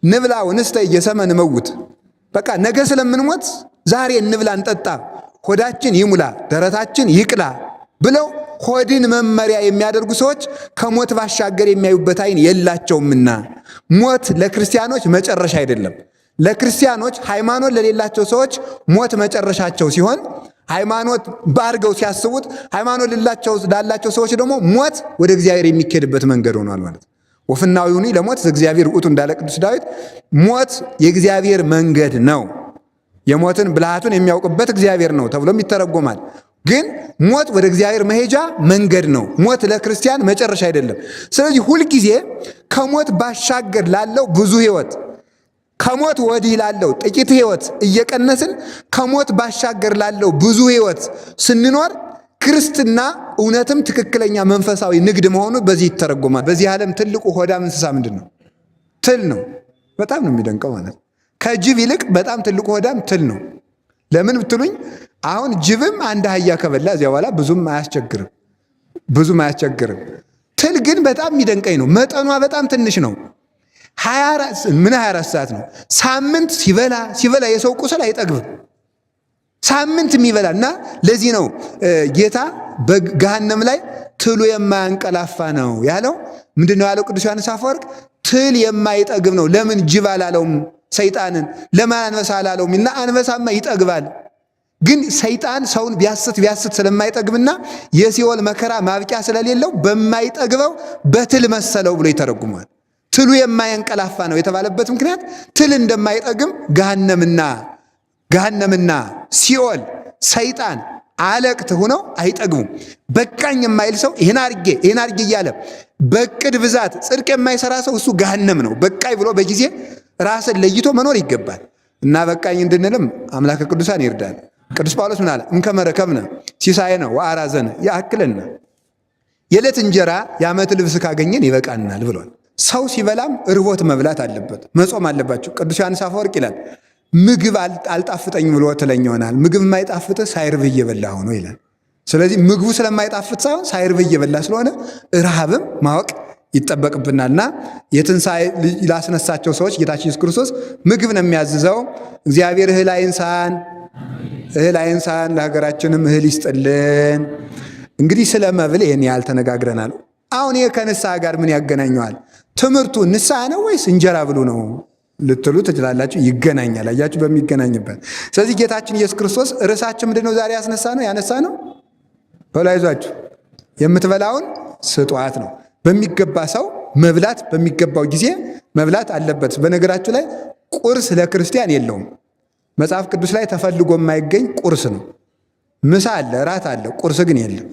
ንብላ ወንስተ የሰመን መውት። በቃ ነገ ስለምንሞት ዛሬ እንብላ እንጠጣ፣ ሆዳችን ይሙላ ደረታችን ይቅላ ብለው ሆድን መመሪያ የሚያደርጉ ሰዎች ከሞት ባሻገር የሚያዩበት ዓይን የላቸውምና ሞት ለክርስቲያኖች መጨረሻ አይደለም። ለክርስቲያኖች ሃይማኖት ለሌላቸው ሰዎች ሞት መጨረሻቸው ሲሆን ሃይማኖት ባርገው ሲያስቡት ሃይማኖት ላላቸው ሰዎች ደግሞ ሞት ወደ እግዚአብሔር የሚኬድበት መንገድ ሆኗል ማለት ነው። ወፍናዊውኒ ለሞት እግዚአብሔር ውእቱ እንዳለ ቅዱስ ዳዊት ሞት የእግዚአብሔር መንገድ ነው፣ የሞትን ብልሃቱን የሚያውቅበት እግዚአብሔር ነው ተብሎም ይተረጎማል። ግን ሞት ወደ እግዚአብሔር መሄጃ መንገድ ነው። ሞት ለክርስቲያን መጨረሻ አይደለም። ስለዚህ ሁልጊዜ ከሞት ባሻገር ላለው ብዙ ሕይወት ከሞት ወዲህ ላለው ጥቂት ሕይወት እየቀነስን ከሞት ባሻገር ላለው ብዙ ሕይወት ስንኖር ክርስትና እውነትም ትክክለኛ መንፈሳዊ ንግድ መሆኑ በዚህ ይተረጎማል። በዚህ ዓለም ትልቁ ሆዳም እንስሳ ምንድን ነው? ትል ነው። በጣም ነው የሚደንቀው ማለት ነው። ከጅብ ይልቅ በጣም ትልቁ ሆዳም ትል ነው። ለምን ብትሉኝ አሁን ጅብም አንድ አህያ ከበላ እዚያ በኋላ ብዙም አያስቸግርም። ትል ግን በጣም የሚደንቀኝ ነው። መጠኗ በጣም ትንሽ ነው። 24 ሰዓት ነው። ሳምንት ሲበላ የሰው ቁስል አይጠግብም። ሳምንት የሚበላ እና ለዚህ ነው ጌታ በገሃነም ላይ ትሉ የማያንቀላፋ ነው ያለው። ምንድነው ያለው ቅዱስ ዮሐንስ አፈወርቅ? ትል የማይጠግብ ነው። ለምን ጅብ አላለውም ሰይጣንን? ለምን አንበሳ አላለውም? እና አንበሳማ ይጠግባል። ግን ሰይጣን ሰውን ቢያስት ስለማይጠግብና የሲኦል መከራ ማብቂያ ስለሌለው በማይጠግበው በትል መሰለው ብሎ ይተረጉማል። ትሉ የማያንቀላፋ ነው የተባለበት ምክንያት ትል እንደማይጠግም ገሃነምና ሲኦል ሰይጣን አለቅት ሆነው አይጠግሙም። በቃኝ የማይል ሰው ይህን አርጌ እያለ በቅድ ብዛት ጽድቅ የማይሰራ ሰው እሱ ገሃነም ነው። በቃኝ ብሎ በጊዜ ራስን ለይቶ መኖር ይገባል እና በቃኝ እንድንልም አምላከ ቅዱሳን ይርዳል። ቅዱስ ጳውሎስ ምን አለ? እምከመ ረከብነ ሲሳየነ ወአራዘነ ያእክለነ። የዕለት እንጀራ የዓመት ልብስ ካገኘን ይበቃናል ብሏል። ሰው ሲበላም ርቦት መብላት አለበት፣ መጾም አለባቸው። ቅዱስ ዮሐንስ አፈወርቅ ይላል ምግብ አልጣፍጠኝ ብሎ ትለኝ ይሆናል፣ ምግብ የማይጣፍጥ ሳይርብ እየበላ ሆኖ ይላል። ስለዚህ ምግቡ ስለማይጣፍጥ ሳይሆን ሳይርብ እየበላ ስለሆነ ረሃብም ማወቅ ይጠበቅብናልና የትንሣኤ ላስነሳቸው ሰዎች ጌታችን ኢየሱስ ክርስቶስ ምግብ ነው የሚያዝዘው። እግዚአብሔር እህል አይንሳን፣ ለሀገራችንም እህል ይስጥልን። እንግዲህ ስለ መብል ይህን ያህል ተነጋግረናል። አሁን ይህ ከንስሐ ጋር ምን ያገናኘዋል? ትምህርቱ ንስሐ ነው ወይስ እንጀራ ብሉ ነው ልትሉ ትችላላችሁ። ይገናኛል። አያችሁ በሚገናኝበት። ስለዚህ ጌታችን ኢየሱስ ክርስቶስ ርዕሳችን ምንድን ነው ዛሬ ያነሳ ነው በላይዟችሁ የምትበላውን ስጧት ነው። በሚገባ ሰው መብላት በሚገባው ጊዜ መብላት አለበት። በነገራችሁ ላይ ቁርስ ለክርስቲያን የለውም። መጽሐፍ ቅዱስ ላይ ተፈልጎ የማይገኝ ቁርስ ነው። ምሳ አለ፣ እራት አለ፣ ቁርስ ግን የለም።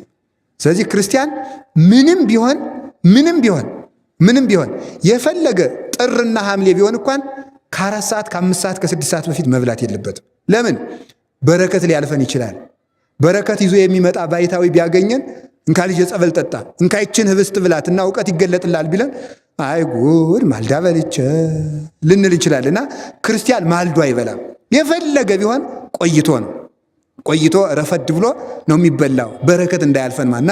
ስለዚህ ክርስቲያን ምንም ቢሆን የፈለገ ጥርና ሐምሌ ቢሆን እንኳን ከ4 ሰዓት ከ5 ሰዓት ከ6 ሰዓት በፊት መብላት የለበትም። ለምን? በረከት ሊያልፈን ይችላል። በረከት ይዞ የሚመጣ ባይታዊ ቢያገኘን እንካ ልጅ ጸበል ጠጣ፣ እንካ ይችን ህብስት ብላት እና እውቀት ይገለጥላል ቢለን አይ ጉድ ማልዳ በልቼ ልንል ይችላልና ክርስቲያን ማልዶ አይበላም። የፈለገ ቢሆን ቆይቶ ረፈድ ብሎ ነው የሚበላው፣ በረከት እንዳያልፈን ማና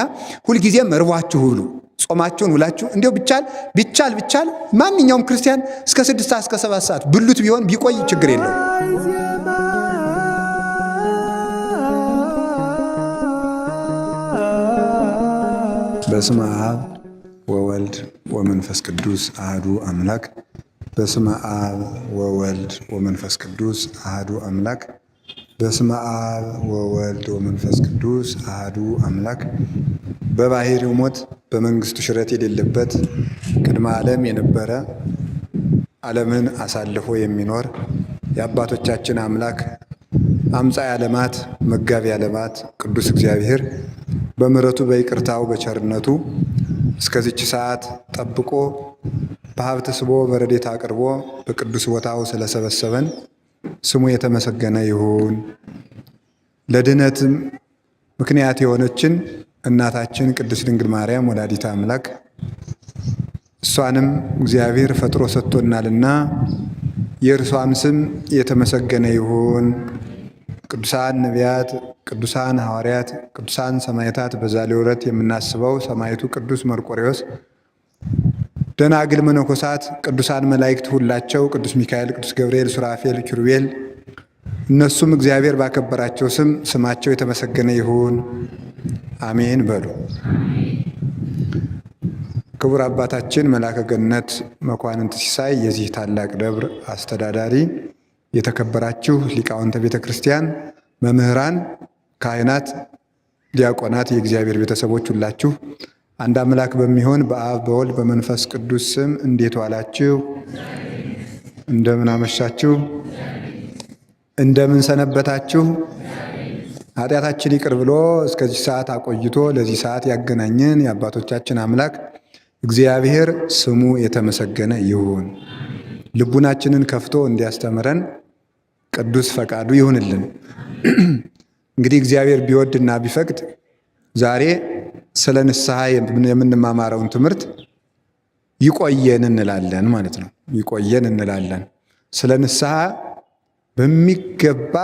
ሁልጊዜም እርቧችሁ ብሉ፣ ጾማችሁን ውላችሁ እንዲሁ ቢቻል ማንኛውም ክርስቲያን እስከ 6 ሰዓት እስከ 7 ሰዓት ብሉት ቢሆን ቢቆይ ችግር የለውም። በስመ አብ ወወልድ ወመንፈስ ቅዱስ አህዱ አምላክ። በስመ አብ ወወልድ ወመንፈስ ቅዱስ አህዱ አምላክ። በስመ አብ ወወልድ ወመንፈስ ቅዱስ አህዱ አምላክ። በባሕርዩ ሞት በመንግሥቱ ሽረት የሌለበት ቅድመ ዓለም የነበረ ዓለምን አሳልፎ የሚኖር የአባቶቻችን አምላክ አምጻኤ ዓለማት መጋቢ ዓለማት ቅዱስ እግዚአብሔር በምሕረቱ በይቅርታው በቸርነቱ እስከዚች ሰዓት ጠብቆ በሀብት ስቦ በረድኤት አቅርቦ በቅዱስ ቦታው ስለሰበሰበን ስሙ የተመሰገነ ይሁን። ለድኅነትም ምክንያት የሆነችን እናታችን ቅድስት ድንግል ማርያም ወላዲተ አምላክ እሷንም እግዚአብሔር ፈጥሮ ሰጥቶናልና የእርሷም ስም የተመሰገነ ይሁን። ቅዱሳን ነቢያት፣ ቅዱሳን ሐዋርያት፣ ቅዱሳን ሰማዕታት በዛሬው ዕለት የምናስበው ሰማዕቱ ቅዱስ መርቆሬዎስ ደናግል መነኮሳት፣ ቅዱሳን መላእክት ሁላቸው ቅዱስ ሚካኤል፣ ቅዱስ ገብርኤል፣ ሱራፌል፣ ኪሩቤል እነሱም እግዚአብሔር ባከበራቸው ስም ስማቸው የተመሰገነ ይሁን አሜን በሉ። ክቡር አባታችን መልአከ ገነት መኳንንት ሲሳይ የዚህ ታላቅ ደብር አስተዳዳሪ፣ የተከበራችሁ ሊቃውንተ ቤተ ክርስቲያን፣ መምህራን፣ ካህናት፣ ዲያቆናት፣ የእግዚአብሔር ቤተሰቦች ሁላችሁ አንድ አምላክ በሚሆን በአብ በወልድ በመንፈስ ቅዱስ ስም እንዴት ዋላችሁ? እንደምን አመሻችሁ? እንደምን ሰነበታችሁ? ኃጢአታችን ይቅር ብሎ እስከዚህ ሰዓት አቆይቶ ለዚህ ሰዓት ያገናኘን የአባቶቻችን አምላክ እግዚአብሔር ስሙ የተመሰገነ ይሁን። ልቡናችንን ከፍቶ እንዲያስተምረን ቅዱስ ፈቃዱ ይሁንልን። እንግዲህ እግዚአብሔር ቢወድና ቢፈቅድ ዛሬ ስለ ንስሐ የምንማማረውን ትምህርት ይቆየን እንላለን ማለት ነው። ይቆየን እንላለን። ስለ ንስሐ በሚገባ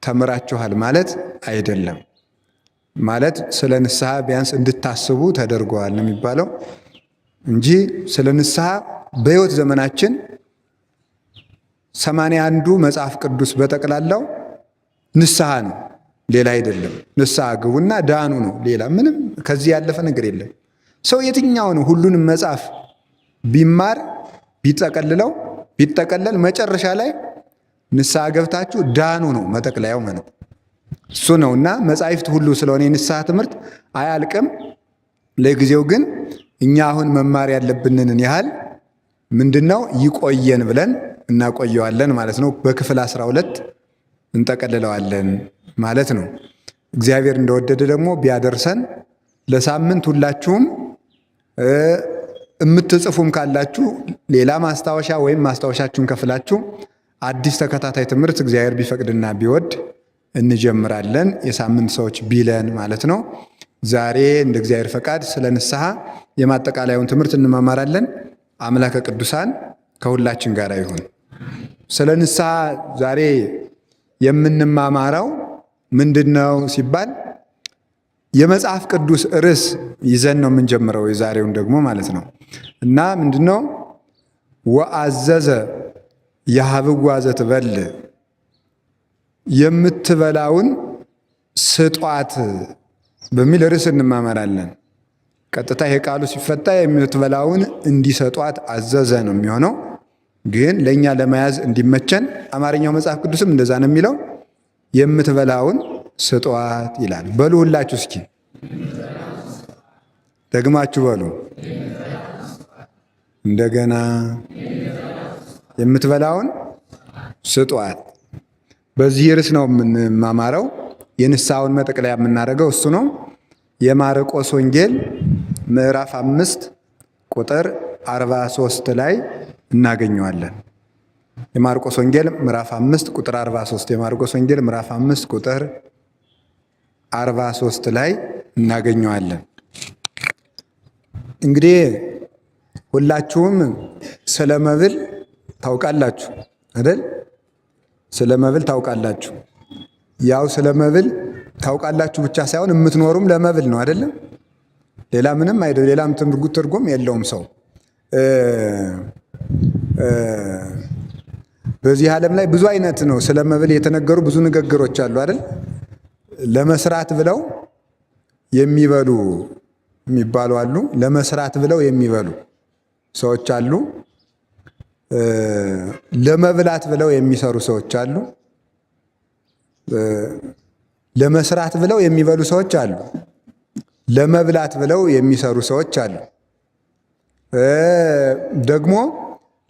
ተምራችኋል ማለት አይደለም። ማለት ስለ ንስሐ ቢያንስ እንድታስቡ ተደርገዋል ነው የሚባለው እንጂ ስለ ንስሐ በሕይወት ዘመናችን 81ዱ መጽሐፍ ቅዱስ በጠቅላላው ንስሐ ነው፣ ሌላ አይደለም። ንስሐ ግቡና ዳኑ ነው። ሌላ ምንም ከዚህ ያለፈ ነገር የለም። ሰው የትኛውን ሁሉንም መጽሐፍ ቢማር ቢጠቀለል መጨረሻ ላይ ንስሐ ገብታችሁ ዳኑ ነው መጠቅለያው ማለት እሱ ነው። እና መጻሕፍት ሁሉ ስለሆነ የንስሐ ትምህርት አያልቅም። ለጊዜው ግን እኛ አሁን መማር ያለብንን ያህል ምንድነው ይቆየን ብለን እናቆየዋለን ማለት ነው። በክፍል 12 እንጠቀልለዋለን ማለት ነው። እግዚአብሔር እንደወደደ ደግሞ ቢያደርሰን ለሳምንት ሁላችሁም የምትጽፉም ካላችሁ ሌላ ማስታወሻ ወይም ማስታወሻችሁን ከፍላችሁ አዲስ ተከታታይ ትምህርት እግዚአብሔር ቢፈቅድና ቢወድ እንጀምራለን። የሳምንት ሰዎች ቢለን ማለት ነው። ዛሬ እንደ እግዚአብሔር ፈቃድ ስለ ንስሐ የማጠቃለያውን ትምህርት እንማማራለን። አምላከ ቅዱሳን ከሁላችን ጋር ይሁን። ስለ ንስሐ ዛሬ የምንማማረው ምንድነው ሲባል የመጽሐፍ ቅዱስ ርዕስ ይዘን ነው የምንጀምረው፣ የዛሬውን ደግሞ ማለት ነው። እና ምንድነው ወአዘዘ የሀብዋ ዘትበል፣ የምትበላውን ስጧት በሚል ርዕስ እንማማራለን። ቀጥታ ይሄ ቃሉ ሲፈታ የምትበላውን እንዲሰጧት አዘዘ ነው የሚሆነው። ግን ለእኛ ለመያዝ እንዲመቸን አማርኛው መጽሐፍ ቅዱስም እንደዛ ነው የሚለው፣ የምትበላውን ስጧት ይላል። በሉ ሁላችሁ እስኪ ደግማችሁ በሉ። እንደገና የምትበላውን ስጧት። በዚህ ርዕስ ነው የምንማማረው። የንስሐውን መጠቅለያ የምናደርገው እሱ ነው። የማርቆስ ወንጌል ምዕራፍ 5 ቁጥር 43 ላይ እናገኘዋለን። የማርቆስ ወንጌል ምዕራፍ 5 ቁጥር 43። የማርቆስ ወንጌል ምዕራፍ 5 ቁጥር 43 ላይ እናገኘዋለን። እንግዲህ ሁላችሁም ስለ መብል ታውቃላችሁ አይደል? ስለ መብል ታውቃላችሁ። ያው ስለ መብል ታውቃላችሁ ብቻ ሳይሆን የምትኖሩም ለመብል ነው አይደለም? ሌላ ምንም አይደለም። ሌላም ትርጉም የለውም። ሰው በዚህ ዓለም ላይ ብዙ አይነት ነው ስለ መብል የተነገሩ ብዙ ንግግሮች አሉ አይደል? ለመስራት ብለው የሚበሉ የሚባሉ አሉ። ለመስራት ብለው የሚበሉ ሰዎች አሉ። ለመብላት ብለው የሚሰሩ ሰዎች አሉ። ለመስራት ብለው የሚበሉ ሰዎች አሉ። ለመብላት ብለው የሚሰሩ ሰዎች አሉ። ደግሞ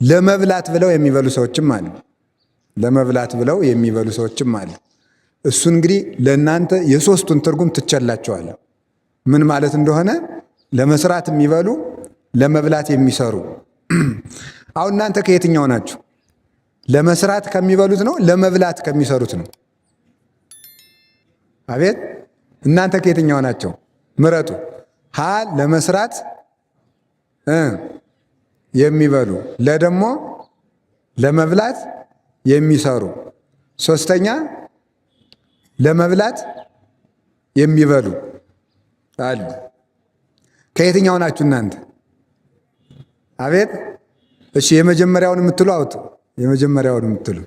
ለመብላት ብለው የሚበሉ ሰዎችም አሉ። ለመብላት ብለው የሚበሉ ሰዎችም አሉ። እሱ እንግዲህ ለእናንተ የሶስቱን ትርጉም ትቸላቸዋለሁ ምን ማለት እንደሆነ። ለመስራት የሚበሉ፣ ለመብላት የሚሰሩ። አሁን እናንተ ከየትኛው ናችሁ? ለመስራት ከሚበሉት ነው? ለመብላት ከሚሰሩት ነው? አቤት እናንተ ከየትኛው ናቸው? ምረጡ። ሀ ለመስራት የሚበሉ፣ ለደግሞ ለመብላት የሚሰሩ፣ ሶስተኛ ለመብላት የሚበሉ አሉ። ከየትኛው ናችሁ እናንተ? አቤት። እሺ የመጀመሪያውን የምትሉ አውጡ። የመጀመሪያውን የምትሉ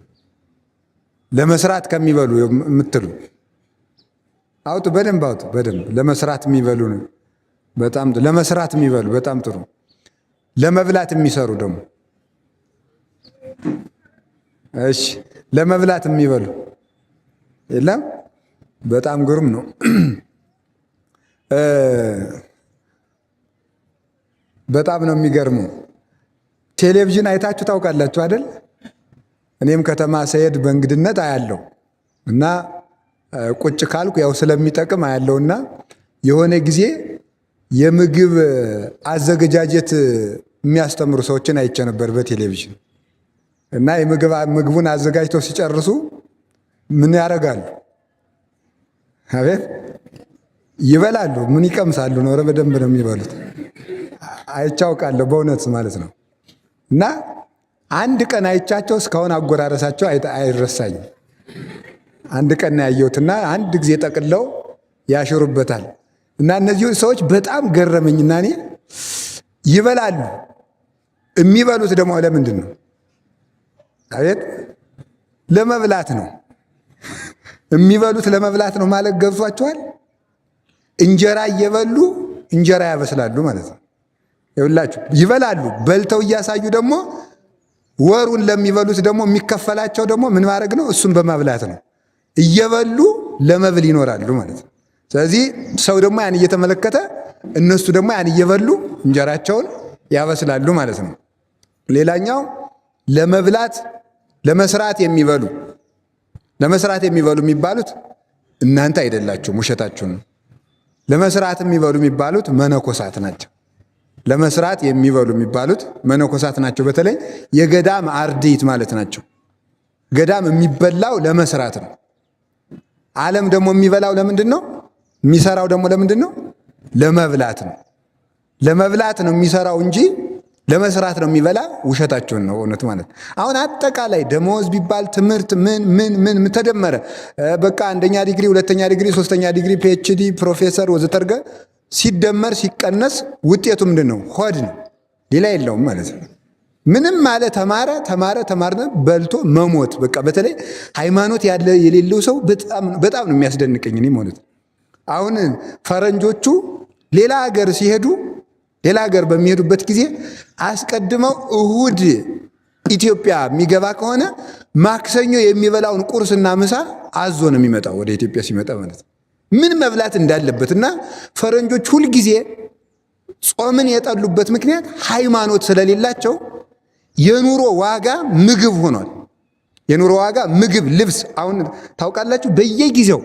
ለመስራት ከሚበሉ የምትሉ አውጡ። በደንብ አውጡ። በደንብ ለመስራት የሚበሉ ነው። በጣም ለመስራት የሚበሉ በጣም ጥሩ። ለመብላት የሚሰሩ ደግሞ እሺ፣ ለመብላት የሚበሉ የለም። በጣም ግሩም ነው። በጣም ነው የሚገርመው። ቴሌቪዥን አይታችሁ ታውቃላችሁ አይደል? እኔም ከተማ ስሄድ በእንግድነት አያለው እና ቁጭ ካልኩ ያው ስለሚጠቅም አያለውና የሆነ ጊዜ የምግብ አዘገጃጀት የሚያስተምሩ ሰዎችን አይቼ ነበር በቴሌቪዥን እና ምግቡን አዘጋጅተው ሲጨርሱ ምን ያደርጋሉ? አቤት ይበላሉ። ምን ይቀምሳሉ? ነው በደንብ ነው የሚበሉት። አይቻውቃለሁ በእውነት ማለት ነው። እና አንድ ቀን አይቻቸው እስካሁን አጎራረሳቸው አይረሳኝም። አንድ ቀን ያየሁትና አንድ ጊዜ ጠቅለው ያሽሩበታል። እና እነዚህ ሰዎች በጣም ገረመኝና እኔ ይበላሉ። የሚበሉት ደግሞ ለምንድን ነው? አቤት ለመብላት ነው። የሚበሉት ለመብላት ነው ማለት ገብቷቸዋል። እንጀራ እየበሉ እንጀራ ያበስላሉ ማለት ነው። ይኸውላችሁ ይበላሉ። በልተው እያሳዩ ደግሞ ወሩን ለሚበሉት ደግሞ የሚከፈላቸው ደግሞ ምን ማድረግ ነው? እሱን በማብላት ነው። እየበሉ ለመብል ይኖራሉ ማለት ነው። ስለዚህ ሰው ደግሞ ያን እየተመለከተ እነሱ ደግሞ ያን እየበሉ እንጀራቸውን ያበስላሉ ማለት ነው። ሌላኛው ለመብላት ለመስራት የሚበሉ የሚባሉት እናንተ አይደላችሁም፣ ውሸታችሁን ነው። ለመስራት የሚበሉ የሚባሉት መነኮሳት ናቸው። ለመስራት የሚበሉ የሚባሉት መነኮሳት ናቸው። በተለይ የገዳም አርድእት ማለት ናቸው። ገዳም የሚበላው ለመስራት ነው። ዓለም ደግሞ የሚበላው ለምንድን ነው? የሚሰራው ደግሞ ለምንድን ነው? ለመብላት ነው። ለመብላት ነው የሚሰራው እንጂ ለመስራት ነው የሚበላ። ውሸታቸውን ነው እውነት ማለት። አሁን አጠቃላይ ደመወዝ ቢባል ትምህርት ምን ተደመረ በቃ አንደኛ ዲግሪ፣ ሁለተኛ ዲግሪ፣ ሶስተኛ ዲግሪ፣ ፒኤችዲ፣ ፕሮፌሰር ወዘተርገ ሲደመር ሲቀነስ ውጤቱ ምንድን ነው? ሆድ ነው። ሌላ የለውም ማለት ነው። ምንም ማለት ተማረ በልቶ መሞት። በቃ በተለይ ሃይማኖት የሌለው ሰው በጣም ነው የሚያስደንቀኝ እኔ ማለት ነው። አሁን ፈረንጆቹ ሌላ ሀገር በሚሄዱበት ጊዜ አስቀድመው እሁድ ኢትዮጵያ የሚገባ ከሆነ ማክሰኞ የሚበላውን ቁርስና ምሳ አዞ ነው የሚመጣው ወደ ኢትዮጵያ ሲመጣ ማለት ነው። ምን መብላት እንዳለበት እና ፈረንጆች ሁልጊዜ ጾምን የጠሉበት ምክንያት ሃይማኖት ስለሌላቸው የኑሮ ዋጋ ምግብ ሆኗል። የኑሮ ዋጋ ምግብ፣ ልብስ። አሁን ታውቃላችሁ በየጊዜው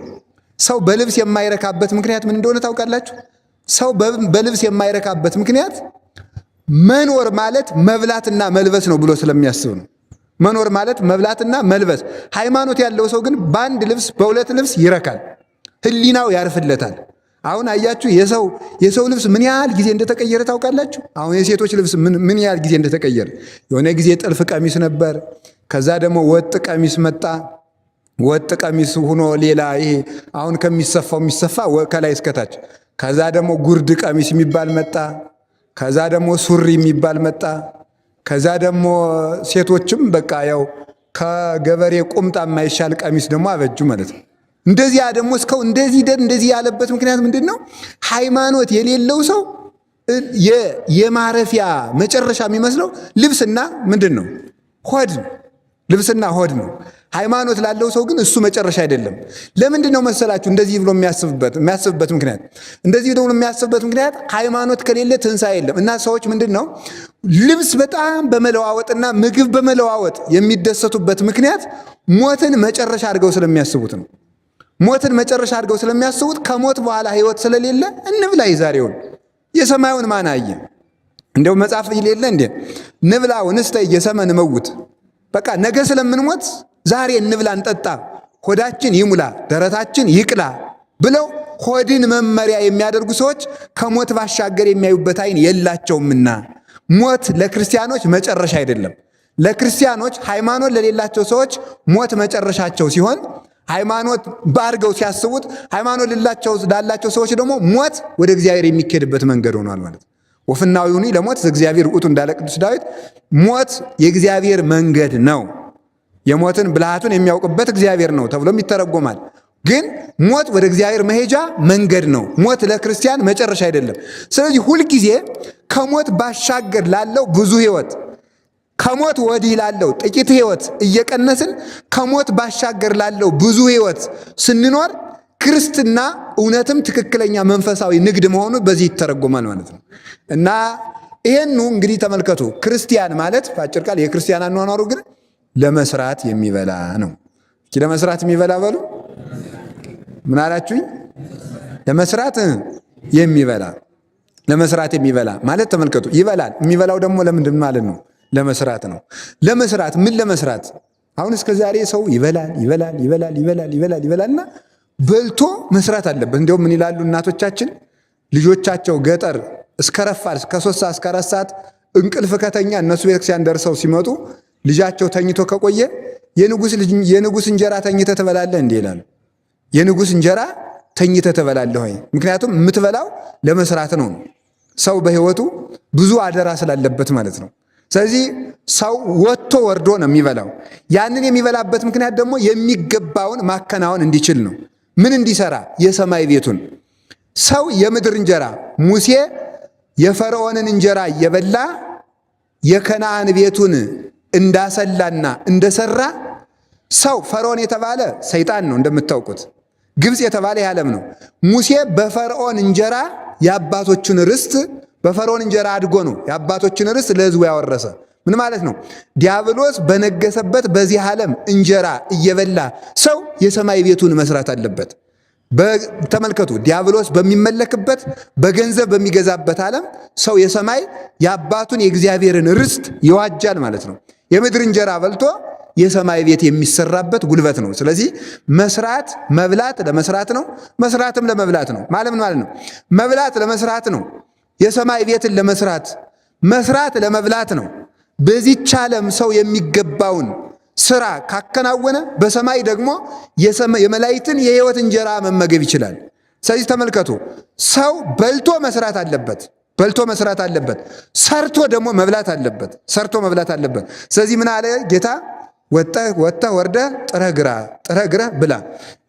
ሰው በልብስ የማይረካበት ምክንያት ምን እንደሆነ ታውቃላችሁ? ሰው በልብስ የማይረካበት ምክንያት መኖር ማለት መብላትና መልበስ ነው ብሎ ስለሚያስብ ነው። መኖር ማለት መብላትና መልበስ። ሃይማኖት ያለው ሰው ግን በአንድ ልብስ በሁለት ልብስ ይረካል፣ ህሊናው ያርፍለታል። አሁን አያችሁ የሰው ልብስ ምን ያህል ጊዜ እንደተቀየረ ታውቃላችሁ? አሁን የሴቶች ልብስ ምን ያህል ጊዜ እንደተቀየረ። የሆነ ጊዜ ጥልፍ ቀሚስ ነበር፣ ከዛ ደግሞ ወጥ ቀሚስ መጣ። ወጥ ቀሚስ ሆኖ ሌላ ይሄ አሁን ከሚሰፋው የሚሰፋ ከላይ እስከታች። ከዛ ደግሞ ጉርድ ቀሚስ የሚባል መጣ። ከዛ ደግሞ ሱሪ የሚባል መጣ። ከዛ ደግሞ ሴቶችም በቃ ያው ከገበሬ ቁምጣ የማይሻል ቀሚስ ደግሞ አበጁ ማለት ነው። እንደዚያ ደግሞ እስከው እንደዚህ ያለበት ምክንያት ምንድን ነው? ሃይማኖት የሌለው ሰው የማረፊያ መጨረሻ የሚመስለው ልብስና ምንድን ነው? ሆድ ነው። ልብስና ሆድ ነው። ሃይማኖት ላለው ሰው ግን እሱ መጨረሻ አይደለም። ለምንድን ነው መሰላችሁ እንደዚህ ብሎ የሚያስብበት ምክንያት? እንደዚህ ብሎ የሚያስብበት ምክንያት ሃይማኖት ከሌለ ትንሣኤ የለም እና ሰዎች ምንድን ነው ልብስ በጣም በመለዋወጥና ምግብ በመለዋወጥ የሚደሰቱበት ምክንያት ሞትን መጨረሻ አድርገው ስለሚያስቡት ነው። ሞትን መጨረሻ አድርገው ስለሚያስቡት ከሞት በኋላ ህይወት ስለሌለ እንብላ የዛሬውን የሰማዩን ማን አየ? እንደው መጽሐፍ ይሌለ እንዴ ንብላ ወንስተ የሰመን መውት። በቃ ነገ ስለምንሞት ዛሬ እንብላ እንጠጣ፣ ሆዳችን ይሙላ ደረታችን ይቅላ ብለው ሆድን መመሪያ የሚያደርጉ ሰዎች ከሞት ባሻገር የሚያዩበት አይን የላቸውምና ሞት ለክርስቲያኖች መጨረሻ አይደለም። ለክርስቲያኖች ሃይማኖት ለሌላቸው ሰዎች ሞት መጨረሻቸው ሲሆን ሃይማኖት ባርገው ሲያስቡት ሃይማኖት ላላቸው ሰዎች ደግሞ ሞት ወደ እግዚአብሔር የሚኬድበት መንገድ ሆኗል ማለት ነው። ወፍናዊውኒ ለሞት እግዚአብሔር ውእቱ እንዳለ ቅዱስ ዳዊት ሞት የእግዚአብሔር መንገድ ነው። የሞትን ብልሃቱን የሚያውቅበት እግዚአብሔር ነው ተብሎም ይተረጎማል። ግን ሞት ወደ እግዚአብሔር መሄጃ መንገድ ነው። ሞት ለክርስቲያን መጨረሻ አይደለም። ስለዚህ ሁልጊዜ ከሞት ባሻገር ላለው ብዙ ሕይወት፣ ከሞት ወዲህ ላለው ጥቂት ሕይወት እየቀነስን ከሞት ባሻገር ላለው ብዙ ሕይወት ስንኖር ክርስትና እውነትም ትክክለኛ መንፈሳዊ ንግድ መሆኑ በዚህ ይተረጎማል ማለት ነው። እና ይሄኑ እንግዲህ ተመልከቱ። ክርስቲያን ማለት በአጭር ቃል የክርስቲያን አኗኗሩ ግን ለመስራት የሚበላ ነው። እስኪ ለመስራት የሚበላ በሉ። ምን አላችሁኝ? ለመስራት የሚበላ። ለመስራት የሚበላ ማለት ተመልከቱ፣ ይበላል። የሚበላው ደግሞ ለምንድን ማለት ነው? ለመስራት ነው። ለመስራት ምን ለመስራት? አሁን እስከ ዛሬ ሰው ይበላልና በልቶ መስራት አለበት። እንዲያውም ምን ይላሉ እናቶቻችን ልጆቻቸው ገጠር እስከ ረፋድ እስከ 3 ሰዓት እስከ 4 ሰዓት እንቅልፍ ከተኛ እነሱ ቤተክርስቲያን ደርሰው ሲመጡ ልጃቸው ተኝቶ ከቆየ የንጉስ እንጀራ ተኝተህ ትበላለህ እንዴ ይላሉ። የንጉስ እንጀራ ተኝተህ ትበላለህ ወይ? ምክንያቱም የምትበላው ለመስራት ነው። ሰው በሕይወቱ ብዙ አደራ ስላለበት ማለት ነው። ስለዚህ ሰው ወጥቶ ወርዶ ነው የሚበላው። ያንን የሚበላበት ምክንያት ደግሞ የሚገባውን ማከናወን እንዲችል ነው። ምን እንዲሰራ? የሰማይ ቤቱን። ሰው የምድር እንጀራ ሙሴ የፈርዖንን እንጀራ እየበላ የከነዓን ቤቱን እንዳሰላና እንደሰራ ሰው ፈርዖን የተባለ ሰይጣን ነው እንደምታውቁት። ግብፅ የተባለ የዓለም ነው። ሙሴ በፈርዖን እንጀራ የአባቶችን ርስት በፈርዖን እንጀራ አድጎ ነው የአባቶችን ርስት ለሕዝቡ ያወረሰ። ምን ማለት ነው? ዲያብሎስ በነገሰበት በዚህ ዓለም እንጀራ እየበላ ሰው የሰማይ ቤቱን መስራት አለበት። ተመልከቱ፣ ዲያብሎስ በሚመለክበት በገንዘብ በሚገዛበት ዓለም ሰው የሰማይ የአባቱን የእግዚአብሔርን ርስት ይዋጃል ማለት ነው። የምድር እንጀራ በልቶ የሰማይ ቤት የሚሰራበት ጉልበት ነው። ስለዚህ መስራት መብላት ለመስራት ነው፣ መስራትም ለመብላት ነው። ማለት ነው መብላት ለመስራት ነው። የሰማይ ቤትን ለመስራት መስራት ለመብላት ነው። በዚህች ዓለም ሰው የሚገባውን ስራ ካከናወነ በሰማይ ደግሞ የመላእክትን የሕይወት እንጀራ መመገብ ይችላል። ስለዚህ ተመልከቱ፣ ሰው በልቶ መስራት አለበት። ሰርቶ ደግሞ መብላት አለበት። ስለዚህ ምን አለ ጌታ? ወጥተህ ወርደህ ጥረህ ግረህ ብላ።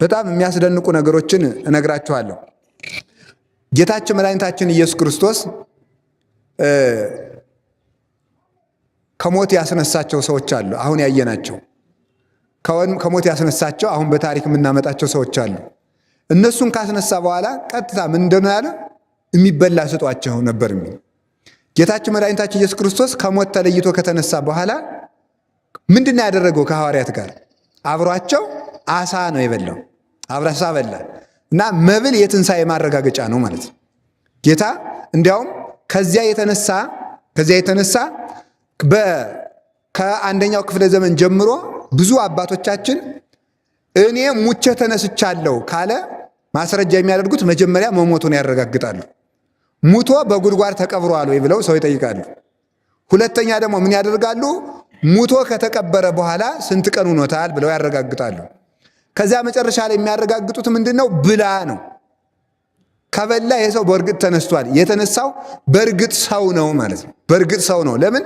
በጣም የሚያስደንቁ ነገሮችን እነግራችኋለሁ። ጌታችን መድኃኒታችን ኢየሱስ ክርስቶስ ከሞት ያስነሳቸው ሰዎች አሉ። አሁን ያየናቸው ከሞት ያስነሳቸው አሁን በታሪክ የምናመጣቸው ሰዎች አሉ። እነሱን ካስነሳ በኋላ ቀጥታ ምን እንደሆነ ያለ የሚበላ ስጧቸው ነበር የሚል ጌታችን መድኃኒታችን ኢየሱስ ክርስቶስ ከሞት ተለይቶ ከተነሳ በኋላ ምንድን ነው ያደረገው? ከሐዋርያት ጋር አብሯቸው አሳ ነው የበላው። አሳ በላ እና መብል የትንሣኤ ማረጋገጫ ነው ማለት ነው። ጌታ እንዲያውም ከዚያ የተነሳ ከአንደኛው ክፍለ ዘመን ጀምሮ ብዙ አባቶቻችን እኔ ሙቼ ተነስቻለሁ ካለ ማስረጃ የሚያደርጉት መጀመሪያ መሞቱን ያረጋግጣሉ። ሙቶ በጉድጓድ ተቀብሯል ወይ ብለው ሰው ይጠይቃሉ። ሁለተኛ ደግሞ ምን ያደርጋሉ? ሙቶ ከተቀበረ በኋላ ስንት ቀን ሆኖታል ብለው ያረጋግጣሉ። ከዚያ መጨረሻ ላይ የሚያረጋግጡት ምንድነው? ብላ ነው። ከበላ የሰው በእርግጥ ተነስቷል። የተነሳው በእርግጥ ሰው ነው ማለት ነው። በእርግጥ ሰው ነው። ለምን?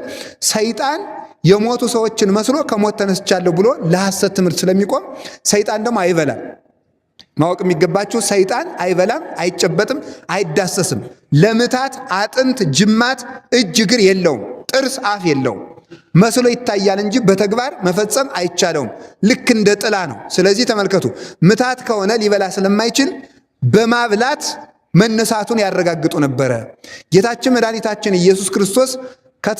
ሰይጣን የሞቱ ሰዎችን መስሎ ከሞት ተነስቻለሁ ብሎ ለሐሰት ትምህርት ስለሚቆም ሰይጣን ደግሞ አይበላም። ማወቅ የሚገባችሁ ሰይጣን አይበላም፣ አይጨበጥም፣ አይዳሰስም። ለምታት አጥንት፣ ጅማት፣ እጅ፣ እግር የለውም። ጥርስ፣ አፍ የለውም። መስሎ ይታያል እንጂ በተግባር መፈጸም አይቻለውም። ልክ እንደ ጥላ ነው። ስለዚህ ተመልከቱ፣ ምታት ከሆነ ሊበላ ስለማይችል በማብላት መነሳቱን ያረጋግጡ ነበረ። ጌታችን መድኃኒታችን ኢየሱስ ክርስቶስ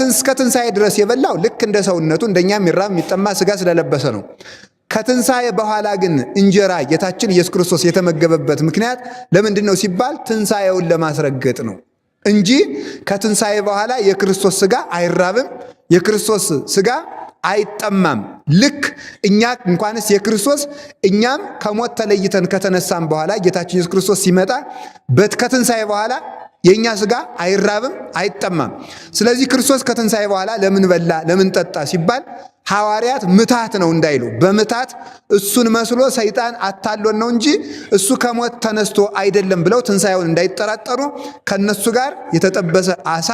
እስከ ትንሣኤ ድረስ የበላው ልክ እንደ ሰውነቱ እንደኛ የሚራብ የሚጠማ ሥጋ ስለለበሰ ነው። ከትንሣኤ በኋላ ግን እንጀራ ጌታችን ኢየሱስ ክርስቶስ የተመገበበት ምክንያት ለምንድን ነው ሲባል ትንሣኤውን ለማስረገጥ ነው እንጂ ከትንሣኤ በኋላ የክርስቶስ ሥጋ አይራብም፣ የክርስቶስ ሥጋ አይጠማም። ልክ እኛ እንኳንስ የክርስቶስ እኛም ከሞት ተለይተን ከተነሳም በኋላ ጌታችን ኢየሱስ ክርስቶስ ሲመጣ ከትንሣኤ በኋላ የእኛ ሥጋ አይራብም፣ አይጠማም። ስለዚህ ክርስቶስ ከትንሣኤ በኋላ ለምን በላ ለምን ጠጣ ሲባል ሐዋርያት ምታት ነው እንዳይሉ በምታት እሱን መስሎ ሰይጣን አታሎን ነው እንጂ እሱ ከሞት ተነስቶ አይደለም ብለው ትንሣኤውን እንዳይጠራጠሩ ከነሱ ጋር የተጠበሰ አሳ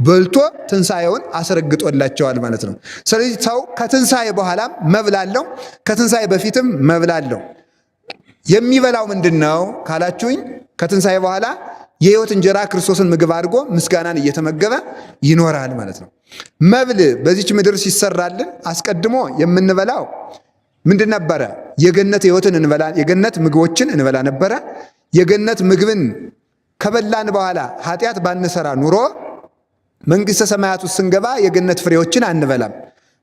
በልቶ ትንሣኤውን አስረግጦላቸዋል ማለት ነው። ስለዚህ ሰው ከትንሣኤ በኋላም መብላለው፣ ከትንሣኤ በፊትም መብላለው። የሚበላው ምንድነው ካላችሁኝ፣ ከትንሣኤ በኋላ የሕይወት እንጀራ ክርስቶስን ምግብ አድርጎ ምስጋናን እየተመገበ ይኖራል ማለት ነው። መብል በዚች ምድር ሲሰራልን አስቀድሞ የምንበላው ምንድን ነበረ? የገነት ሕይወትን የገነት ምግቦችን እንበላ ነበረ። የገነት ምግብን ከበላን በኋላ ኃጢአት ባንሰራ ኑሮ መንግሥተ ሰማያት ውስጥ ስንገባ የገነት ፍሬዎችን አንበላም።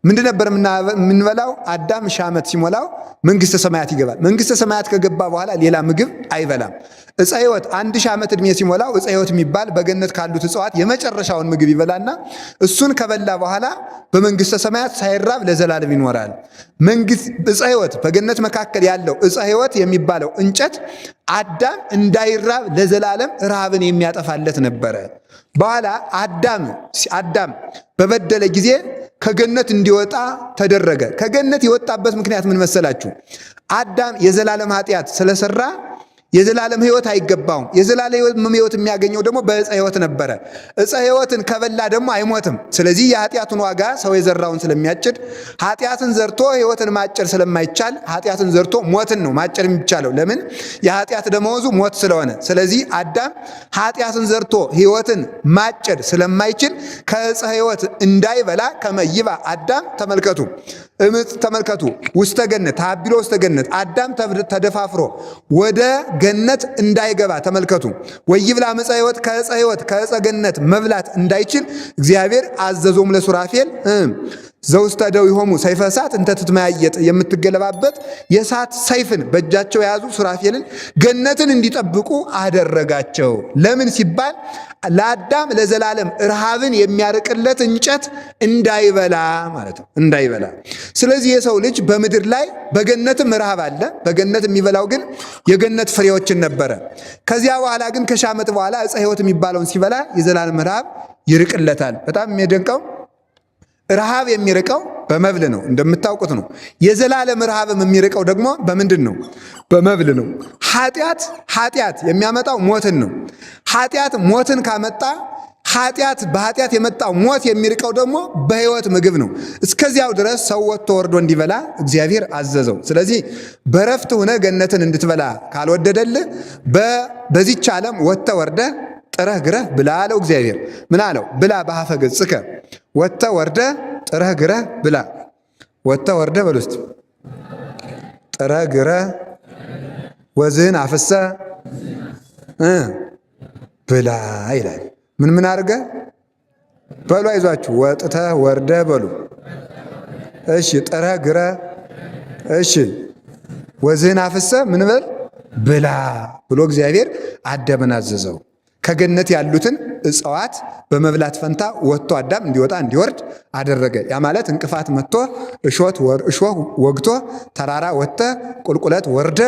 ምንድን ነበር የምንበላው? አዳም 1000 ዓመት ሲሞላው መንግሥተ ሰማያት ይገባል። መንግሥተ ሰማያት ከገባ በኋላ ሌላ ምግብ አይበላም። ዕፀ ሕይወት 1000 ዓመት ዕድሜ ሲሞላው ዕፀ ሕይወት የሚባል በገነት ካሉት እጽዋት የመጨረሻውን ምግብ ይበላና እሱን ከበላ በኋላ በመንግሥተ ሰማያት ሳይራብ ለዘላለም ይኖራል። ዕፀ ሕይወት በገነት መካከል ያለው ዕፀ ሕይወት የሚባለው እንጨት አዳም እንዳይራብ ለዘላለም ረሃብን የሚያጠፋለት ነበረ። በኋላ አዳም በበደለ ጊዜ ከገነት እንዲወጣ ተደረገ። ከገነት የወጣበት ምክንያት ምን መሰላችሁ? አዳም የዘላለም ኃጢአት ስለሰራ የዘላለም ሕይወት አይገባውም። የዘላለም ሕይወት የሚያገኘው ደግሞ በዕፀ ሕይወት ነበረ። ዕፀ ሕይወትን ከበላ ደግሞ አይሞትም። ስለዚህ የኃጢአቱን ዋጋ ሰው የዘራውን ስለሚያጭድ ኃጢአትን ዘርቶ ሕይወትን ማጨድ ስለማይቻል ኃጢአትን ዘርቶ ሞትን ነው ማጨድ የሚቻለው። ለምን? የኃጢአት ደመወዙ ሞት ስለሆነ። ስለዚህ አዳም ኃጢአትን ዘርቶ ሕይወትን ማጨድ ስለማይችል ከዕፀ ሕይወት እንዳይበላ ከመይባ አዳም ተመልከቱ ውስተ ገነት ታቢሎ ውስተ ገነት አዳም ተደፋፍሮ ወደ ገነት እንዳይገባ ተመልከቱ። ወይብላ ዕፀ ሕይወት ከዕፀ ሕይወት ከዕፀ ገነት መብላት እንዳይችል እግዚአብሔር አዘዞም ለሱራፌል ዘውስተ እደዊሆሙ ሰይፈ እሳት እንተ ትትመያየጥ የምትገለባበት የእሳት ሰይፍን በእጃቸው የያዙ ሱራፌልን ገነትን እንዲጠብቁ አደረጋቸው። ለምን ሲባል ለአዳም ለዘላለም ረሃብን የሚያርቅለት እንጨት እንዳይበላ ማለት ነው፣ እንዳይበላ። ስለዚህ የሰው ልጅ በምድር ላይ በገነትም ረሃብ አለ። በገነት የሚበላው ግን የገነት ፍሬዎችን ነበረ። ከዚያ በኋላ ግን ከ1000 ዓመት በኋላ ዕፀ ሕይወት የሚባለውን ሲበላ የዘላለም ረሃብ ይርቅለታል። በጣም የሚያደንቀው ረሃብ የሚርቀው በመብል ነው፣ እንደምታውቁት ነው። የዘላለም ረሃብም የሚርቀው ደግሞ በምንድን ነው? በመብል ነው። ኃጢአት የሚያመጣው ሞትን ነው። ኃጢአት ሞትን ካመጣ በኃጢአት የመጣው ሞት የሚርቀው ደግሞ በሕይወት ምግብ ነው። እስከዚያው ድረስ ሰው ወጥቶ ወርዶ እንዲበላ እግዚአብሔር አዘዘው። ስለዚህ በረፍት ሆነ ገነትን እንድትበላ ካልወደደልህ በዚች ዓለም ወጥተ ወርደ ጥረህ ግረህ ብላ አለው እግዚአብሔር። ምን አለው? ብላ በሀፈ ገጽከ ወጥተ ወርደ ጥረህ ግረህ ብላ። ወጥተ ወርደ በሉ እስቲ። ጥረህ ግረህ ወዝህን አፍሰ ብላ ይላል። ምን አድርገ በሉ? አይዟችሁ ወጥተህ ወርደ በሉ። እሺ ጥረህ ግረህ፣ እሺ ወዝህን አፍሰ ምን በል ብላ ብሎ እግዚአብሔር አዳምን አዘዘው። ከገነት ያሉትን እጽዋት በመብላት ፈንታ ወጥቶ አዳም እንዲወጣ እንዲወርድ አደረገ። ያ ማለት እንቅፋት መጥቶ እሾህ ወግቶ ተራራ ወጥተ ቁልቁለት ወርደ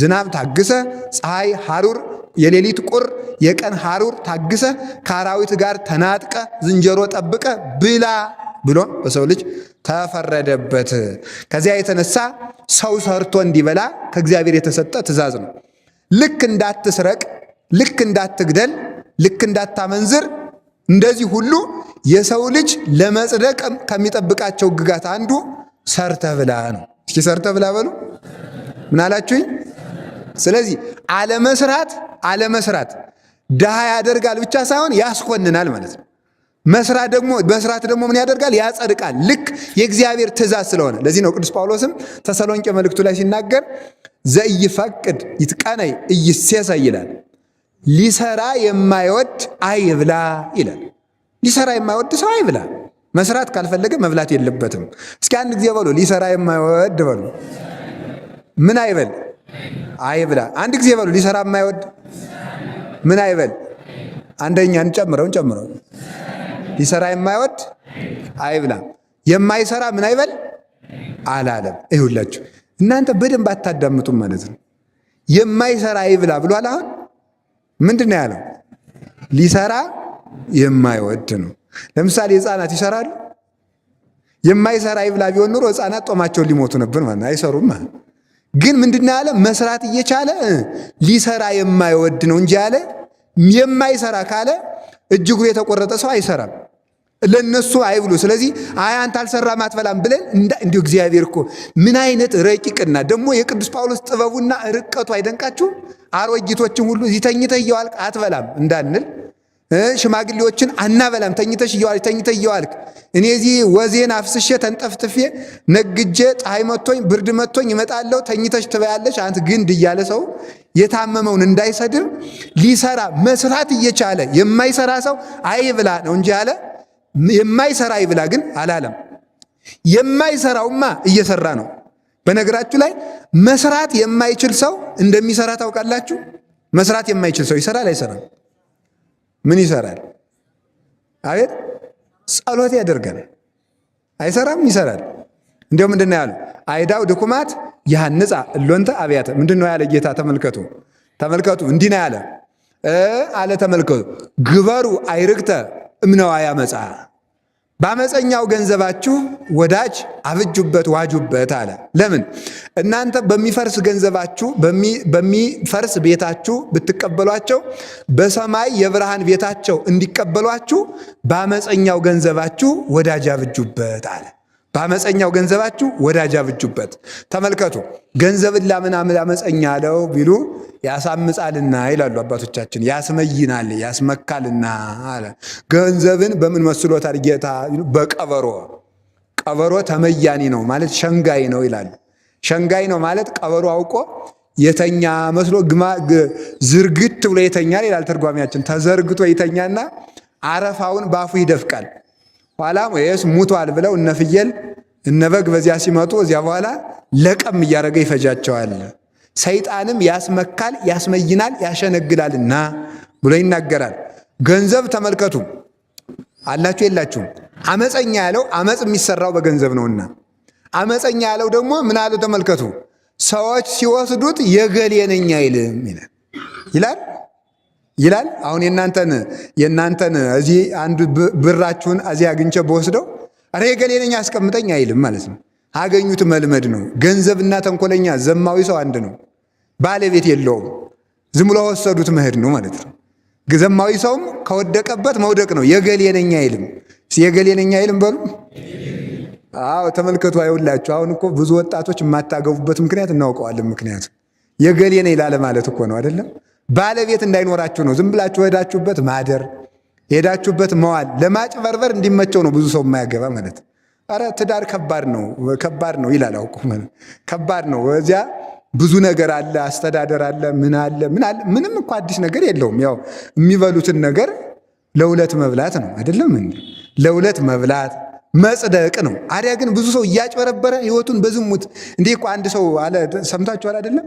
ዝናብ ታግሰ ፀሐይ ሐሩር የሌሊት ቁር የቀን ሐሩር ታግሰ ከአራዊት ጋር ተናጥቀ ዝንጀሮ ጠብቀ ብላ ብሎ በሰው ልጅ ተፈረደበት። ከዚያ የተነሳ ሰው ሰርቶ እንዲበላ ከእግዚአብሔር የተሰጠ ትእዛዝ ነው። ልክ እንዳትስረቅ፣ ልክ እንዳትግደል፣ ልክ እንዳታመንዝር፣ እንደዚህ ሁሉ የሰው ልጅ ለመጽደቅ ከሚጠብቃቸው ሕግጋት አንዱ ሰርተ ብላ ነው። እስኪ ሰርተ ብላ በሉ። ምን አላችሁኝ? ስለዚህ አለመስራት ድሃ ያደርጋል ብቻ ሳይሆን ያስኮንናል ማለት ነው። መስራት ደግሞ ምን ያደርጋል? ያጸድቃል። ልክ የእግዚአብሔር ትእዛዝ ስለሆነ። ለዚህ ነው ቅዱስ ጳውሎስም ተሰሎንቄ መልእክቱ ላይ ሲናገር ዘኢይፈቅድ ይትቀነይ ኢይሴሰይ ይላል። ሊሰራ የማይወድ አይብላ ይላል። ሊሰራ የማይወድ ሰው አይብላ። መስራት ካልፈለገ መብላት የለበትም። እስኪ አንድ ጊዜ በሉ፣ ሊሰራ የማይወድ በሉ። ምን አይበል? አይብላ። አንድ ጊዜ በሉ፣ ሊሰራ የማይወድ ምን አይበል? አንደኛ እንጨምረው። ሊሰራ የማይወድ አይብላ። የማይሰራ ምን አይበል አላለም። ይሁላችሁ እናንተ በደንብ አታዳምጡም ማለት ነው። የማይሰራ አይብላ ብሏል። አሁን ምንድን ነው ያለው? ሊሰራ የማይወድ ነው። ለምሳሌ ሕፃናት ይሰራሉ? የማይሰራ ይብላ ቢሆን ኑሮ ሕፃናት ጦማቸውን ሊሞቱ ነበር ማለት አይሰሩም። ግን ምንድነው ያለ? መስራት እየቻለ ሊሰራ የማይወድ ነው እንጂ ያለ የማይሰራ ካለ እጅጉ የተቆረጠ ሰው አይሰራም። ለነሱ አይብሉ። ስለዚህ አንተ አልሰራም አትበላም ብለን እንዲሁ እግዚአብሔር እኮ ምን አይነት ረቂቅና ደግሞ የቅዱስ ጳውሎስ ጥበቡና ርቀቱ አይደንቃችሁም? አሮጊቶችን ሁሉ እዚህ ተኝተህ እየዋልክ አትበላም እንዳንል፣ ሽማግሌዎችን አናበላም ተኝተህ እየዋልክ እኔ እዚህ ወዜን አፍስሼ ተንጠፍጥፌ ነግጄ ፀሐይ መቶኝ ብርድ መቶኝ እመጣለሁ ተኝተሽ ትበያለሽ አንተ ግንድ እያለ ሰው የታመመውን እንዳይሰድብ ሊሰራ መስራት እየቻለ የማይሰራ ሰው አይብላ ነው እንጂ ያለ የማይሰራ ይብላ ግን አላለም። የማይሰራውማ እየሰራ ነው። በነገራችሁ ላይ መስራት የማይችል ሰው እንደሚሰራ ታውቃላችሁ? መስራት የማይችል ሰው ይሰራል አይሰራም? ምን ይሰራል? አቤት ጸሎት ያደርጋል። አይሰራም? ይሰራል። እንዲያው ምንድነው ያለው? አይዳው ድኩማት ያንጻ እሎንተ አብያተ ምንድነው ያለ ጌታ? ተመልከቱ እንዲህ ነው ያለ አለ። ተመልከቱ ግበሩ አይርክተ እምነዋያ መጻ በአመፀኛው ገንዘባችሁ ወዳጅ አብጁበት ዋጁበት አለ። ለምን? እናንተ በሚፈርስ ገንዘባችሁ በሚፈርስ ቤታችሁ ብትቀበሏቸው በሰማይ የብርሃን ቤታቸው እንዲቀበሏችሁ በአመፀኛው ገንዘባችሁ ወዳጅ አብጁበት አለ። በአመፀኛው ገንዘባችሁ ወዳጅ አብጁበት። ተመልከቱ ገንዘብን ለምን አመፀኛ አለው ቢሉ ያሳምጻልና ይላሉ አባቶቻችን። ያስመይናል ያስመካልና አለ። ገንዘብን በምን መስሎታል ጌታ? በቀበሮ። ቀበሮ ተመያኒ ነው ማለት ሸንጋይ ነው ይላሉ። ሸንጋይ ነው ማለት ቀበሮ አውቆ የተኛ መስሎ ዝርግት ብሎ ይተኛል ይላል ተርጓሚያችን። ተዘርግቶ ይተኛና አረፋውን ባፉ ይደፍቃል። ኋላም ወይስ ሙቷል ብለው እነ ፍየል እነ በግ በዚያ ሲመጡ እዚያ በኋላ ለቀም እያደረገ ይፈጃቸዋል። ሰይጣንም ያስመካል ያስመይናል ያሸነግላልና ብሎ ይናገራል። ገንዘብ ተመልከቱ አላችሁ የላችሁም? አመፀኛ ያለው አመፅ የሚሰራው በገንዘብ ነውና፣ አመፀኛ ያለው ደግሞ ምን አለው? ተመልከቱ ሰዎች ሲወስዱት የገሌ ነኝ አይልም ይላል። አሁን የእናንተን እዚህ አንዱ ብራችሁን እዚህ አግኝቼ በወስደው አረ የገሌ ነኝ አስቀምጠኝ አይልም ማለት ነው። አገኙት መልመድ ነው። ገንዘብና ተንኮለኛ ዘማዊ ሰው አንድ ነው። ባለቤት የለውም። ዝም ብሎ ወሰዱት መሄድ ነው ማለት ነው። ዘማዊ ሰውም ከወደቀበት መውደቅ ነው። የገሌ ነኝ አይልም። የገሌ ነኝ አይልም በሉ። አዎ ተመልከቱ። አይውላችሁ አሁን እኮ ብዙ ወጣቶች የማታገቡበት ምክንያት እናውቀዋለን። ምክንያቱ የገሌ ነኝ ላለ ማለት እኮ ነው አይደለም። ባለቤት እንዳይኖራችሁ ነው። ዝም ብላችሁ ሄዳችሁበት ማደር ሄዳችሁበት መዋል ለማጭበርበር እንዲመቸው ነው ብዙ ሰው የማያገባ ማለት። አረ ትዳር ከባድ ነው ይላል። አውቁ ከባድ ነው። እዚያ ብዙ ነገር አለ፣ አስተዳደር አለ፣ ምን አለ። ምንም እኮ አዲስ ነገር የለውም። ያው የሚበሉትን ነገር ለሁለት መብላት ነው አይደለም እንዴ? ለሁለት መብላት መጽደቅ ነው። አዲያ ግን ብዙ ሰው እያጭበረበረ ህይወቱን በዝሙት እንዴ እኮ አንድ ሰው አለ ሰምታችኋል አይደለም?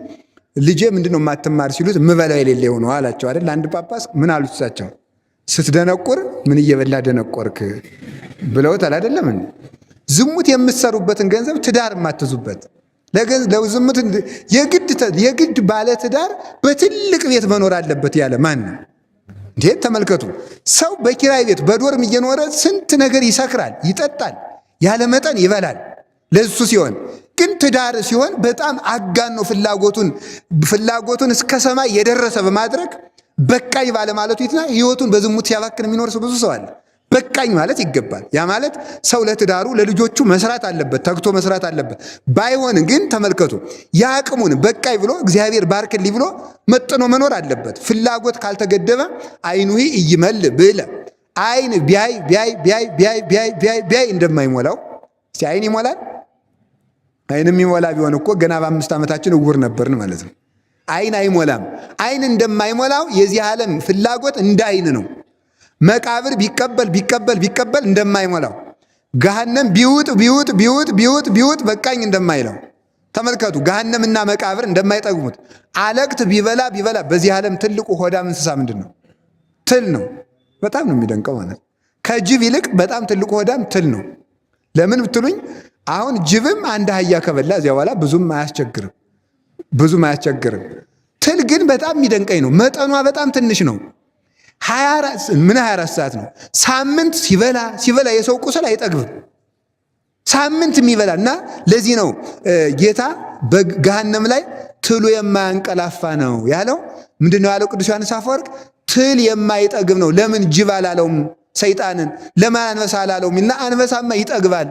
ልጄ ምንድነው የማትማር ሲሉት ምበላው የሌለው ነው አላቸው አይደል? አንድ ጳጳስ ምን አሉት እሳቸው? ስትደነቁር ምን እየበላ ደነቆርክ ብለውታል አይደለም እንዴ? ዝሙት የምትሰሩበትን ገንዘብ ትዳር የማትዙበት ለዝሙት የግድ ባለ ትዳር በትልቅ ቤት መኖር አለበት ያለ ማን ነው እንዴ? ተመልከቱ። ሰው በኪራይ ቤት በዶርም እየኖረ ስንት ነገር ይሰክራል፣ ይጠጣል፣ ያለ መጠን ይበላል። ለሱ ሲሆን ግን ትዳር ሲሆን በጣም አጋኖ ፍላጎቱን እስከ ሰማይ የደረሰ በማድረግ በቃኝ ባለማለቱ ይትና ህይወቱን በዝሙት ሲያባክን የሚኖር ሰው ብዙ ሰው አለ። በቃኝ ማለት ይገባል። ያ ማለት ሰው ለትዳሩ ለልጆቹ መስራት አለበት፣ ተግቶ መስራት አለበት። ባይሆን ግን ተመልከቱ የአቅሙን በቃኝ ብሎ እግዚአብሔር ባርክልኝ ብሎ መጥኖ መኖር አለበት። ፍላጎት ካልተገደበ አይኑሂ እይመል ብለ አይን ቢያይ እንደማይሞላው እስቲ አይን ይሞላል? አይን የሚሞላ ቢሆን እኮ ገና በ5 ዓመታችን እውር ነበርን ማለት ነው። አይን አይሞላም። አይን እንደማይሞላው የዚህ ዓለም ፍላጎት እንደ አይን ነው። መቃብር ቢቀበል እንደማይሞላው፣ ገሃነም ቢውጥ በቃኝ እንደማይለው ተመልከቱ። ገሃነምና መቃብር እንደማይጠግሙት፣ አለቅት ቢበላ በዚህ ዓለም ትልቁ ሆዳም እንስሳ ምንድን ነው? ትል ነው። በጣም ነው የሚደንቀው ማለት ከጅብ ይልቅ በጣም ትልቁ ሆዳም ትል ነው። ለምን ብትሉኝ አሁን ጅብም አንድ አህያ ከበላ እዚያ በኋላ ብዙም አያስቸግርም። ትል ግን በጣም የሚደንቀኝ ነው። መጠኗ በጣም ትንሽ ነው። 24 ሰዓት ነው። ሳምንት ሲበላ የሰው ቁስል አይጠግብም። ሳምንት የሚበላና ለዚህ ነው ጌታ በገሃነም ላይ ትሉ የማያንቀላፋ ነው ያለው። ምንድነው ያለው ቅዱስ ዮሐንስ አፈወርቅ? ትል የማይጠግብ ነው። ለምን ጅብ አላለውም ሰይጣንን? ለምን አንበሳ አላለውም? እና አንበሳማ ይጠግባል።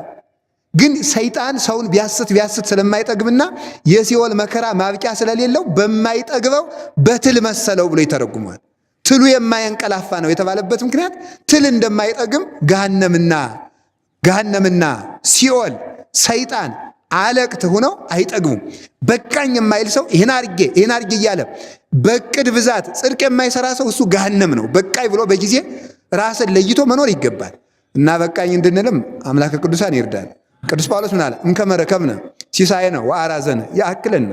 ግን ሰይጣን ሰውን ቢያስት ስለማይጠግብና የሲኦል መከራ ማብቂያ ስለሌለው በማይጠግበው በትል መሰለው ብሎ ይተረጉማል። ትሉ የማያንቀላፋ ነው የተባለበት ምክንያት ትል እንደማይጠግብ ገሃነምና ሲኦል ሰይጣን አለቅት ሆነው አይጠግቡም። በቃኝ የማይል ሰው ይህን አርጌ እያለ በቅድ ብዛት ጽድቅ የማይሰራ ሰው እሱ ገሃነም ነው። በቃኝ ብሎ በጊዜ ራስን ለይቶ መኖር ይገባል እና በቃኝ እንድንልም አምላከ ቅዱሳን ይርዳል። ቅዱስ ጳውሎስ ምን አለ? እንከመረከብነ ሲሳየነ ወአራዘነ ያአክለነ።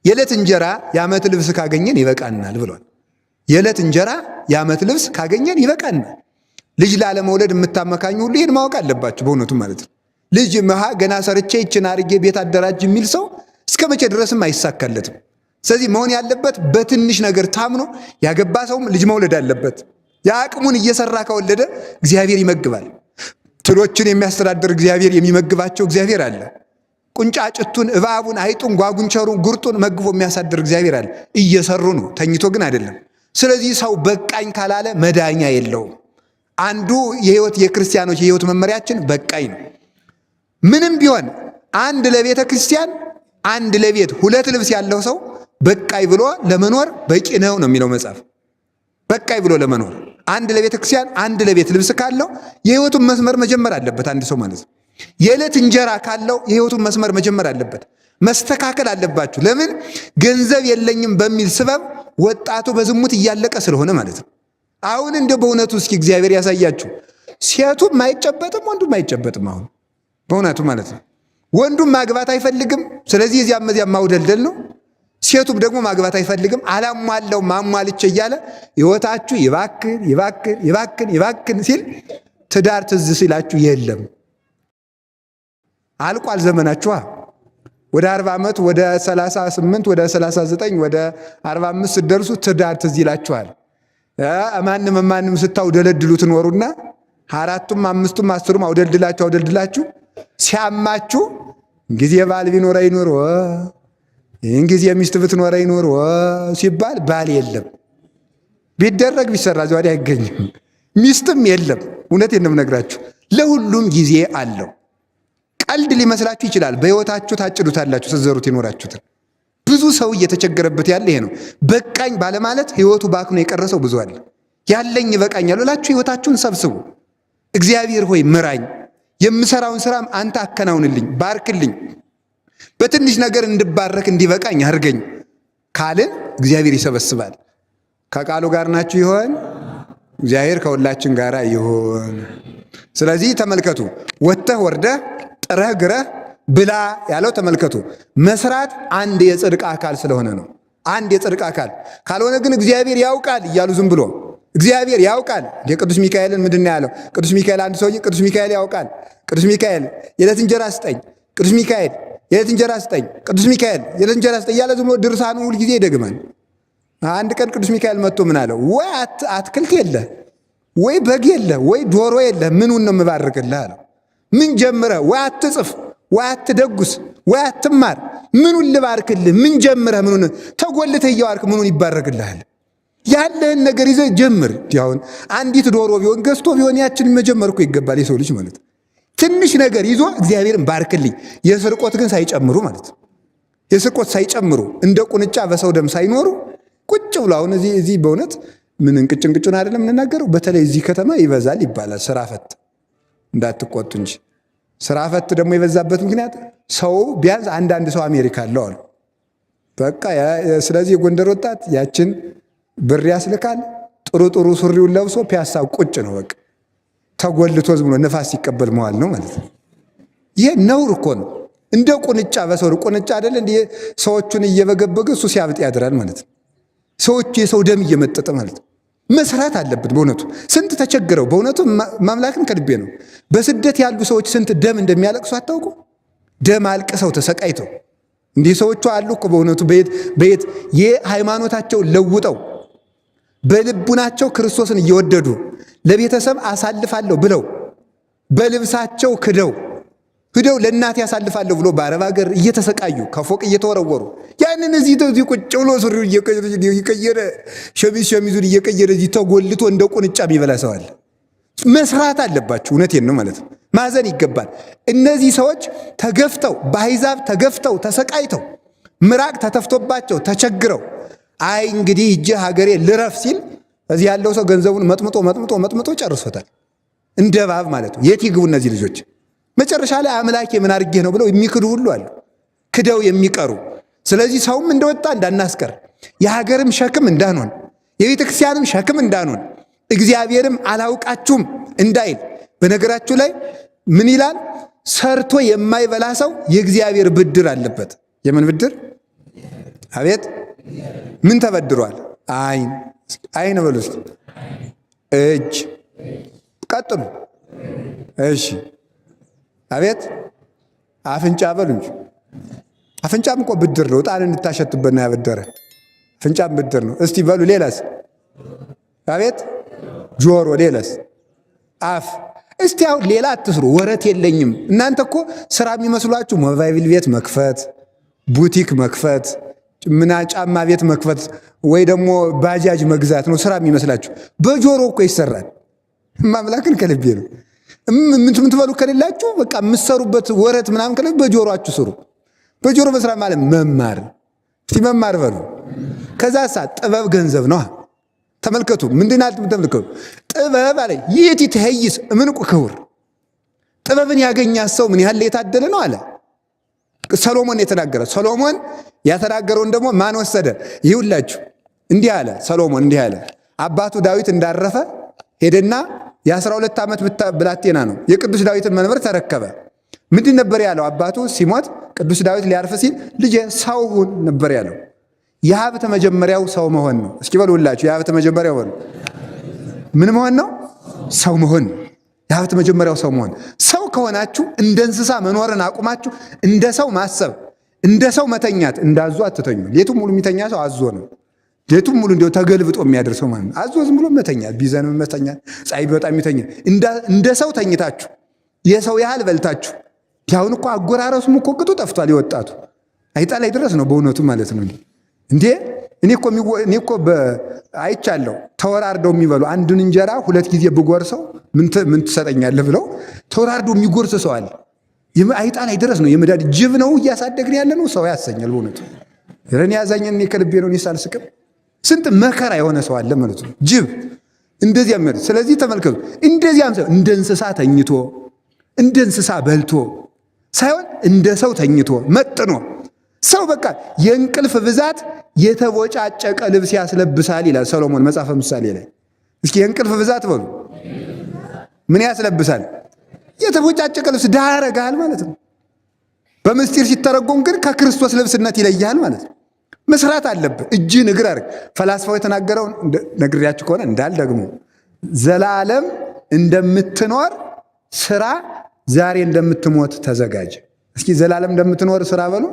የዕለት እንጀራ የዓመት ልብስ ካገኘን ይበቃናል ብሏል። የዕለት እንጀራ የዓመት ልብስ ካገኘን ይበቃናል። ልጅ ላለመውለድ የምታመካኙ ሁሉ ይህን ማወቅ አለባችሁ። በእውነቱ ማለት ነው። ልጅ ገና ሰርቼ ይችን አድርጌ ቤት አደራጅ የሚል ሰው እስከ መቼ ድረስም አይሳካለትም። ስለዚህ መሆን ያለበት በትንሽ ነገር ታምኖ ያገባ ሰውም ልጅ መውለድ አለበት። የአቅሙን እየሰራ ከወለደ እግዚአብሔር ይመግባል። ትሎችን የሚያስተዳድር እግዚአብሔር፣ የሚመግባቸው እግዚአብሔር አለ። ቁንጫጭቱን፣ እባቡን፣ አይጡን፣ ጓጉንቸሩን፣ ጉርጡን መግቦ የሚያሳድር እግዚአብሔር አለ። እየሰሩ ነው፣ ተኝቶ ግን አይደለም። ስለዚህ ሰው በቃኝ ካላለ መዳኛ የለውም። አንዱ የክርስቲያኖች የህይወት መመሪያችን በቃኝ ነው። ምንም ቢሆን አንድ ለቤተ ክርስቲያን አንድ ለቤት ሁለት ልብስ ያለው ሰው በቃኝ ብሎ ለመኖር በቂ ነው የሚለው መጽሐፍ። በቃኝ ብሎ ለመኖር አንድ ለቤተ ክርስቲያን አንድ ለቤት ልብስ ካለው የህይወቱን መስመር መጀመር አለበት አንድ ሰው ማለት ነው። የዕለት እንጀራ ካለው የህይወቱን መስመር መጀመር አለበት። መስተካከል አለባችሁ። ለምን? ገንዘብ የለኝም በሚል ስበብ ወጣቱ በዝሙት እያለቀ ስለሆነ ማለት ነው። አሁን እንደ በእውነቱ እስኪ እግዚአብሔር ያሳያችሁ። ሴቱም አይጨበጥም፣ ወንዱም አይጨበጥም። አሁን በእውነቱ ማለት ነው። ወንዱም ማግባት አይፈልግም። ስለዚህ እዚያም ማውደልደል ነው። ሴቱም ደግሞ ማግባት አይፈልግም። አላሟለው ማሟልቼ እያለ ህይወታችሁ ይባክን ሲል ትዳር ትዝ ሲላችሁ የለም አልቋል ዘመናችኋ። ወደ 40 ዓመት ወደ 38 ወደ 39 ወደ 45 ስትደርሱ ትዳር ትዝ ይላችኋል። ማንም ስታውደለድሉ ትኖሩና አራቱም አምስቱም አስሩም አውደልድላችሁ ሲያማችሁ ጊዜ ባል ቢኖረ ይኖር ይህን ጊዜ ሚስት ብትኖረ ይኖር ሲባል ባል የለም። ቢደረግ ቢሰራ ዘዋዲ አይገኝም። ሚስትም የለም። እውነቴን ነው የምነግራችሁ። ለሁሉም ጊዜ አለው። ቀልድ ሊመስላችሁ ይችላል። በህይወታችሁ ታጭዱታላችሁ ስትዘሩት የኖራችሁትን። ብዙ ሰው እየተቸገረበት ያለ ይሄ ነው። በቃኝ ባለማለት ህይወቱ ባክኖ የቀረሰው ብዙ አለ። ያለኝ ይበቃኛል ብላችሁ ህይወታችሁን ሰብስቡ። እግዚአብሔር ሆይ ምራኝ፣ የምሰራውን ስራም አንተ አከናውንልኝ፣ ባርክልኝ፣ በትንሽ ነገር እንድባረክ እንዲበቃኝ አድርገኝ ካልን እግዚአብሔር ይሰበስባል። ከቃሉ ጋር ናችሁ ይሆን? እግዚአብሔር ከሁላችን ጋር ይሆን። ስለዚህ ተመልከቱ፣ ወጥተህ ወርደህ ጥረህ ግረህ ብላ ያለው ተመልከቱ። መስራት አንድ የጽድቅ አካል ስለሆነ ነው። አንድ የጽድቅ አካል ካልሆነ ግን እግዚአብሔር ያውቃል እያሉ ዝም ብሎ እግዚአብሔር ያውቃል። ቅዱስ ሚካኤልን ምንድን ነው ያለው? ቅዱስ ሚካኤል አንድ ሰውዬ ቅዱስ ሚካኤል ያውቃል፣ ቅዱስ ሚካኤል የዕለት እንጀራ ስጠኝ፣ ቅዱስ ሚካኤል የዕለት እንጀራ ስጠኝ፣ ቅዱስ ሚካኤል የዕለት እንጀራ ስጠኝ እያለ ዝም ብሎ ድርሳኑ ሁል ጊዜ ይደግማል። አንድ ቀን ቅዱስ ሚካኤል መጥቶ ምን አለው? ወይ አትክልት የለ፣ ወይ በግ የለ፣ ወይ ዶሮ የለ፣ ምኑን ነው የምባርክልህ አለው። ምን ጀምረህ? ወይ አትጽፍ፣ ወይ አትደጉስ፣ ወይ አትማር፣ ምኑን ልባርክልህ? ምን ጀምረህ ምኑን ተጎልተህ እያዋርክ ምኑን ይባረክልሃል? ያለህን ነገር ይዘህ ጀምር። አሁን አንዲት ዶሮ ቢሆን ገዝቶ ቢሆን ያችን መጀመር እኮ ይገባል የሰው ልጅ ማለት። ትንሽ ነገር ይዞ እግዚአብሔርን ባርክልኝ፣ የስርቆት ግን ሳይጨምሩ ማለት። የስርቆት ሳይጨምሩ እንደ ቁንጫ በሰው ደም ሳይኖሩ ቁጭ ብሎ አሁን እዚህ በእውነት ምን እንቅጭን አይደለም የምንናገረው። በተለይ እዚህ ከተማ ይበዛል ይባላል ስራ ፈት። እንዳትቆጡ እንጂ ስራ ፈት ደግሞ የበዛበት ምክንያት ሰው ቢያንስ አንዳንድ ሰው አሜሪካ አለው አሉ። በቃ ስለዚህ የጎንደር ወጣት ያችን ብር ያስልካል። ጥሩ ሱሪውን ለብሶ ፒያሳ ቁጭ ነው። በቃ ተጎልቶ ዝም ብሎ ነፋስ ሲቀበል መዋል ነው ማለት ነው። ይሄ ነውር እኮ ነው። እንደ ቁንጫ በሰው ቁንጫ አይደለ እንደ ሰዎቹን እየበገበገ እሱ ሲያብጥ ያድራል ማለት ነው። ሰዎቹ የሰው ደም እየመጠጠ ማለት ነው። መስራት አለብን። በእውነቱ ስንት ተቸግረው በእውነቱ ማምላክን ከልቤ ነው። በስደት ያሉ ሰዎች ስንት ደም እንደሚያለቅሱ አታውቁ? ደም አልቅሰው ተሰቃይተው እንዲህ ሰዎቹ አሉ እኮ በእውነቱ በየት የሃይማኖታቸውን ለውጠው በልቡናቸው ክርስቶስን እየወደዱ ለቤተሰብ አሳልፋለሁ ብለው በልብሳቸው ክደው ሂደው ለእናት ያሳልፋለሁ ብሎ በአረብ ሀገር እየተሰቃዩ ከፎቅ እየተወረወሩ ያንን እዚህ ቁጭ ብሎ ሱሪው እየቀየረ ሸሚዙን እየቀየረ እዚህ ተጎልቶ እንደ ቁንጫ የሚበላ ሰው አለ። መስራት አለባችሁ። እውነቴን ነው ማለት ነው። ማዘን ይገባል። እነዚህ ሰዎች ተገፍተው በአሕዛብ ተገፍተው ተሰቃይተው ምራቅ ተተፍቶባቸው ተቸግረው አይ እንግዲህ እጄ ሀገሬ ልረፍ ሲል እዚህ ያለው ሰው ገንዘቡን መጥምጦ ጨርሶታል። እንደ እባብ ማለት ነው። የት ይግቡ እነዚህ ልጆች? መጨረሻ ላይ አምላኬ ምን አድርጌህ ነው ብለው የሚክዱ ሁሉ አሉ፣ ክደው የሚቀሩ። ስለዚህ ሰውም እንደወጣ እንዳናስቀር፣ የሀገርም ሸክም እንዳንሆን፣ የቤተ ክርስቲያንም ሸክም እንዳንሆን፣ እግዚአብሔርም አላውቃችሁም እንዳይል። በነገራችሁ ላይ ምን ይላል? ሰርቶ የማይበላ ሰው የእግዚአብሔር ብድር አለበት። የምን ብድር? አቤት ምን ተበድሯል? አይን በሉ እስኪ፣ እጅ፣ ቀጥሉ። እሺ አቤት አፍንጫ በሉ እንጂ። አፍንጫም እኮ ብድር ነው። ዕጣን እንድታሸትበት ነው ያበደረ። አፍንጫም ብድር ነው። እስቲ በሉ ሌላስ? አቤት ጆሮ፣ ሌላስ? አፍ። እስቲ አሁን ሌላ አትስሩ። ወረት የለኝም። እናንተ እኮ ስራ የሚመስሏችሁ ሞባይል ቤት መክፈት፣ ቡቲክ መክፈት፣ ጫማ ቤት መክፈት ወይ ደግሞ ባጃጅ መግዛት ነው ስራ የሚመስላችሁ። በጆሮ እኮ ይሰራል። ማምላክን ከልቤ ነው። ምን ትበሉ ከሌላችሁ በቃ የምትሰሩበት ወረት ምናምን ከሌለ በጆሮአችሁ ስሩ። በጆሮ መስራት ማለት መማር። እስቲ መማር በሉ። ከዛ ጥበብ ገንዘብ ነው። ተመልከቱ። ምንድናት ተመልከቱ። ጥበብ አለ ይእቲ ትሄይስ እምንቁ ክቡር። ጥበብን ያገኛት ሰው ምን ያህል የታደለ ነው አለ ሰሎሞን የተናገረ። ሰሎሞን ያተናገረውን ደግሞ ማን ወሰደ? ይሁላችሁ እንዲህ አለ ሰሎሞን እንዲህ አለ። አባቱ ዳዊት እንዳረፈ ሄደና የ12 ዓመት ብላቴና ነው የቅዱስ ዳዊትን መንበር ተረከበ። ምንድን ነበር ያለው? አባቱ ሲሞት ቅዱስ ዳዊት ሊያርፍ ሲል ልጄ ሰው ሁን ነበር ያለው። የሀብት መጀመሪያው ሰው መሆን ነው። እስኪ በሉላችሁ የሀብት መጀመሪያው በሉ። ምን መሆን ነው? ሰው መሆን። የሀብት መጀመሪያው ሰው መሆን። ሰው ከሆናችሁ እንደ እንስሳ መኖርን አቁማችሁ እንደ ሰው ማሰብ፣ እንደ ሰው መተኛት። እንዳዞ አትተኙ። ሌቱም ሙሉ የሚተኛ ሰው አዞ ነው። ሌቱም ሙሉ እንዲያው ተገልብጦ የሚያደርሰው ማለት ነው። አዞ ዝም ብሎ መተኛት፣ ቢዘንም መተኛት፣ ፀሐይ ቢወጣ የሚተኛ። እንደ ሰው ተኝታችሁ የሰው ያህል በልታችሁ። ያሁን እኮ አጎራረሱም እኮ ቅጡ ጠፍቷል። የወጣቱ አይጣ ላይ ድረስ ነው በእውነቱ ማለት ነው። እንዴ እኔ እኮ አይቻለሁ። ተወራርደው የሚበሉ አንዱን እንጀራ 2 ጊዜ ብጎርሰው ምን ትሰጠኛለህ ብለው ተወራርደው የሚጎርስ ሰው አለ። አይጣ ላይ ድረስ ነው። የመዳድ ጅብ ነው እያሳደግን ያለ ነው። ሰው ያሰኛል በእውነቱ። ረን ያዛኘን ከልቤ ነው። ሳልስቅም ስንት መከራ የሆነ ሰው አለ ማለት ነው። ጅብ እንደዚያ ማለት። ስለዚህ ተመልከቱ። እንደዚያም ሰው እንደ እንስሳ ተኝቶ እንደ እንስሳ በልቶ ሳይሆን እንደ ሰው ተኝቶ መጥኖ ሰው በቃ የእንቅልፍ ብዛት የተቦጫጨቀ ልብስ ያስለብሳል ይላል ሰሎሞን መጽሐፈ ምሳሌ ላይ። እስኪ የእንቅልፍ ብዛት በሉ ምን ያስለብሳል? የተቦጫጨቀ ልብስ ድሃ ያረጋል ማለት ነው። በምስጢር ሲተረጎም ግን ከክርስቶስ ልብስነት ይለያል ማለት ነው። መስራት አለብህ። እጅህን እግር አድርግ። ፈላስፋው የተናገረውን ነግሬያችሁ ከሆነ እንዳልደግሞ ዘላለም እንደምትኖር ስራ፣ ዛሬ እንደምትሞት ተዘጋጅ። እስኪ ዘላለም እንደምትኖር ስራ በሉ።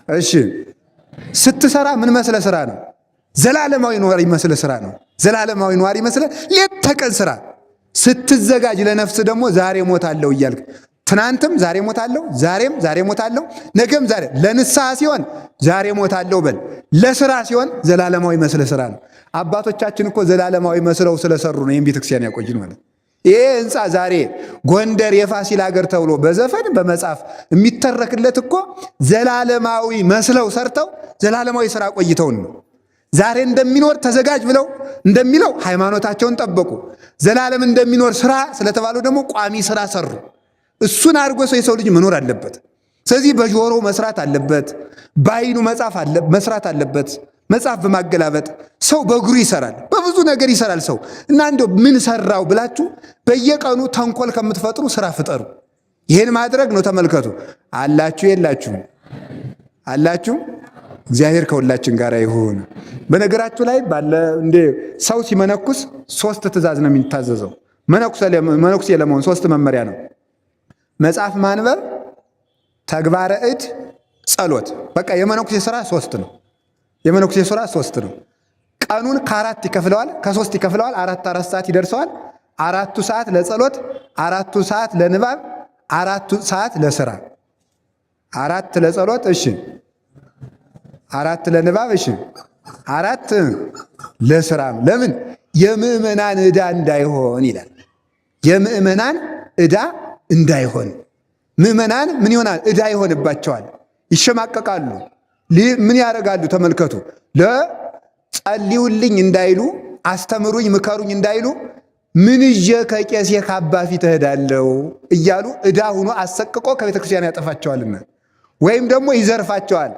እሺ ስትሰራ ምን መስለ ስራ ነው? ዘላለማዊ ኗሪ መስለ ስራ ነው። ዘላለማዊ ኗሪ መስለ ሌት ተቀን ስራ። ስትዘጋጅ ለነፍስ ደግሞ ዛሬ ሞታለሁ እያልክ ትናንትም ዛሬ ሞታለሁ፣ ዛሬም ዛሬ ሞታለሁ፣ ነገም ዛሬ። ለንስሐ ሲሆን ዛሬ ሞታለሁ በል። ለስራ ሲሆን ዘላለማዊ መስለ ስራ ነው። አባቶቻችን እኮ ዘላለማዊ መስለው ስለሰሩ ነው ይህን ቤተክርስቲያን ያቆይን ማለት። ይሄ ህንፃ ዛሬ ጎንደር የፋሲል ሀገር ተብሎ በዘፈን በመጽሐፍ የሚተረክለት እኮ ዘላለማዊ መስለው ሰርተው ዘላለማዊ ስራ ቆይተውን ነው። ዛሬ እንደሚኖር ተዘጋጅ ብለው እንደሚለው ሃይማኖታቸውን ጠበቁ። ዘላለም እንደሚኖር ስራ ስለተባሉ ደግሞ ቋሚ ስራ ሰሩ። እሱን አድርጎ ሰው የሰው ልጅ መኖር አለበት። ስለዚህ በጆሮ መስራት አለበት፣ በአይኑ መስራት አለበት። መጽሐፍ በማገላበጥ ሰው በእግሩ ይሰራል፣ በብዙ ነገር ይሰራል ሰው እና እንደው ምን ሰራው ብላችሁ በየቀኑ ተንኮል ከምትፈጥሩ ስራ ፍጠሩ። ይህን ማድረግ ነው። ተመልከቱ። አላችሁ የላችሁም? አላችሁ። እግዚአብሔር ከሁላችን ጋር ይሁን። በነገራችሁ ላይ እንደ ሰው ሲመነኩስ 3 ትእዛዝ ነው የሚታዘዘው። መነኩሴ ለመሆን 3 መመሪያ ነው። መጽሐፍ ማንበብ፣ ተግባረ እድ፣ ጸሎት። በቃ የመነኩሴ ስራ 3 ነው። የመነኩሴ ስራ 3 ነው። ቀኑን ከ4 ይከፍለዋል፣ ከ3 ይከፍለዋል። 4 ሰዓት ይደርሰዋል። 4 ሰዓት ለጸሎት፣ 4 ሰዓት ለንባብ፣ 4 ሰዓት ለስራ፣ 4 ለጸሎት፣ እሺ 4 ለንባብ፣ እሺ 4 ለስራ። ለምን? የምእመናን ዕዳ እንዳይሆን ይላል። የምእመናን ዕዳ እንዳይሆን። ምእመናን ምን ይሆናል? ዕዳ ይሆንባቸዋል፣ ይሸማቀቃሉ። ምን ያደርጋሉ? ተመልከቱ። ለጸልዩልኝ እንዳይሉ፣ አስተምሩኝ ምከሩኝ እንዳይሉ ምን ይዤ ከቄሴ ከአባ ፊት እሄዳለሁ እያሉ ዕዳ ሁኖ አሰቅቆ ከቤተ ክርስቲያን ያጠፋቸዋልና፣ ወይም ደግሞ ይዘርፋቸዋል።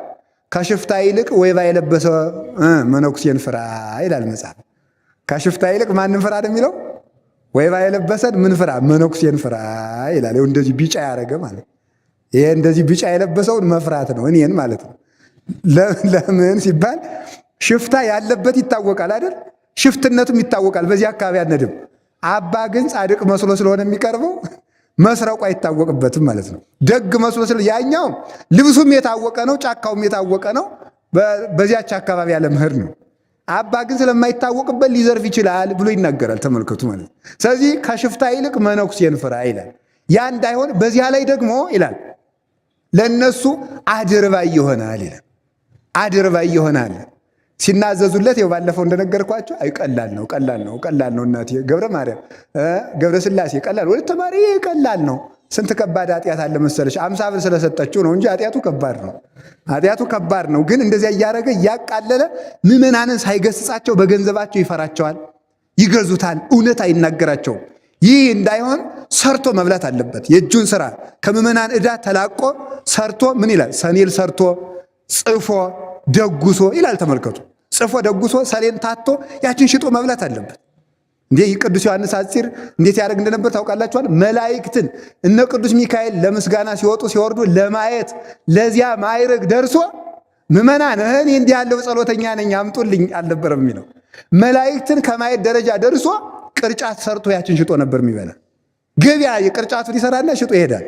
ከሽፍታ ይልቅ ወይባ የለበሰ መነኩሴን ፍራ ይላል መጽሐፍ። ከሽፍታ ይልቅ ማንን ፍራ ነው የሚለው? ወይባ የለበሰን ምን ፍራ? መነኩሴን ፍራ ይላል። እንደዚህ ቢጫ ያደረገ ማለት ይሄ እንደዚህ ቢጫ የለበሰውን መፍራት ነው፣ እኔን ማለት ነው። ለምን ሲባል ሽፍታ ያለበት ይታወቃል አይደል? ሽፍትነቱም ይታወቃል። በዚህ አካባቢ አንድም አባ ግን ጻድቅ መስሎ ስለሆነ የሚቀርበው መስረቁ አይታወቅበትም ማለት ነው። ደግ መስሎ ያኛው ልብሱም የታወቀ ነው፣ ጫካውም የታወቀ ነው። በዚያች አካባቢ ያለ ምህር ነው። አባ ግን ስለማይታወቅበት ሊዘርፍ ይችላል ብሎ ይናገራል። ተመልከቱ ማለት ነው። ስለዚህ ከሽፍታ ይልቅ መነኩሴን ፍራ ይላል። ያ እንዳይሆን በዚያ ላይ ደግሞ ይላል ለነሱ አድርባይ ይሆናል ይላል። አድርባይ ይሆናል ሲናዘዙለት ይኸው ባለፈው እንደነገርኳቸው አይ ቀላል ነው እናቴ ገብረ ማርያም ገብረ ስላሴ ቀላል ወደ ተማሪ ቀላል ነው። ስንት ከባድ ኃጢአት አለ መሰለሽ? 50 ብር ስለሰጠችው ነው እንጂ ኃጢአቱ ከባድ ነው። ግን እንደዚያ እያደረገ እያቃለለ ምዕመናንን ሳይገስጻቸው በገንዘባቸው ይፈራቸዋል፣ ይገዙታል፣ እውነት አይናገራቸውም። ይህ እንዳይሆን ሰርቶ መብላት አለበት። የእጁን ስራ ከምዕመናን ዕዳ ተላቆ ሰርቶ ምን ይላል? ሰኔል ሰርቶ ጽፎ ደጉሶ ይላል። ተመልከቱ። ጽፎ ደጉሶ ሰሌን ታቶ ያችን ሽጦ መብላት አለበት። እንዴ ቅዱስ ዮሐንስ አፂር እንዴት ያደርግ እንደነበር ታውቃላችኋል? መላእክትን እነ ቅዱስ ሚካኤል ለምስጋና ሲወጡ ሲወርዱ ለማየት ለዚያ ማዕረግ ደርሶ ምዕመናን እኔ እንዲህ ያለው ጸሎተኛ ነኝ አምጡልኝ አልነበረም የሚለው። መላእክትን ከማየት ደረጃ ደርሶ ቅርጫት ሰርቶ ያችን ሽጦ ነበር የሚበላ። ገበያ የቅርጫቱን ይሰራና ሽጦ ይሄዳል።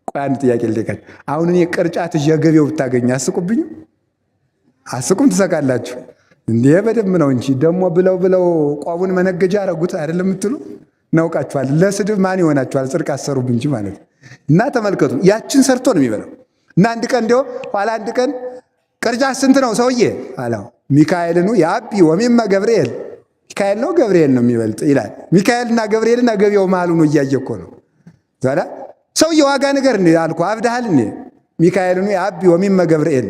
ቆይ አንድ ጥያቄ ልጠይቃችሁ። አሁን እኔ ቅርጫት ገበያው ብታገኝ አስቁብኝም? አስቁም ትሰቃላችሁ እንዴ? በደንብ ነው እንጂ ደግሞ ብለው ቋቡን መነገጃ አረጉት አይደለም የምትሉ እናውቃችኋል። ለስድብ ማን ይሆናችኋል? ጽድቅ አሰሩብ እንጂ ማለት እና ተመልከቱ፣ ያችን ሰርቶ ነው የሚበላው። እና አንድ ቀን እንዲያው ኋላ አንድ ቀን ቅርጫት ስንት ነው ሰውዬ አለው። ሚካኤልኑ የአቢ ወሚመ ገብርኤል፣ ሚካኤል ነው ገብርኤል ነው የሚበልጥ ይላል። ሚካኤልና ገብርኤልና ገበያው መሃሉ ነው እያየ እኮ ነው። ዛላ ሰውዬ ዋጋ ነገር አልኩ አብዳሃል እንዴ? ሚካኤልኑ የአቢ ወሚመ ገብርኤል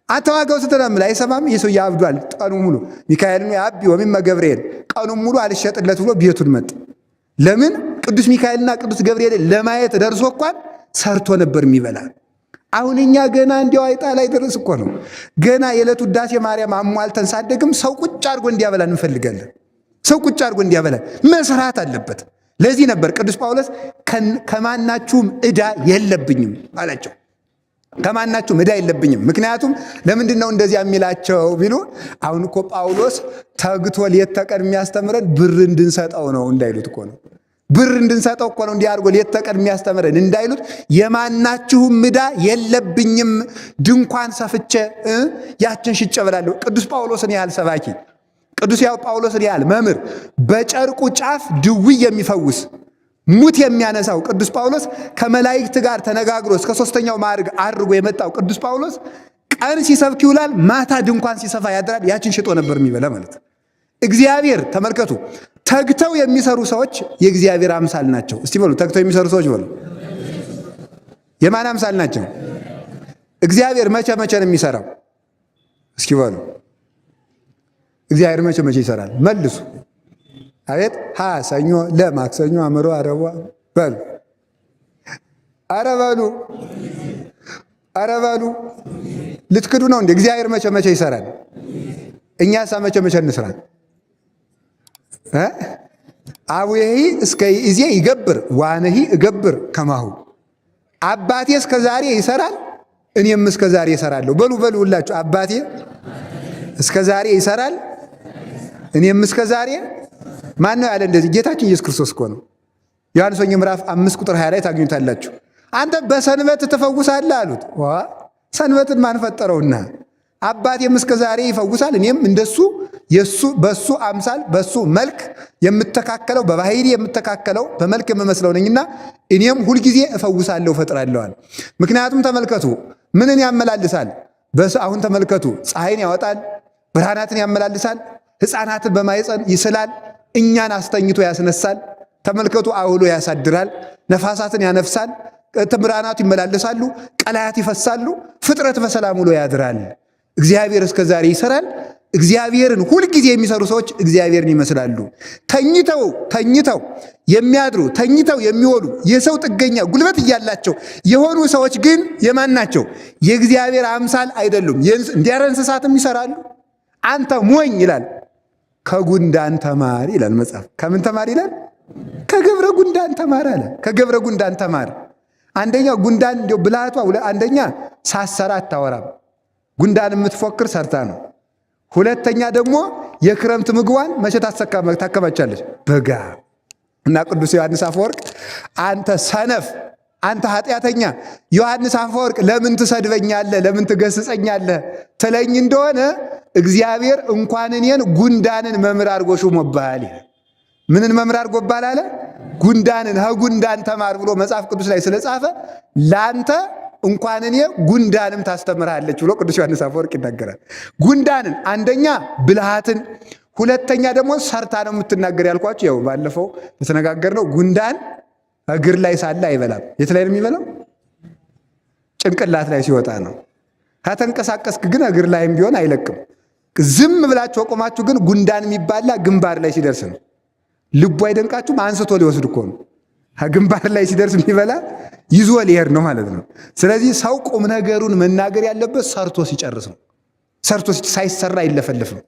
አተዋጋው ስትለምል አይሰማም። ይህ ሰውዬ አብዷል። ቀኑ ሙሉ ሚካኤልን የአቢ ወሚመ ገብርኤል ቀኑ ሙሉ አልሸጥለት ብሎ ቤቱን መጥ። ለምን? ቅዱስ ሚካኤልና ቅዱስ ገብርኤልን ለማየት ደርሶ እንኳን ሰርቶ ነበር የሚበላ። አሁን እኛ ገና እንዲያው አይጣ ላይ ደረስ እኮ ነው። ገና የዕለት ውዳሴ ማርያም አሟልተን ሳደግም ሰው ቁጭ አድርጎ እንዲያበላ እንፈልጋለን። ሰው ቁጭ አድርጎ እንዲያበላ መስራት አለበት። ለዚህ ነበር ቅዱስ ጳውሎስ ከማናችሁም ዕዳ የለብኝም አላቸው። ከማናችሁም ዕዳ የለብኝም። ምክንያቱም ለምንድን ነው እንደዚያ የሚላቸው ቢሉ አሁን እኮ ጳውሎስ ተግቶ ሌት ተቀን የሚያስተምረን ብር እንድንሰጠው ነው እንዳይሉት እኮ ነው። ብር እንድንሰጠው እኮ ነው እንዲህ አድርጎ ሌት ተቀን የሚያስተምረን እንዳይሉት የማናችሁም ዕዳ የለብኝም፣ ድንኳን ሰፍቼ ያችን ሽጬ እበላለሁ። ቅዱስ ጳውሎስን ያህል ሰባኪ፣ ቅዱስ ጳውሎስን ያህል መምህር፣ በጨርቁ ጫፍ ድውይ የሚፈውስ ሙት የሚያነሳው ቅዱስ ጳውሎስ ከመላእክት ጋር ተነጋግሮ እስከ 3ኛው ማዕረግ አድርጎ የመጣው ቅዱስ ጳውሎስ ቀን ሲሰብክ ይውላል፣ ማታ ድንኳን ሲሰፋ ያድራል። ያችን ሽጦ ነበር የሚበላ ማለት። እግዚአብሔር ተመልከቱ፣ ተግተው የሚሰሩ ሰዎች የእግዚአብሔር አምሳል ናቸው። እስቲ በሉ ተግተው የሚሰሩ ሰዎች በሉ የማን አምሳል ናቸው? እግዚአብሔር መቼ ነው የሚሰራው? እስኪ በሉ እግዚአብሔር መቼ ይሰራል? መልሱ። አቤት ሰኞ ለማክሰኞ አምሮ አረቧ በሉ ኧረ በሉ ልትክዱ ነው እንዴ? እግዚአብሔር መቼ ይሰራል? እኛሳ መቼ እንስራ? አቡዬ እስከ ይዜ ይገብር ዋነሂ እገብር ከማሁ። አባቴ እስከ ዛሬ ይሰራል እኔም እስከ ዛሬ ይሰራለሁ። በሉ ሁላችሁ አባቴ እስከ ዛሬ ይሰራል እኔም እስከ ዛሬ። ማን ነው ያለ እንደዚህ? ጌታችን ኢየሱስ ክርስቶስ እኮ ነው። ዮሐንስ ወንጌል ምዕራፍ 5 ቁጥር 20 ላይ ታገኙታላችሁ። አንተ በሰንበት ትፈውሳለህ አሉት። ሰንበትን ማን ፈጠረውና? አባቴም እስከ ዛሬ ይፈውሳል፣ እኔም እንደሱ በሱ አምሳል በሱ መልክ የምተካከለው በባህሪ የምተካከለው በመልክ የምመስለው ነኝና እኔም ሁልጊዜ እፈውሳለሁ እፈጥራለሁ። ምክንያቱም ተመልከቱ ምንን ያመላልሳል? አሁን ተመልከቱ፣ ፀሐይን ያወጣል፣ ብርሃናትን ያመላልሳል፣ ሕፃናትን በማይፀን ይስላል፣ እኛን አስተኝቶ ያስነሳል። ተመልከቱ፣ አውሎ ያሳድራል፣ ነፋሳትን ያነፍሳል፣ ብርሃናቱ ይመላለሳሉ፣ ቀላያት ይፈሳሉ፣ ፍጥረት በሰላም ውሎ ያድራል። እግዚአብሔር እስከ ዛሬ ይሰራል። እግዚአብሔርን ሁልጊዜ የሚሰሩ ሰዎች እግዚአብሔርን ይመስላሉ። ተኝተው የሚያድሩ ተኝተው የሚወሉ የሰው ጥገኛ ጉልበት እያላቸው የሆኑ ሰዎች ግን የማን ናቸው? የእግዚአብሔር አምሳል አይደሉም። እንዲያረ እንስሳትም ይሰራሉ። አንተ ሞኝ ይላል፣ ከጉንዳን ተማር ይላል መጽሐፍ። ከምን ተማር ይላል? ከገብረ ጉንዳን ተማር አለ። ከገብረ ጉንዳን ተማር። አንደኛ ጉንዳን እንዲያው ብልሃቷ፣ አንደኛ ሳሰራ አታወራም። ጉንዳን የምትፎክር ሰርታ ነው። ሁለተኛ ደግሞ የክረምት ምግቧን መቼ ታከማቻለች? በጋ። እና ቅዱስ ዮሐንስ አፈወርቅ አንተ ሰነፍ፣ አንተ ኃጢአተኛ ዮሐንስ አፈወርቅ ለምን ትሰድበኛለህ? ለምን ትገስጸኛለህ? ትለኝ እንደሆነ እግዚአብሔር እንኳን እኔን ጉንዳንን መምህር አድርጎ ሾሞብሃል። ምንን መምህር አድርጎብሃል አለ? ጉንዳንን። ከጉንዳን ተማር ብሎ መጽሐፍ ቅዱስ ላይ ስለጻፈ ለአንተ እንኳን እኔ ጉንዳንም ታስተምርሃለች ብሎ ቅዱስ ዮሐንስ አፈወርቅ ይናገራል። ጉንዳንን አንደኛ ብልሃትን፣ ሁለተኛ ደግሞ ሰርታ ነው የምትናገር ያልኳቸው። ያው ባለፈው የተነጋገርነው ጉንዳን እግር ላይ ሳለ አይበላም። የት ላይ ነው የሚበላው? ጭንቅላት ላይ ሲወጣ ነው። ከተንቀሳቀስክ ግን እግር ላይም ቢሆን አይለቅም። ዝም ብላችሁ ቆማችሁ ግን ጉንዳን የሚባላ ግንባር ላይ ሲደርስ ነው። ልቡ አይደንቃችሁም? አንስቶ ሊወስድ እኮ ነው። ግንባር ላይ ሲደርስ የሚበላ ይዞ ሊሄድ ነው ማለት ነው። ስለዚህ ሰው ቁም ነገሩን መናገር ያለበት ሰርቶ ሲጨርስ ነው። ሰርቶ ሳይሰራ አይለፈልፍም።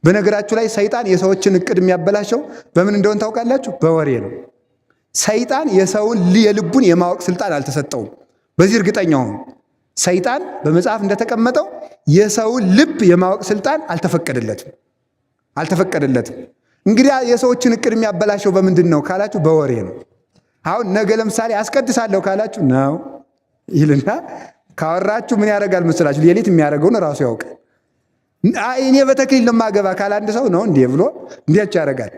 በነገራችሁ ላይ ሰይጣን የሰዎችን እቅድ የሚያበላሸው በምን እንደሆነ ታውቃላችሁ? በወሬ ነው። ሰይጣን የሰውን የልቡን የማወቅ ስልጣን አልተሰጠውም። በዚህ እርግጠኛ ሁኑ። ሰይጣን በመጽሐፍ እንደተቀመጠው የሰውን ልብ የማወቅ ስልጣን አልተፈቀደለትም። እንግዲህ የሰዎችን እቅድ የሚያበላሸው በምንድን ነው ካላችሁ? በወሬ ነው። አሁን ነገ ለምሳሌ አስቀድሳለሁ ካላችሁ ነው ይልና ካወራችሁ ምን ያደርጋል መስላችሁ? ሌሊት የሚያደርገውን ራሱ ያውቃል። እኔ በተክሊል ለማገባ ካለ አንድ ሰው ነው እንዴ ብሎ እንዴት ያደርጋል?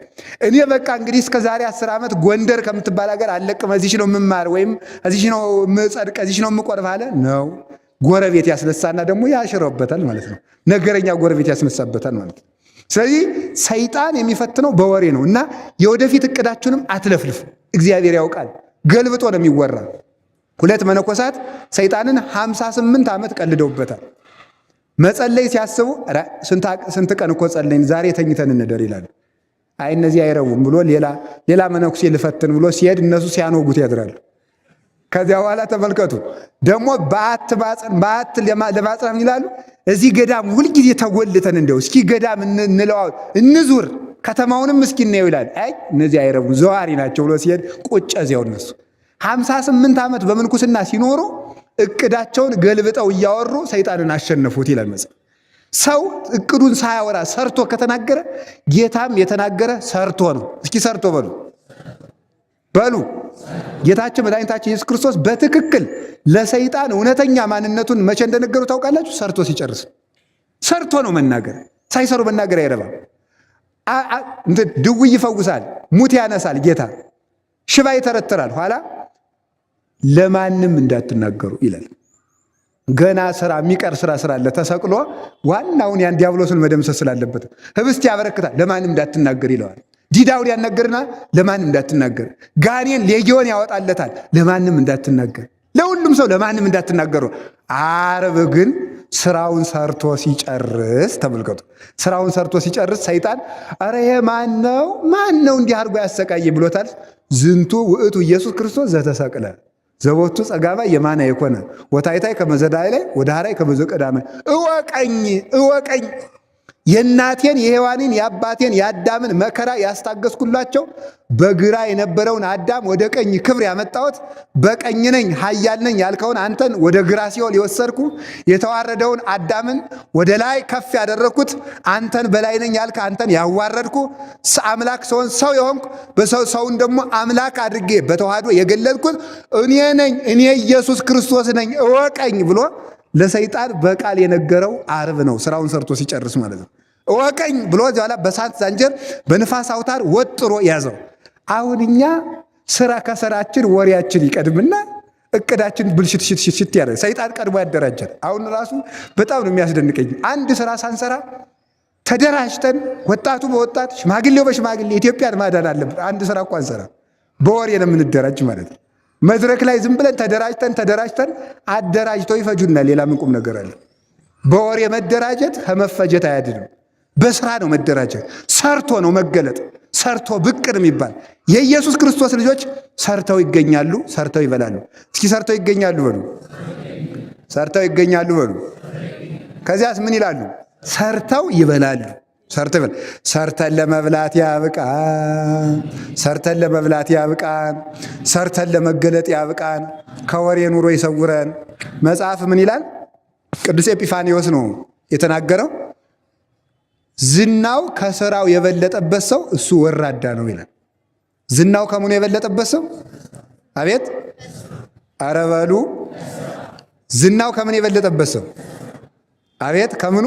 እኔ በቃ እንግዲህ እስከ ዛሬ 10 ዓመት ጎንደር ከምትባል ሀገር አለቅም፣ እዚሽ ነው የምማር ወይም እዚሽ ነው የምጸድቅ፣ እዚሽ ነው የምቆርብ አለ ነው። ጎረቤት ያስነሳና ደግሞ ያሽረበታል ማለት ነው። ነገረኛ ጎረቤት ያስነሳበታል ማለት ነው። ስለዚህ ሰይጣን የሚፈትነው በወሬ ነው እና የወደፊት እቅዳችሁንም አትለፍልፉ። እግዚአብሔር ያውቃል። ገልብጦ ነው የሚወራ። 2 መነኮሳት ሰይጣንን 58 ዓመት ቀልደውበታል። መጸለይ ሲያስቡ ስንት ቀን እኮ ጸለይን፣ ዛሬ ተኝተን እንደር ይላሉ። አይ እነዚህ አይረቡም ብሎ ሌላ መነኩሴ ልፈትን ብሎ ሲሄድ እነሱ ሲያኖጉት ያድራሉ። ከዚያ በኋላ ተመልከቱ ደግሞ በዓት ለማጽናት ይላሉ። እዚህ ገዳም ሁልጊዜ ተጎልተን እንደው እስኪ ገዳም እንዙር ከተማውንም እስኪ እናየው ይላል። አይ እነዚህ አይረቡም ዘዋሪ ናቸው ብሎ ሲሄድ ቁጭ እዚያው እነሱ 58 ዓመት በምንኩስና ሲኖሩ እቅዳቸውን ገልብጠው እያወሩ ሰይጣንን አሸነፉት ይላል መጽሐፍ። ሰው እቅዱን ሳያወራ ሰርቶ ከተናገረ ጌታም የተናገረ ሰርቶ ነው። እስኪ ሰርቶ በሉ። ጌታችን መድኃኒታችን ኢየሱስ ክርስቶስ በትክክል ለሰይጣን እውነተኛ ማንነቱን መቼ እንደነገሩ ታውቃላችሁ? ሰርቶ ሲጨርስ። ሰርቶ ነው መናገር። ሳይሰሩ መናገር አይረባም። ድውይ ይፈውሳል፣ ሙት ያነሳል ጌታ፣ ሽባ ይተረትራል። ኋላ ለማንም እንዳትናገሩ ይላል። ገና የሚቀር ስራ አለ። ተሰቅሎ ዋናውን ያን ዲያብሎስን መደምሰስ ስላለበት ህብስት ያበረክታል፣ ለማንም እንዳትናገር ይለዋል። ዲዳውን ያነገርና ለማንም እንዳትናገር፣ ጋኔን ሌጊዮን ያወጣለታል፣ ለማንም እንዳትናገር፣ ለሁሉም ሰው ለማንም እንዳትናገሩ። ዓርብ ግን ስራውን ሰርቶ ሲጨርስ ተመልከቱ። ስራውን ሰርቶ ሲጨርስ ሰይጣን አረ ይሄ ማን ነው እንዲህ አድርጎ ያሰቃየ ብሎታል። ዝንቱ ውእቱ ኢየሱስ ክርስቶስ ዘተሰቅለ ዘቦቱ ጸጋባ የማና የኮነ ወታይታይ ከመዘዳይ ላይ ወደ ሐራይ ከመዘቀዳመ እወቀኝ የእናቴን የሔዋንን የአባቴን የአዳምን መከራ ያስታገስኩላቸው በግራ የነበረውን አዳም ወደ ቀኝ ክብር ያመጣሁት በቀኝ ነኝ ኃያል ነኝ ያልከውን አንተን ወደ ግራ ሲኦል የወሰድኩ የተዋረደውን አዳምን ወደ ላይ ከፍ ያደረግኩት አንተን በላይ ነኝ ያልከ አንተን ያዋረድኩ አምላክ ሰውን ሰው የሆንኩ ሰውን ደግሞ አምላክ አድርጌ በተዋህዶ የገለጥኩት እኔ ነኝ፣ እኔ ኢየሱስ ክርስቶስ ነኝ እወቀኝ ብሎ ለሰይጣን በቃል የነገረው ዓርብ ነው፣ ስራውን ሰርቶ ሲጨርስ ማለት ነው። እወቀኝ ብሎ ኋላ በሳት ዛንጀር በንፋስ አውታር ወጥሮ ያዘው። አሁን እኛ ስራ ከስራችን ወሬያችን ይቀድምና እቅዳችን ብልሽት ያደርግ ሰይጣን ቀድሞ ያደራጃል። አሁን ራሱ በጣም ነው የሚያስደንቀኝ። አንድ ስራ ሳንሰራ ተደራጅተን ወጣቱ በወጣት ሽማግሌው በሽማግሌ ኢትዮጵያን ማዳን አለብን። አንድ ስራ እኮ አንሰራ፣ በወሬ ነው የምንደራጅ ማለት ነው። መድረክ ላይ ዝም ብለን ተደራጅተን አደራጅተው ይፈጁናል። ሌላ ምን ቁም ነገር አለ? በወሬ መደራጀት ከመፈጀት አያድንም። በስራ ነው መደራጀት። ሰርቶ ነው መገለጥ። ሰርቶ ብቅ ነው የሚባል። የኢየሱስ ክርስቶስ ልጆች ሰርተው ይገኛሉ፣ ሰርተው ይበላሉ። እስኪ ሰርተው ይገኛሉ በሉ፣ ሰርተው ይገኛሉ በሉ። ከዚያስ ምን ይላሉ? ሰርተው ይበላሉ። ሰርተን ለመብላት ያብቃን፣ ሰርተን ለመብላት ያብቃን፣ ሰርተን ለመገለጥ ያብቃን፣ ከወሬ ኑሮ ይሰውረን። መጽሐፍ ምን ይላል? ቅዱስ ኤጲፋንዮስ ነው የተናገረው። ዝናው ከስራው የበለጠበት ሰው እሱ ወራዳ ነው ይላል። ዝናው ከምኑ የበለጠበት ሰው? አቤት ኧረ በሉ። ዝናው ከምን የበለጠበት ሰው? አቤት ከምኑ?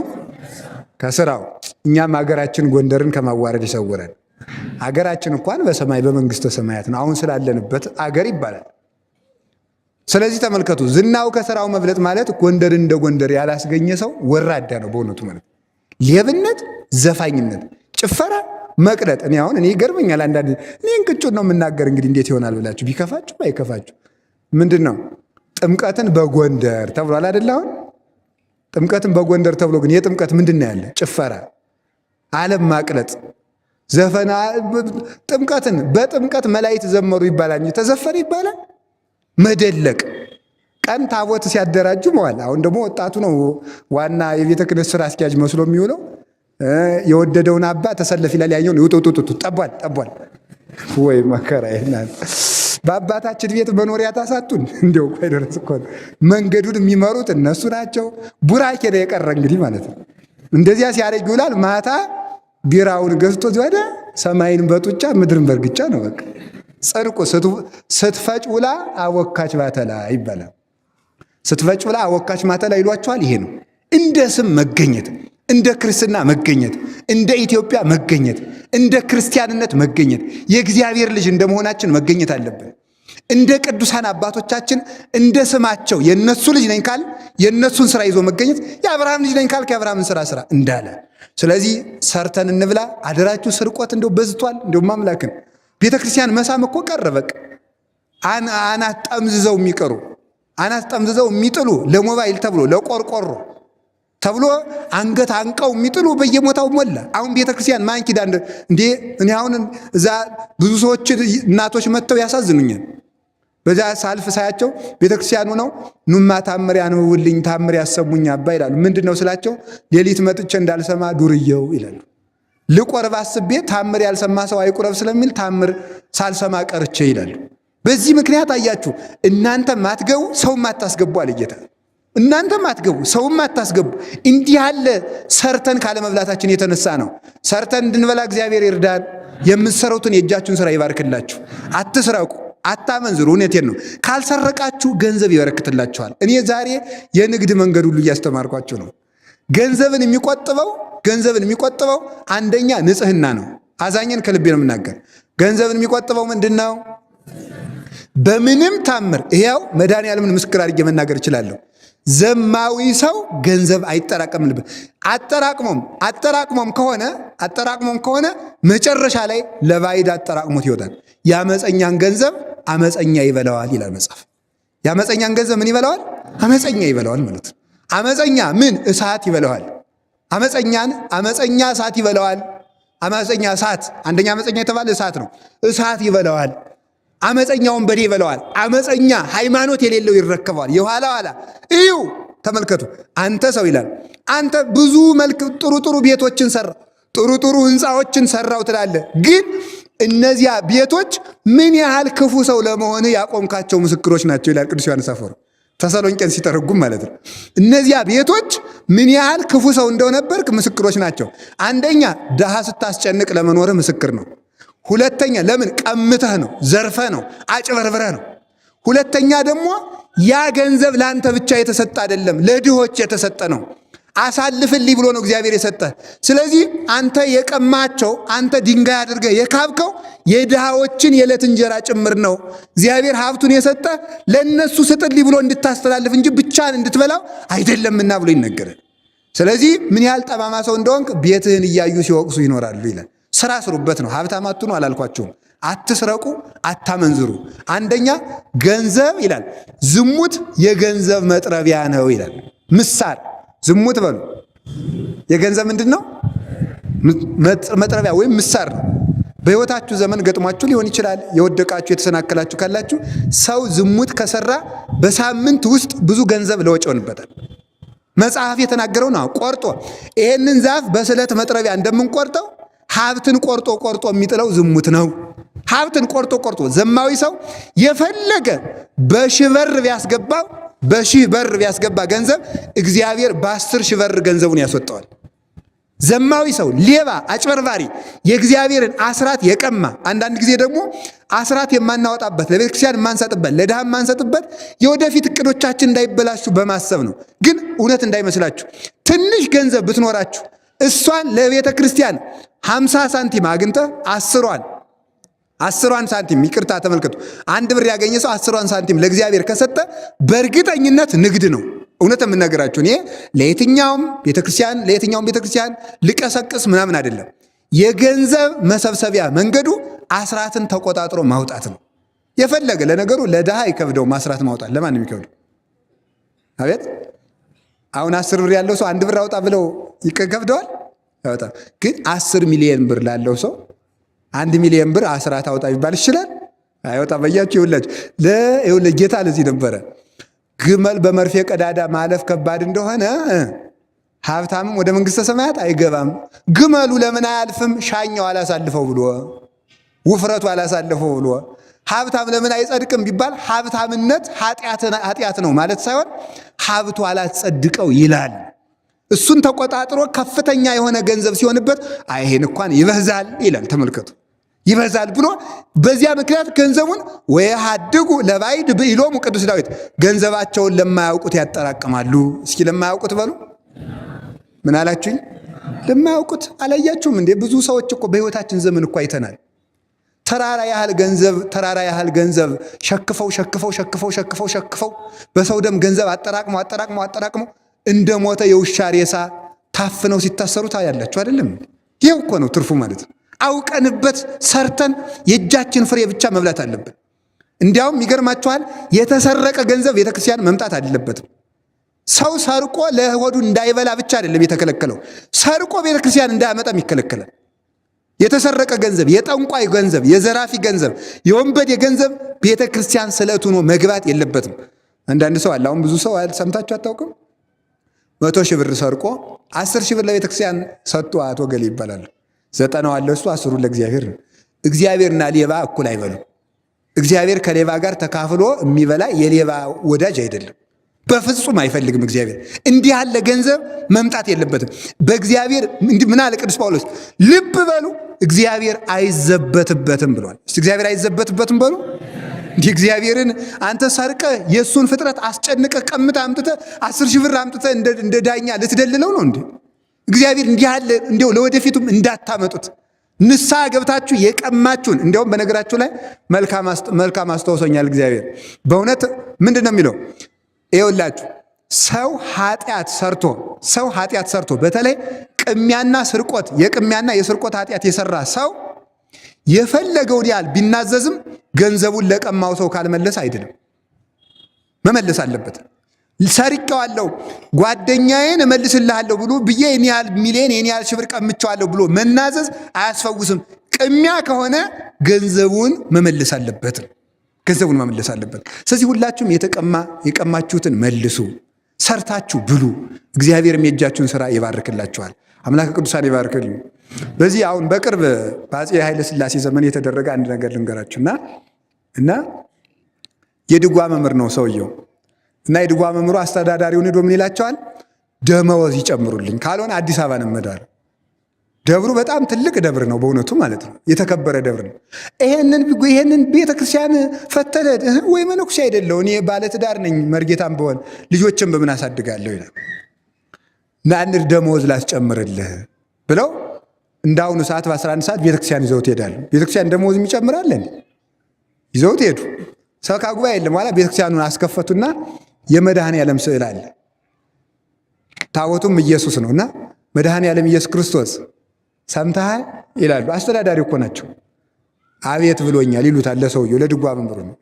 ከስራው። እኛም ሀገራችን ጎንደርን ከማዋረድ ይሰውረን። ሀገራችን እንኳን በሰማይ በመንግስተ ሰማያት ነው። አሁን ስላለንበት አገር ይባላል። ስለዚህ ተመልከቱ፣ ዝናው ከስራው መብለጥ ማለት ጎንደርን እንደ ጎንደር ያላስገኘ ሰው ወራዳ ነው በእውነቱ ማለት። ሌብነት፣ ዘፋኝነት፣ ጭፈራ፣ መቅለጥ። እኔ ይገርመኛል አንዳንድ እኔ እንቅጩን ነው የምናገር። እንግዲህ እንዴት ይሆናል ብላችሁ ቢከፋችሁ ባይከፋችሁ ምንድን ነው ጥምቀትን በጎንደር ተብሏል አይደል? አሁን ጥምቀትን በጎንደር ተብሎ ግን የጥምቀት ምንድን ነው ያለ? ጭፈራ፣ ዓለም ማቅለጥ፣ ዘፈና። ጥምቀትን በጥምቀት መላእክት ዘመሩ ይባላል እንጂ ተዘፈነ ይባላል? መደለቅ፣ ቀን ታቦት ሲያደራጁ መዋል። አሁን ደግሞ ወጣቱ ነው ዋና የቤተ ክህነት ስራ አስኪያጅ መስሎ የሚውለው። የወደደውን አባ ተሰለፍ ይላል፣ ያየውን ይውጡጡጡ ጠቧል። ወይ መከራ ይናል። በአባታችን ቤት መኖሪያ ታሳጡን። እንዲያው ቆይ ድረስ እኮ መንገዱን የሚመሩት እነሱ ናቸው። ቡራኬ ነው የቀረ እንግዲህ ማለት ነው። እንደዚያ ሲያደርግ ይውላል። ማታ ቢራውን ገዝቶ ወደ ሰማይን በጡጫ ምድርን በርግጫ ነው በቃ። ጽድቁ ስትፈጭ ውላ አወካች ባተላ ይባላል። ስትፈጭ ውላ አወካች ማተላ ይሏቸዋል። ይሄ ነው እንደ ስም መገኘት፣ እንደ ክርስትና መገኘት፣ እንደ ኢትዮጵያ መገኘት፣ እንደ ክርስቲያንነት መገኘት፣ የእግዚአብሔር ልጅ እንደመሆናችን መገኘት አለብን። እንደ ቅዱሳን አባቶቻችን እንደ ስማቸው የነሱ ልጅ ነኝ ካል የነሱን ስራ ይዞ መገኘት፣ የአብርሃም ልጅ ነኝ ካል የአብርሃምን ስራ እንዳለ። ስለዚህ ሰርተን እንብላ። አደራችሁ። ስርቆት እንደው በዝቷል። እንደው ማምላክን ቤተክርስቲያን መሳም እኮ ቀረ በቃ። አናት ጠምዝዘው የሚቀሩ አናት ጠምዝዘው የሚጥሉ ለሞባይል ተብሎ ለቆርቆሮ ተብሎ አንገት አንቀው የሚጥሉ በየቦታው ሞላ። አሁን ቤተክርስቲያን ማን ኪዳን እንዴ? እኔ አሁን እዛ ብዙ ሰዎች እናቶች መጥተው ያሳዝኑኛል። በዛ ሳልፍ ሳያቸው ቤተክርስቲያኑ ነው ኑማ ታምር ያንብቡልኝ ታምር ያሰሙኝ አባ ይላሉ። ምንድነው ስላቸው ሌሊት መጥቼ እንዳልሰማ ዱርየው ይላሉ። ልቆርብ አስቤ ታምር ያልሰማ ሰው አይቁረብ ስለሚል ታምር ሳልሰማ ቀርቼ ይላሉ። በዚህ ምክንያት አያችሁ እናንተ ማትገቡ ሰው ማታስገቡ አለ ጌታ። እናንተ ማትገቡ ሰው ማታስገቡ። እንዲህ ያለ ሰርተን ካለ መብላታችን የተነሳ ነው። ሰርተን እንድንበላ እግዚአብሔር ይርዳን። የምትሰሩትን የእጃችሁን ስራ ይባርክላችሁ። አትስረቁ፣ አታመንዝሩ። እውነቴን ነው። ካልሰረቃችሁ ገንዘብ ይበረክትላችኋል። እኔ ዛሬ የንግድ መንገድ ሁሉ እያስተማርኳችሁ ነው። ገንዘብን የሚቆጥበው አንደኛ ንጽህና ነው። አዛኘን ከልቤ ነው የምናገር። ገንዘብን የሚቆጥበው ምንድን ነው? በምንም ታምር ይሄው መድኃኒዓለምን ምስክር አድርጌ መናገር እችላለሁ። ዘማዊ ሰው ገንዘብ አይጠራቀምልበት። አጠራቅሞም ከሆነ መጨረሻ ላይ ለባዕድ አጠራቅሞት ይወጣል። የአመፀኛን ገንዘብ አመፀኛ ይበላዋል ይላል መጽሐፍ። የአመፀኛን ገንዘብ ምን ይበላዋል? አመፀኛ ይበላዋል ማለት ነው። አመፀኛ ምን? እሳት ይበላዋል። አመፀኛ እሳት ይበላዋል። አመፀኛ እሳት፣ አንደኛ አመፀኛ የተባለ እሳት ነው። እሳት ይበላዋል። አመፀኛ ወንበዴ ይበላዋል። አመፀኛ ሃይማኖት የሌለው ይረከበዋል። የኋላ እዩ ተመልከቱ። አንተ ሰው ይላል አንተ ብዙ መልክ ጥሩ ቤቶችን ሰራ፣ ጥሩ ህንፃዎችን ሰራው ትላለህ። ግን እነዚያ ቤቶች ምን ያህል ክፉ ሰው ለመሆን ያቆምካቸው ምስክሮች ናቸው ይላል ቅዱስ ዮሐንስ አፈወርቅ ተሰሎንቄን ሲተረጉም ማለት ነው። እነዚያ ቤቶች ምን ያህል ክፉ ሰው እንደነበርክ ምስክሮች ናቸው። አንደኛ ድሃ ስታስጨንቅ ለመኖርህ ምስክር ነው። ሁለተኛ ለምን ቀምተህ ነው፣ ዘርፈህ ነው፣ አጭበርብረህ ነው። ሁለተኛ ደግሞ ያ ገንዘብ ለአንተ ብቻ የተሰጠ አይደለም፣ ለድሆች የተሰጠ ነው። አሳልፍልኝ ብሎ ነው እግዚአብሔር የሰጠ። ስለዚህ አንተ የቀማቸው አንተ ድንጋይ አድርገህ የካብከው የድሃዎችን የዕለት እንጀራ ጭምር ነው። እግዚአብሔር ሀብቱን የሰጠ ለነሱ ስጥልኝ ብሎ እንድታስተላልፍ እንጂ ብቻን እንድትበላው አይደለምና ብሎ ይነገራል። ስለዚህ ምን ያህል ጠማማ ሰው እንደሆንክ ቤትህን እያዩ ሲወቅሱ ይኖራሉ ይላል። ስራ ስሩበት ነው። ሀብታም አትሁኑ አላልኳችሁም። አትስረቁ፣ አታመንዝሩ። አንደኛ ገንዘብ ይላል ዝሙት የገንዘብ መጥረቢያ ነው ይላል። ምሳር ዝሙት በሉ የገንዘብ ምንድን ነው? መጥረቢያ ወይም ምሳር ነው። በሕይወታችሁ ዘመን ገጥሟችሁ ሊሆን ይችላል። የወደቃችሁ የተሰናከላችሁ ካላችሁ ሰው ዝሙት ከሰራ በሳምንት ውስጥ ብዙ ገንዘብ ለወጭ ይሆንበታል። መጽሐፍ የተናገረው ነው። ቆርጦ ይሄንን ዛፍ በስለት መጥረቢያ እንደምንቆርጠው ሀብትን ቆርጦ የሚጥለው ዝሙት ነው። ሀብትን ቆርጦ ዘማዊ ሰው የፈለገ በ1000 በር ቢያስገባው በ1000 በር ቢያስገባ ገንዘብ እግዚአብሔር በ10,000 በር ገንዘቡን ያስወጣዋል። ዘማዊ ሰው ሌባ፣ አጭበርባሪ የእግዚአብሔርን አስራት የቀማ አንዳንድ ጊዜ ደግሞ አስራት የማናወጣበት ለቤተ ክርስቲያን የማንሰጥበት ለድሃ የማንሰጥበት የወደፊት እቅዶቻችን እንዳይበላሹ በማሰብ ነው። ግን እውነት እንዳይመስላችሁ ትንሽ ገንዘብ ብትኖራችሁ እሷን ለቤተ ክርስቲያን 50 ሳንቲም አግኝተህ 10ሯን ሳንቲም ይቅርታ ተመልከቱ፣ 1 ብር ያገኘ ሰው 10ሯን ሳንቲም ለእግዚአብሔር ከሰጠ በእርግጠኝነት ንግድ ነው። እውነት የምናገራችሁ እኔ ለየትኛውም ቤተክርስቲያን ልቀሰቅስ ምናምን አይደለም። የገንዘብ መሰብሰቢያ መንገዱ አስራትን ተቆጣጥሮ ማውጣት ነው። የፈለገ ለነገሩ ለድሃ አይከብደውም አስራት ማውጣት። ለማን ነው የሚከብደው? አቤት አሁን 10 ብር ያለው ሰው 1 ብር አውጣ ብለው ይከብደዋል? ያወጣ። ግን 10 ሚሊዮን ብር ላለው ሰው 1 ሚሊዮን ብር አስራት አውጣ ይባል ይችላል? አይወጣ። በያችሁ ይኸውልህ ጌታ ለዚህ ነበረ ግመል በመርፌ ቀዳዳ ማለፍ ከባድ እንደሆነ ሀብታምም ወደ መንግሥተ ሰማያት አይገባም። ግመሉ ለምን አያልፍም? ሻኛው አላሳልፈው ብሎ ውፍረቱ አላሳልፈው ብሎ። ሀብታም ለምን አይጸድቅም ቢባል ሀብታምነት ኃጢአት ነው ማለት ሳይሆን ሀብቱ አላጸድቀው ይላል። እሱን ተቆጣጥሮ ከፍተኛ የሆነ ገንዘብ ሲሆንበት ይሄን እንኳን ይበዛል ይላል። ተመልከቱ ይበዛል ብሎ በዚያ ምክንያት ገንዘቡን ወየሐድጉ ለባዕድ ብኢሎሙ ቅዱስ ዳዊት ገንዘባቸውን ለማያውቁት ያጠራቅማሉ። እስኪ ለማያውቁት በሉ። ምን አላችሁኝ? ለማያውቁት አላያችሁም እንዴ? ብዙ ሰዎች እኮ በሕይወታችን ዘመን እኮ አይተናል። ተራራ ያህል ገንዘብ ሸክፈው በሰው ደም ገንዘብ አጠራቅመው እንደ ሞተ የውሻ ሬሳ ታፍነው ሲታሰሩ ታያላችሁ አይደለም? ይሄው እኮ ነው ትርፉ ማለት ነው። አውቀንበት ሰርተን የእጃችን ፍሬ ብቻ መብላት አለብን። እንዲያውም ይገርማችኋል፣ የተሰረቀ ገንዘብ ቤተክርስቲያን መምጣት አይደለበትም። ሰው ሰርቆ ለሆዱ እንዳይበላ ብቻ አይደለም የተከለከለው፣ ሰርቆ ቤተክርስቲያን እንዳያመጣም ይከለከላል። የተሰረቀ ገንዘብ፣ የጠንቋይ ገንዘብ፣ የዘራፊ ገንዘብ፣ የወንበዴ ገንዘብ ቤተክርስቲያን ስለት ሆኖ መግባት የለበትም። አንዳንድ ሰው አለ፣ አሁን ብዙ ሰው ሰምታችሁ አታውቅም? 100,000 ብር ሰርቆ 10,000 ብር ለቤተክርስቲያን ሰጥቶ አቶ ገሌ ይባላል። 90 አለ እሱ 10 ለእግዚአብሔር ነው። እግዚአብሔርና ሌባ እኩል አይበሉም። እግዚአብሔር ከሌባ ጋር ተካፍሎ የሚበላ የሌባ ወዳጅ አይደለም። በፍጹም አይፈልግም እግዚአብሔር። እንዲህ ያለ ገንዘብ መምጣት የለበትም በእግዚአብሔር። ምን አለ ቅዱስ ጳውሎስ? ልብ በሉ እግዚአብሔር አይዘበትበትም ብሏል። እስቲ እግዚአብሔር አይዘበትበትም በሉ። እንዲህ እግዚአብሔርን አንተ ሰርቀ የእሱን ፍጥረት አስጨንቀ ቀምተ አምጥተ 10,000 ብር አምጥተ እንደ ዳኛ ልትደልለው ነው እንዴ? እግዚአብሔር እንዲህ ያለ እንዲያው ለወደፊቱም እንዳታመጡት ንስሐ ገብታችሁ የቀማችሁን። እንዲያውም በነገራችሁ ላይ መልካም አስተውሶኛል እግዚአብሔር በእውነት ምንድን ነው የሚለው? ይኸውላችሁ ሰው ኃጢአት ሰርቶ በተለይ ቅሚያና ስርቆት የቅሚያና የስርቆት ኃጢአት የሰራ ሰው የፈለገውን ያህል ቢናዘዝም ገንዘቡን ለቀማው ሰው ካልመለስ አይድንም። መመለስ አለበት። ሰርቄዋለሁ ጓደኛዬን እመልስልሃለሁ ብሎ ብዬ የኔ ያህል ሚሊዮን የኔ ያህል ሺህ ብር ቀምቼዋለሁ ብሎ መናዘዝ አያስፈውስም። ቅሚያ ከሆነ ገንዘቡን መመለስ አለበት። ስለዚህ ሁላችሁም የቀማችሁትን መልሱ፣ ሰርታችሁ ብሉ። እግዚአብሔርም የእጃችሁን ስራ ይባርክላችኋል። አምላከ ቅዱሳን ይባርክልኝ። በዚህ አሁን በቅርብ በአፄ ኃይለ ሥላሴ ዘመን የተደረገ አንድ ነገር ልንገራችሁና እና የድጓ መምህር ነው ሰውየው እና የድጓ መምህሩ አስተዳዳሪውን ሄዶ ምን ይላቸዋል? ደመወዝ ይጨምሩልኝ ካልሆነ አዲስ አበባ ነው መዳር። ደብሩ በጣም ትልቅ ደብር ነው በእውነቱ ማለት ነው። የተከበረ ደብር ነው። ይሄንን ቤተክርስቲያን ፈተለ ወይ መነኩሴ አይደለሁ እኔ ባለትዳር ነኝ መርጌታም ብሆን ልጆችን በምን አሳድጋለሁ ይላል። ናንር ደመወዝ ላስጨምርልህ ብለው እንዳሁኑ ሰዓት በ11 ሰዓት ቤተክርስቲያን ይዘውት ይሄዳሉ። ቤተክርስቲያን ደመወዝ የሚጨምራል እንዴ? ይዘውት ሄዱ። ሰበካ ጉባኤ የለም። በኋላ ቤተክርስቲያኑን አስከፈቱና የመድኃኔዓለም ስዕል አለ። ታቦቱም ኢየሱስ ነውና መድኃኔዓለም ኢየሱስ ክርስቶስ ሰምተሃል ይላሉ። አስተዳዳሪ እኮ ናቸው። አቤት ብሎኛል ይሉታል ለሰውየው፣ ለድጓ መምህሩ ነው።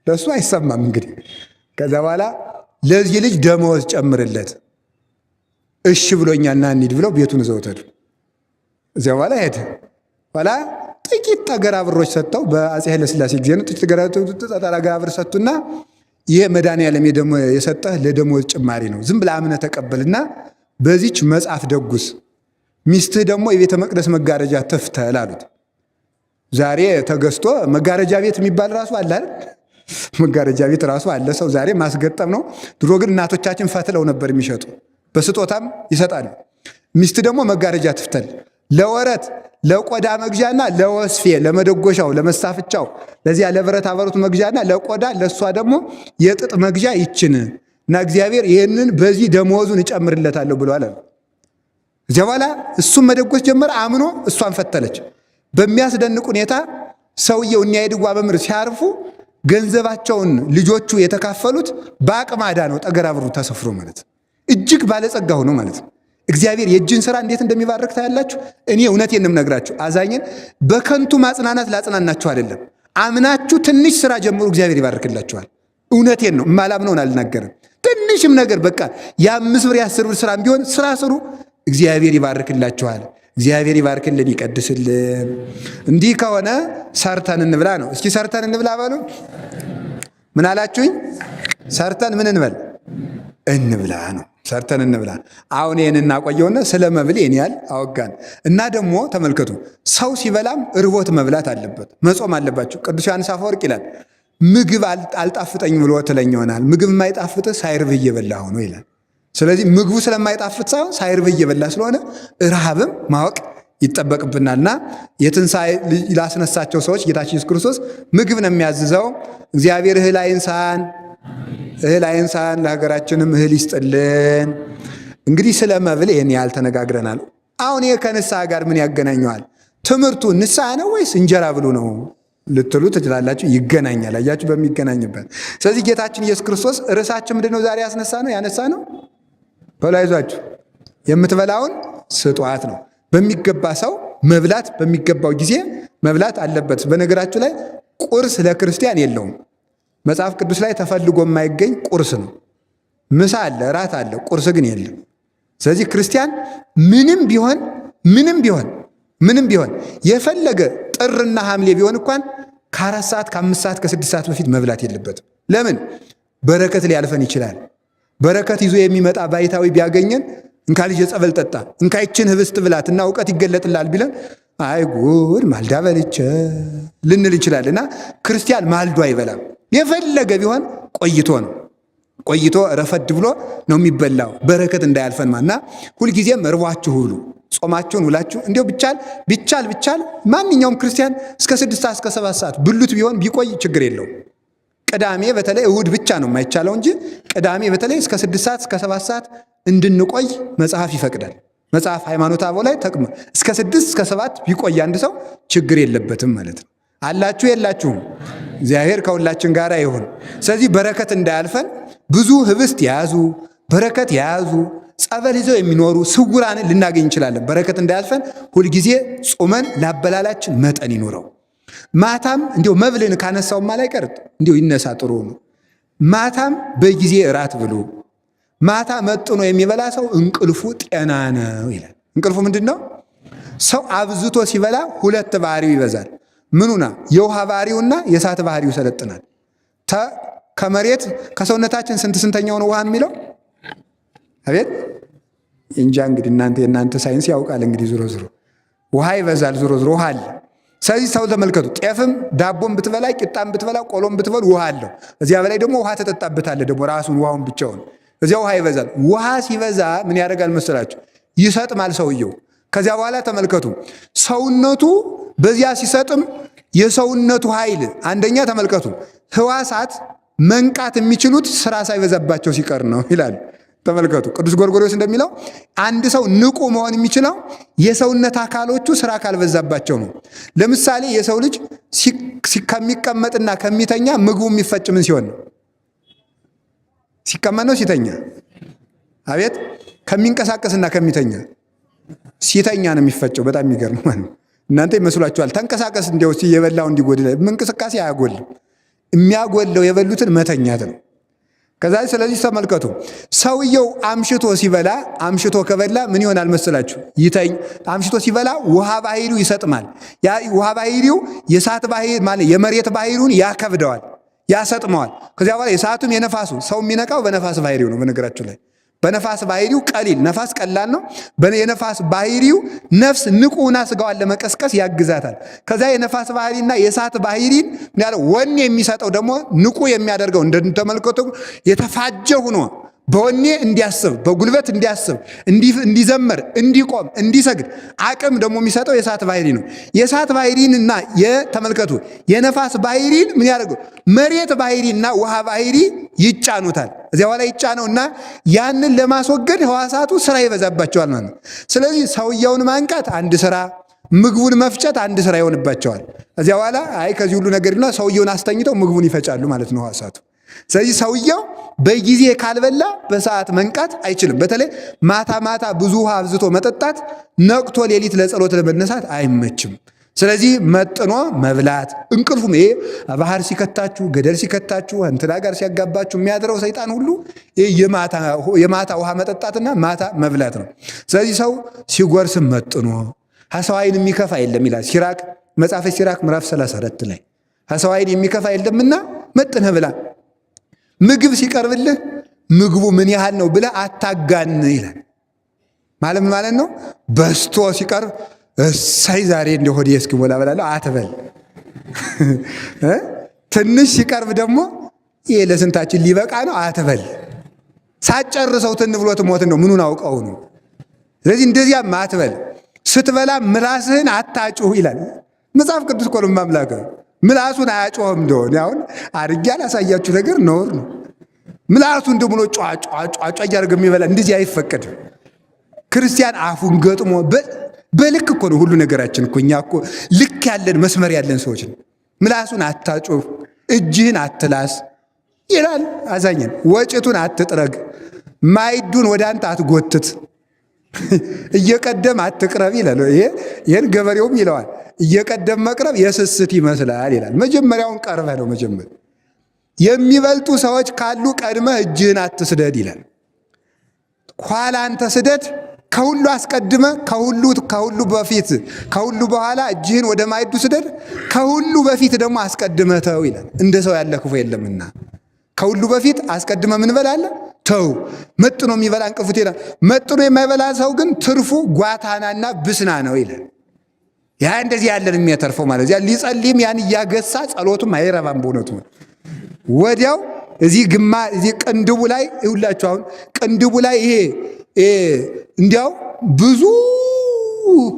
ለእሱ አይሰማም እንግዲህ። ከዛ በኋላ ለዚህ ልጅ ደመወዝ ጨምርለት፣ እሺ ብሎኛልና እንሂድ ብለው ቤቱን ይዘውት ሄዱ። እዚያ በኋላ ሄደ። በኋላ ጥቂት ተገራብሮች ሰጥተው በአፄ ኃይለሥላሴ ጊዜ ነው። ጥቂት ተገራብር ሰጡና ይሄ መድኃኔዓለም የሰጠህ ለደመወዝ ጭማሪ ነው፣ ዝም ብለህ አምነህ ተቀበልና በዚች መጽሐፍ ደጉስ፣ ሚስትህ ደግሞ የቤተ መቅደስ መጋረጃ ትፍተል አሉት። ዛሬ ተገዝቶ መጋረጃ ቤት የሚባል ራሱ አለ አይደል? መጋረጃ ቤት ራሱ አለ። ሰው ዛሬ ማስገጠም ነው። ድሮ ግን እናቶቻችን ፈትለው ነበር የሚሸጡ፣ በስጦታም ይሰጣሉ። ሚስት ደግሞ መጋረጃ ትፍተል፣ ለወረት ለቆዳ መግዣና ለወስፌ ለመደጎሻው ለመሳፍቻው ለዚያ ለብረታ ብረቱ መግዣና ለቆዳ ለእሷ ደግሞ የጥጥ መግዣ ይችን እና እግዚአብሔር ይህንን በዚህ ደመወዙን እጨምርለታለሁ ብሏል አሉ። እዚያ በኋላ እሱም መደጎስ ጀመረ። አምኖ እሷን ፈተለች። በሚያስደንቅ ሁኔታ ሰውየው እኒያ የድጓ መምህር ሲያርፉ ገንዘባቸውን ልጆቹ የተካፈሉት በአቅማዳ ነው። ጠገራ ብሩ ተሰፍሮ ማለት እጅግ ባለጸጋ ሆኖ ማለት ነው። እግዚአብሔር የእጅን ስራ እንዴት እንደሚባርክ ታያላችሁ። እኔ እውነቴን ነው የምነግራችሁ። አዛኝን በከንቱ ማጽናናት ላጽናናችሁ አይደለም። አምናችሁ ትንሽ ስራ ጀምሩ፣ እግዚአብሔር ይባርክላችኋል። እውነቴን ነው፣ የማላምነውን አልናገርም። ትንሽም ነገር በቃ የ5 ብር የ10 ብር ስራም ቢሆን ስራ ስሩ፣ እግዚአብሔር ይባርክላችኋል። እግዚአብሔር ይባርክልን፣ ይቀድስልን። እንዲህ ከሆነ ሰርተን እንብላ ነው። እስኪ ሰርተን እንብላ በሉ። ምን አላችሁኝ? ሰርተን ምን እንበል? እንብላ ነው። ሰርተን እንብላ። አሁን ይህን እናቆየውና ስለ መብል ይህን ያህል አወጋን እና ደግሞ ተመልከቱ፣ ሰው ሲበላም እርቦት መብላት አለበት፣ መጾም አለባቸው። ቅዱስ ዮሐንስ አፈወርቅ ይላል ምግብ አልጣፍጠኝ ብሎ ትለኝ ይሆናል፣ ምግብ የማይጣፍጥ ሳይርብህ እየበላ ሆኖ ይላል። ስለዚህ ምግቡ ስለማይጣፍጥ ሳይሆን ሳይርብህ እየበላ ስለሆነ ረሃብም ማወቅ ይጠበቅብናልና የትንሣኤ ላስነሳቸው ሰዎች ጌታችን ኢየሱስ ክርስቶስ ምግብ ነው የሚያዝዘው። እግዚአብሔር እህል አይንሳን፣ እህል አይንሳን፣ ለሀገራችንም እህል ይስጥልን። እንግዲህ ስለ መብል ይህን ያህል ተነጋግረናል። አሁን ይህ ከንስሐ ጋር ምን ያገናኘዋል? ትምህርቱ ንስሐ ነው ወይስ እንጀራ ብሉ ነው ልትሉ ትችላላችሁ። ይገናኛል። አያችሁ፣ በሚገናኝበት። ስለዚህ ጌታችን ኢየሱስ ክርስቶስ ርዕሳችን ምንድን ነው? ዛሬ ያነሳ ነው በላይዟችሁ የምትበላውን ስጧት ነው። በሚገባ ሰው መብላት በሚገባው ጊዜ መብላት አለበት። በነገራችሁ ላይ ቁርስ ለክርስቲያን የለውም። መጽሐፍ ቅዱስ ላይ ተፈልጎ የማይገኝ ቁርስ ነው። ምሳ አለ፣ እራት አለ፣ ቁርስ ግን የለም። ስለዚህ ክርስቲያን ምንም ቢሆን የፈለገ ጥርና ሐምሌ ቢሆን እንኳን ከ4 ሰዓት ከ5 ሰዓት ከ6 ሰዓት በፊት መብላት የለበትም። ለምን? በረከት ሊያልፈን ይችላል። በረከት ይዞ የሚመጣ ባይታዊ ቢያገኘን እንካ ልጅ ጸበል ጠጣ፣ እንካ ይችን ህብስት ብላትና እውቀት ይገለጥላል ቢለን አይ ጉድ ማልዳ በልቼ ልንል እንችላለንና ክርስቲያን ማልዶ አይበላም። የፈለገ ቢሆን ቆይቶ ረፈድ ብሎ ነው የሚበላው፣ በረከት እንዳያልፈን ማና ሁልጊዜም እርቧችሁ ሁሉ ጾማችሁን ውላችሁ እንዲሁ ቢቻል ማንኛውም ክርስቲያን እስከ 6 ሰዓት እስከ 7 ሰዓት ብሉት ቢሆን ቢቆይ ችግር የለውም። ቅዳሜ በተለይ እሁድ ብቻ ነው የማይቻለው እንጂ ቅዳሜ በተለይ እስከ 6 ሰዓት እስከ 7 ሰዓት እንድንቆይ መጽሐፍ ይፈቅዳል። መጽሐፍ ሃይማኖተ አበው ላይ ተቅመ እስከ 6 እስከ 7 ቢቆይ አንድ ሰው ችግር የለበትም ማለት ነው። አላችሁ የላችሁም? እግዚአብሔር ከሁላችን ጋር ይሁን። ስለዚህ በረከት እንዳያልፈን ብዙ ህብስት የያዙ በረከት የያዙ ጸበል ይዘው የሚኖሩ ስውራንን ልናገኝ እንችላለን። በረከት እንዳያልፈን ሁልጊዜ ጾመን ላበላላችን መጠን ይኖረው። ማታም እንዲሁ መብልን ካነሳው ማላይቀር እንዲሁ ይነሳ ጥሩ ነው። ማታም በጊዜ እራት ብሉ። ማታ መጥኖ የሚበላ ሰው እንቅልፉ ጤና ነው ይላል። እንቅልፉ ምንድን ነው? ሰው አብዝቶ ሲበላ 2 ባህሪው ይበዛል። ምኑና? የውሃ ባህሪውና የእሳት ባህሪው ሰለጥናል። ከመሬት ከሰውነታችን ስንተኛው ነው ውሃ የሚለው? አቤት እንጃ እንግዲህ የእናንተ ሳይንስ ያውቃል። እንግዲህ ዞሮ ውሃ ይበዛል። ዞሮ ውሃ አለ። ስለዚህ ሰው ተመልከቱ፣ ጤፍም ዳቦም ብትበላ ቂጣም ብትበላ ቆሎም ብትበሉ ውሃ አለው። እዚያ በላይ ደግሞ ውሃ ተጠጣበታለ ደግሞ ራሱን ውሃውን ብቻውን። እዚያ ውሃ ይበዛል። ውሃ ሲበዛ ምን ያደርጋል መሰላችሁ? ይሰጥማል ሰውየው። ከዚያ በኋላ ተመልከቱ ሰውነቱ በዚያ ሲሰጥም የሰውነቱ ኃይል አንደኛ ተመልከቱ ሕዋሳት መንቃት የሚችሉት ስራ ሳይበዛባቸው ሲቀር ነው ይላል። ተመልከቱ ቅዱስ ጎርጎርዮስ እንደሚለው አንድ ሰው ንቁ መሆን የሚችለው የሰውነት አካሎቹ ስራ ካልበዛባቸው ነው። ለምሳሌ የሰው ልጅ ከሚቀመጥና ከሚተኛ ምግቡ የሚፈጭ ምን ሲሆን ነው? ሲቀመጥ ነው ሲተኛ? አቤት ከሚንቀሳቀስና ከሚተኛ ሲተኛ ነው የሚፈጨው። በጣም የሚገርም ማለት ነው። እናንተ ይመስሏችኋል ተንቀሳቀስ እንዲያው የበላው እንዲጎድል እንቅስቃሴ አያጎልም። የሚያጎለው የበሉትን መተኛት ነው። ከዛ ስለዚህ ተመልከቱ ሰውየው አምሽቶ ሲበላ አምሽቶ ከበላ ምን ይሆናል መስላችሁ? አምሽቶ ሲበላ ውሃ ባህሪው ይሰጥማል። ያ ውሃ ባህሪው የእሳት ባህሪ ማለት የመሬት ባህሪውን ያከብደዋል፣ ያሰጥመዋል። ከዚያ በኋላ የእሳቱም የነፋሱ ሰው የሚነቃው በነፋስ ባህሪው ነው። በነገራችሁ ላይ በነፋስ ባህሪው ቀሊል ነፋስ ቀላል ነው። የነፋስ ባህሪው ነፍስ ንቁና ስጋዋን ለመቀስቀስ ያግዛታል። ከዛ የነፋስ ባህሪና የእሳት ባህሪን ያለው ወኔ የሚሰጠው ደግሞ ንቁ የሚያደርገው እንደተመልከቱ የተፋጀ ሆኖ በወኔ እንዲያስብ በጉልበት እንዲያስብ እንዲዘመር እንዲቆም እንዲሰግድ አቅም ደግሞ የሚሰጠው የእሳት ባህሪ ነው። የእሳት ባህሪንና የተመልከቱ የነፋስ ባህሪን ምን ያደርገው መሬት ባህሪና ውሃ ባህሪ ይጫኑታል። እዚያ በኋላ ይጫነውና ያንን ለማስወገድ ሕዋሳቱ ስራ ይበዛባቸዋል ማለት ነው። ስለዚህ ሰውየውን ማንቃት አንድ ስራ፣ ምግቡን መፍጨት አንድ ስራ ይሆንባቸዋል። እዚያ በኋላ ከዚህ ሁሉ ነገር ይልና ሰውየውን አስተኝተው ምግቡን ይፈጫሉ ማለት ነው ሕዋሳቱ። ስለዚህ ሰውየው በጊዜ ካልበላ በሰዓት መንቃት አይችልም። በተለይ ማታ ማታ ብዙ ውሃ አብዝቶ መጠጣት ነቅቶ ሌሊት ለጸሎት ለመነሳት አይመችም። ስለዚህ መጥኖ መብላት እንቅልፉም ይሄ ባህር ሲከታችሁ ገደል ሲከታችሁ እንትና ጋር ሲያጋባችሁ የሚያድረው ሰይጣን ሁሉ የማታ ውሃ መጠጣትና ማታ መብላት ነው። ስለዚህ ሰው ሲጎርስም መጥኖ ሰው ዓይን የሚከፋ የለም ይላል ሲራክ መጽሐፈ ሲራክ ምዕራፍ 34 ላይ ሰው ዓይን የሚከፋ የለምና መጥነህ ብላ። ምግብ ሲቀርብልህ ምግቡ ምን ያህል ነው ብለህ አታጋን ይላል። ማለት ነው በስቶ ሲቀርብ እሳይ ዛሬ እንደ ሆዴ እስኪሞላ እበላለሁ አትበል። ትንሽ ሲቀርብ ደግሞ ይሄ ለስንታችን ሊበቃ ነው አትበል። ሳጨርሰው ትን ብሎት ሞት ነው ምኑን አውቀው ነው። ስለዚህ እንደዚያም አትበል። ስትበላ ምላስህን አታጩህ ይላል መጽሐፍ ቅዱስ እኮ ነው ማምላክ ምላሱን አያጮህም እንደሆነ አሁን አድርጌ ያላሳያችሁ ነገር ነውር ነው። ምላሱን እንደምኖ ጫጫጫጫ እያደረገ የሚበላ እንደዚህ አይፈቀድም። ክርስቲያን አፉን ገጥሞ በልክ እኮ ነው ሁሉ ነገራችን እኮ እኛ እኮ ልክ ያለን መስመር ያለን ሰዎች ነው። ምላሱን አታጮህ፣ እጅህን አትላስ ይላል አዛኘን። ወጭቱን አትጥረግ፣ ማይዱን ወደ አንተ አትጎትት፣ እየቀደም አትቅረብ ይላል። ይሄን ገበሬውም ይለዋል። እየቀደም መቅረብ የስስት ይመስላል ይላል። መጀመሪያውን ቀርበህ ነው መጀመር። የሚበልጡ ሰዎች ካሉ ቀድመህ እጅህን አትስደድ ይላል። ኋላ አንተ ስደድ፣ ከሁሉ አስቀድመ ከሁሉ በፊት ከሁሉ በኋላ እጅህን ወደ ማዕዱ ስደድ፣ ከሁሉ በፊት ደግሞ አስቀድመህ ተው ይላል። እንደ ሰው ያለ ክፉ የለምና ከሁሉ በፊት አስቀድመ ምን በላለ ተው። መጥኖ የሚበላ እንቅልፉት ይላል። መጥኖ የማይበላ ሰው ግን ትርፉ ጓታናና ብስና ነው ይላል። ያ እንደዚህ ያለን የሚያተርፈው ማለት ያ ሊጸልይም ያን እያገሳ ጸሎቱም አይረባም። በእውነቱ ወዲያው እዚህ ቅንድቡ ላይ ይሁላችሁ። አሁን ቅንድቡ ላይ ይሄ እንዲያው ብዙ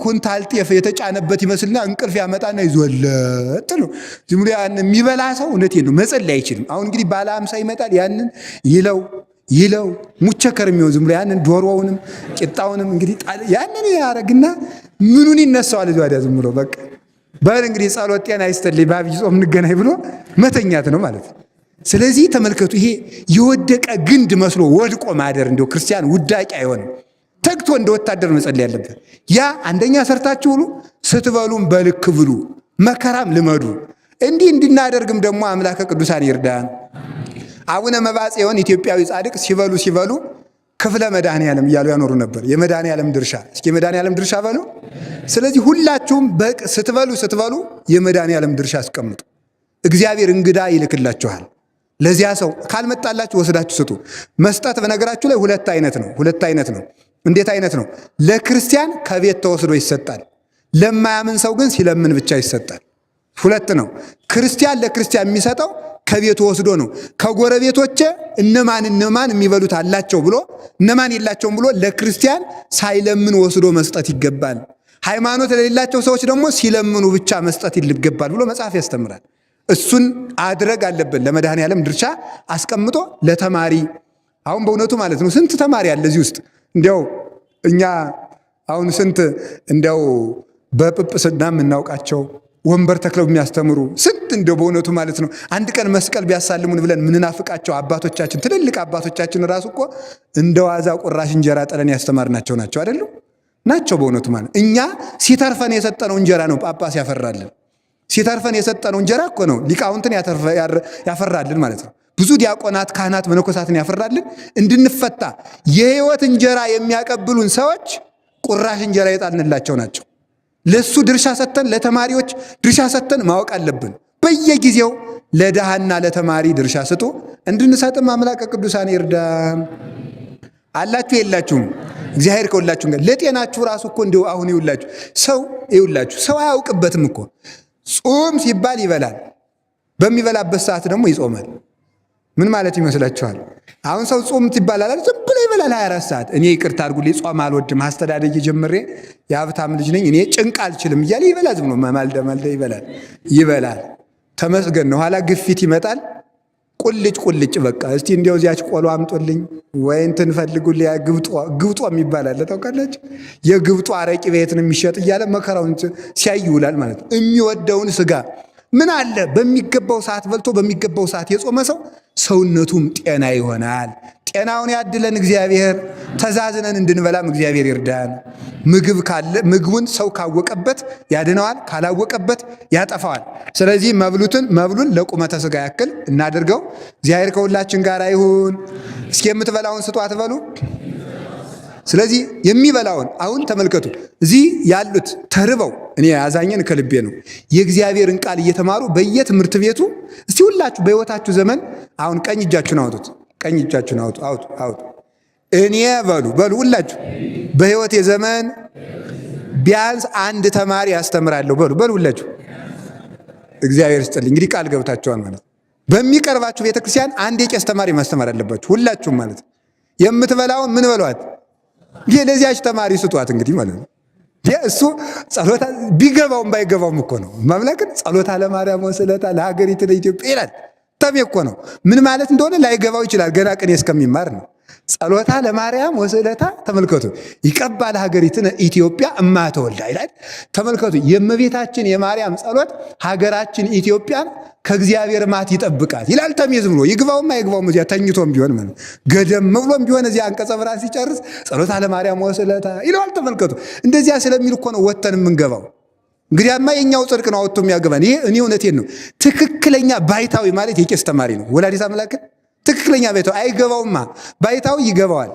ኩንታል ጤፍ የተጫነበት ይመስልና እንቅልፍ ያመጣና ይዞለት ነው። ዝም ብሎ ያን የሚበላ ሰው እውነቴን ነው መጸለይ አይችልም። አሁን እንግዲህ ባለ 50 ይመጣል። ያንን ይለው ሙቸከር የሚሆን ዝም ብሎ ያንን ዶሮውንም ቂጣውንም እንግዲህ ያንን ያረግና ምኑን ይነሳዋል። እዚህ ወዲያ ዝም ብሎ በቃ በል እንግዲህ ጸሎት ጤና ይስጥልኝ በአብይ ጾም እንገናኝ ብሎ መተኛት ነው ማለት ነው። ስለዚህ ተመልከቱ፣ ይሄ የወደቀ ግንድ መስሎ ወድቆ ማደር እንደው ክርስቲያን ውዳቂ አይሆንም። ተግቶ እንደ ወታደር መጸለይ ያለበት። ያ አንደኛ ሰርታችሁ ብሉ፣ ስትበሉም በልክ ብሉ፣ መከራም ልመዱ። እንዲህ እንድናደርግም ደግሞ አምላከ ቅዱሳን ይርዳን። አቡነ መባጽዮን ኢትዮጵያዊ ጻድቅ ሲበሉ ክፍለ መድኃኔ ዓለም እያሉ ያኖሩ ነበር። የመድኃኔ ዓለም ድርሻ እስኪ የመድኃኔ ዓለም ድርሻ በሉ። ስለዚህ ሁላችሁም ስትበሉ የመድኃኔ ዓለም ድርሻ አስቀምጡ። እግዚአብሔር እንግዳ ይልክላችኋል። ለዚያ ሰው ካልመጣላችሁ ወስዳችሁ ስጡ። መስጠት በነገራችሁ ላይ ሁለት አይነት ነው። እንዴት አይነት ነው? ለክርስቲያን ከቤት ተወስዶ ይሰጣል። ለማያምን ሰው ግን ሲለምን ብቻ ይሰጣል። ሁለት ነው። ክርስቲያን ለክርስቲያን የሚሰጠው ከቤቱ ወስዶ ነው። ከጎረቤቶቼ እነማን የሚበሉት አላቸው ብሎ እነማን የላቸውም ብሎ ለክርስቲያን ሳይለምን ወስዶ መስጠት ይገባል። ሃይማኖት ለሌላቸው ሰዎች ደግሞ ሲለምኑ ብቻ መስጠት ይገባል ብሎ መጽሐፍ ያስተምራል። እሱን አድረግ አለብን። ለመድኃኔዓለም ድርሻ አስቀምጦ ለተማሪ አሁን በእውነቱ ማለት ነው ስንት ተማሪ አለ እዚህ ውስጥ እንዲያው እኛ አሁን ስንት እንዲያው በጵጵስና የምናውቃቸው ወንበር ተክለው የሚያስተምሩ ስንት እንደው በእውነቱ ማለት ነው አንድ ቀን መስቀል ቢያሳልሙን ብለን ምንናፍቃቸው አባቶቻችን ትልልቅ አባቶቻችን ራሱ እኮ እንደ ዋዛ ቁራሽ እንጀራ ጠለን ያስተማርናቸው ናቸው አይደሉ? ናቸው በእውነቱ ማለት እኛ ሲተርፈን የሰጠነው እንጀራ ነው ጳጳስ ያፈራልን። ሲተርፈን የሰጠነው እንጀራ እኮ ነው ሊቃውንትን ያፈራልን ማለት ነው። ብዙ ዲያቆናት፣ ካህናት፣ መነኮሳትን ያፈራልን እንድንፈታ የህይወት እንጀራ የሚያቀብሉን ሰዎች ቁራሽ እንጀራ የጣልንላቸው ናቸው። ለሱ ድርሻ ሰጥተን ለተማሪዎች ድርሻ ሰጥተን ማወቅ አለብን። በየጊዜው ለድሃና ለተማሪ ድርሻ ስጡ። እንድንሰጥም አምላከ ቅዱሳን ይርዳን። አላችሁ የላችሁም? እግዚአብሔር ከሁላችሁ ጋር ለጤናችሁ ራሱ እኮ እንደው አሁን ይውላችሁ ሰው አያውቅበትም እኮ ጾም ሲባል ይበላል፣ በሚበላበት ሰዓት ደግሞ ይጾማል። ምን ማለት ይመስላችኋል? አሁን ሰው ጾም ትባላል ዝም ብሎ ይበላል 24 ሰዓት። እኔ ይቅርታ አድርጉልኝ ጾም አልወድም፣ አስተዳደግ ጀምሬ የሀብታም ልጅ ነኝ፣ እኔ ጭንቅ አልችልም እያለ ይበላል። ዝም ብሎ ማልደ ይበላል። ተመስገን ነው። ኋላ ግፊት ይመጣል። ቁልጭ በቃ እስቲ እንዲያው እዚያች ቆሎ አምጦልኝ ወይ እንትን ፈልጉልኝ። ግብጦ የሚባል አለ ታውቃላችሁ? የግብጦ አረቂ ቤት ነው የሚሸጥ እያለ መከራውን ሲያይ ይውላል ማለት ነው። የሚወደውን ስጋ ምን አለ በሚገባው ሰዓት በልቶ በሚገባው ሰዓት የጾመ ሰው ሰውነቱም ጤና ይሆናል። ጤናውን ያድለን እግዚአብሔር። ተዛዝነን እንድንበላም እግዚአብሔር ይርዳን። ምግቡን ሰው ካወቀበት ያድነዋል፣ ካላወቀበት ያጠፋዋል። ስለዚህ መብሉን ለቁመተ ስጋ ያክል እናድርገው። እግዚአብሔር ከሁላችን ጋር ይሁን። እስኪ የምትበላውን ስጡ አትበሉ። ስለዚህ የሚበላውን አሁን ተመልከቱ። እዚህ ያሉት ተርበው እኔ ያዛኘን ከልቤ ነው የእግዚአብሔርን ቃል እየተማሩ በየትምህርት ቤቱ እስቲ ሁላችሁ በሕይወታችሁ ዘመን አሁን ቀኝ እጃችሁን አውጡት። ቀኝ እጃችሁን አውጡ። እኔ በሉ ሁላችሁ በሕይወቴ ዘመን ቢያንስ አንድ ተማሪ ያስተምራለሁ በሉ ሁላችሁ። እግዚአብሔር ይስጥልኝ። እንግዲህ ቃል ገብታችኋል ማለት በሚቀርባችሁ ቤተክርስቲያን አንድ የቄስ ተማሪ ማስተማር አለባችሁ ሁላችሁም ማለት የምትበላውን ምን በሏት ለዚያች ተማሪ ስጧት እንግዲህ ማለት ነው። እሱ ጸሎታ ቢገባውም ባይገባውም እኮ ነው ማምላክን ጸሎታ ለማርያም ወስለታ ለሀገሪቱ ለኢትዮጵያ ይላል። ተሜ እኮ ነው ምን ማለት እንደሆነ ላይገባው ይችላል ገና ቅኔ እስከሚማር ነው። ጸሎታ ለማርያም ወስለታ ተመልከቱ። ይቀባል ሀገሪቱን ኢትዮጵያ እማተወልዳ ይላል። ተመልከቱ የእመቤታችን የማርያም ጸሎት ሀገራችን ኢትዮጵያን ከእግዚአብሔር ማት ይጠብቃት ይላል። ተሜ ዝም ብሎ ይግባውም አይግባውም እዚያ ተኝቶም ቢሆን ማለት ገደም ብሎም ቢሆን እዚያ አንቀጸ ብርሃን ሲጨርስ ጸሎታ ለማርያም ወስለታ ይለዋል። ተመልከቱ እንደዚያ ስለሚል እኮ ነው ወተን የምንገባው። እንግዲያማ የኛው ጽድቅ ነው አውጥቶ የሚያገባን። ይሄ እኔ እውነቴን ነው። ትክክለኛ ባይታዊ ማለት የቄስ ተማሪ ነው። ወላዲተ አምላክ ትክክለኛ ባይታዊ አይገባውማ፣ ባይታዊ ይገባዋል።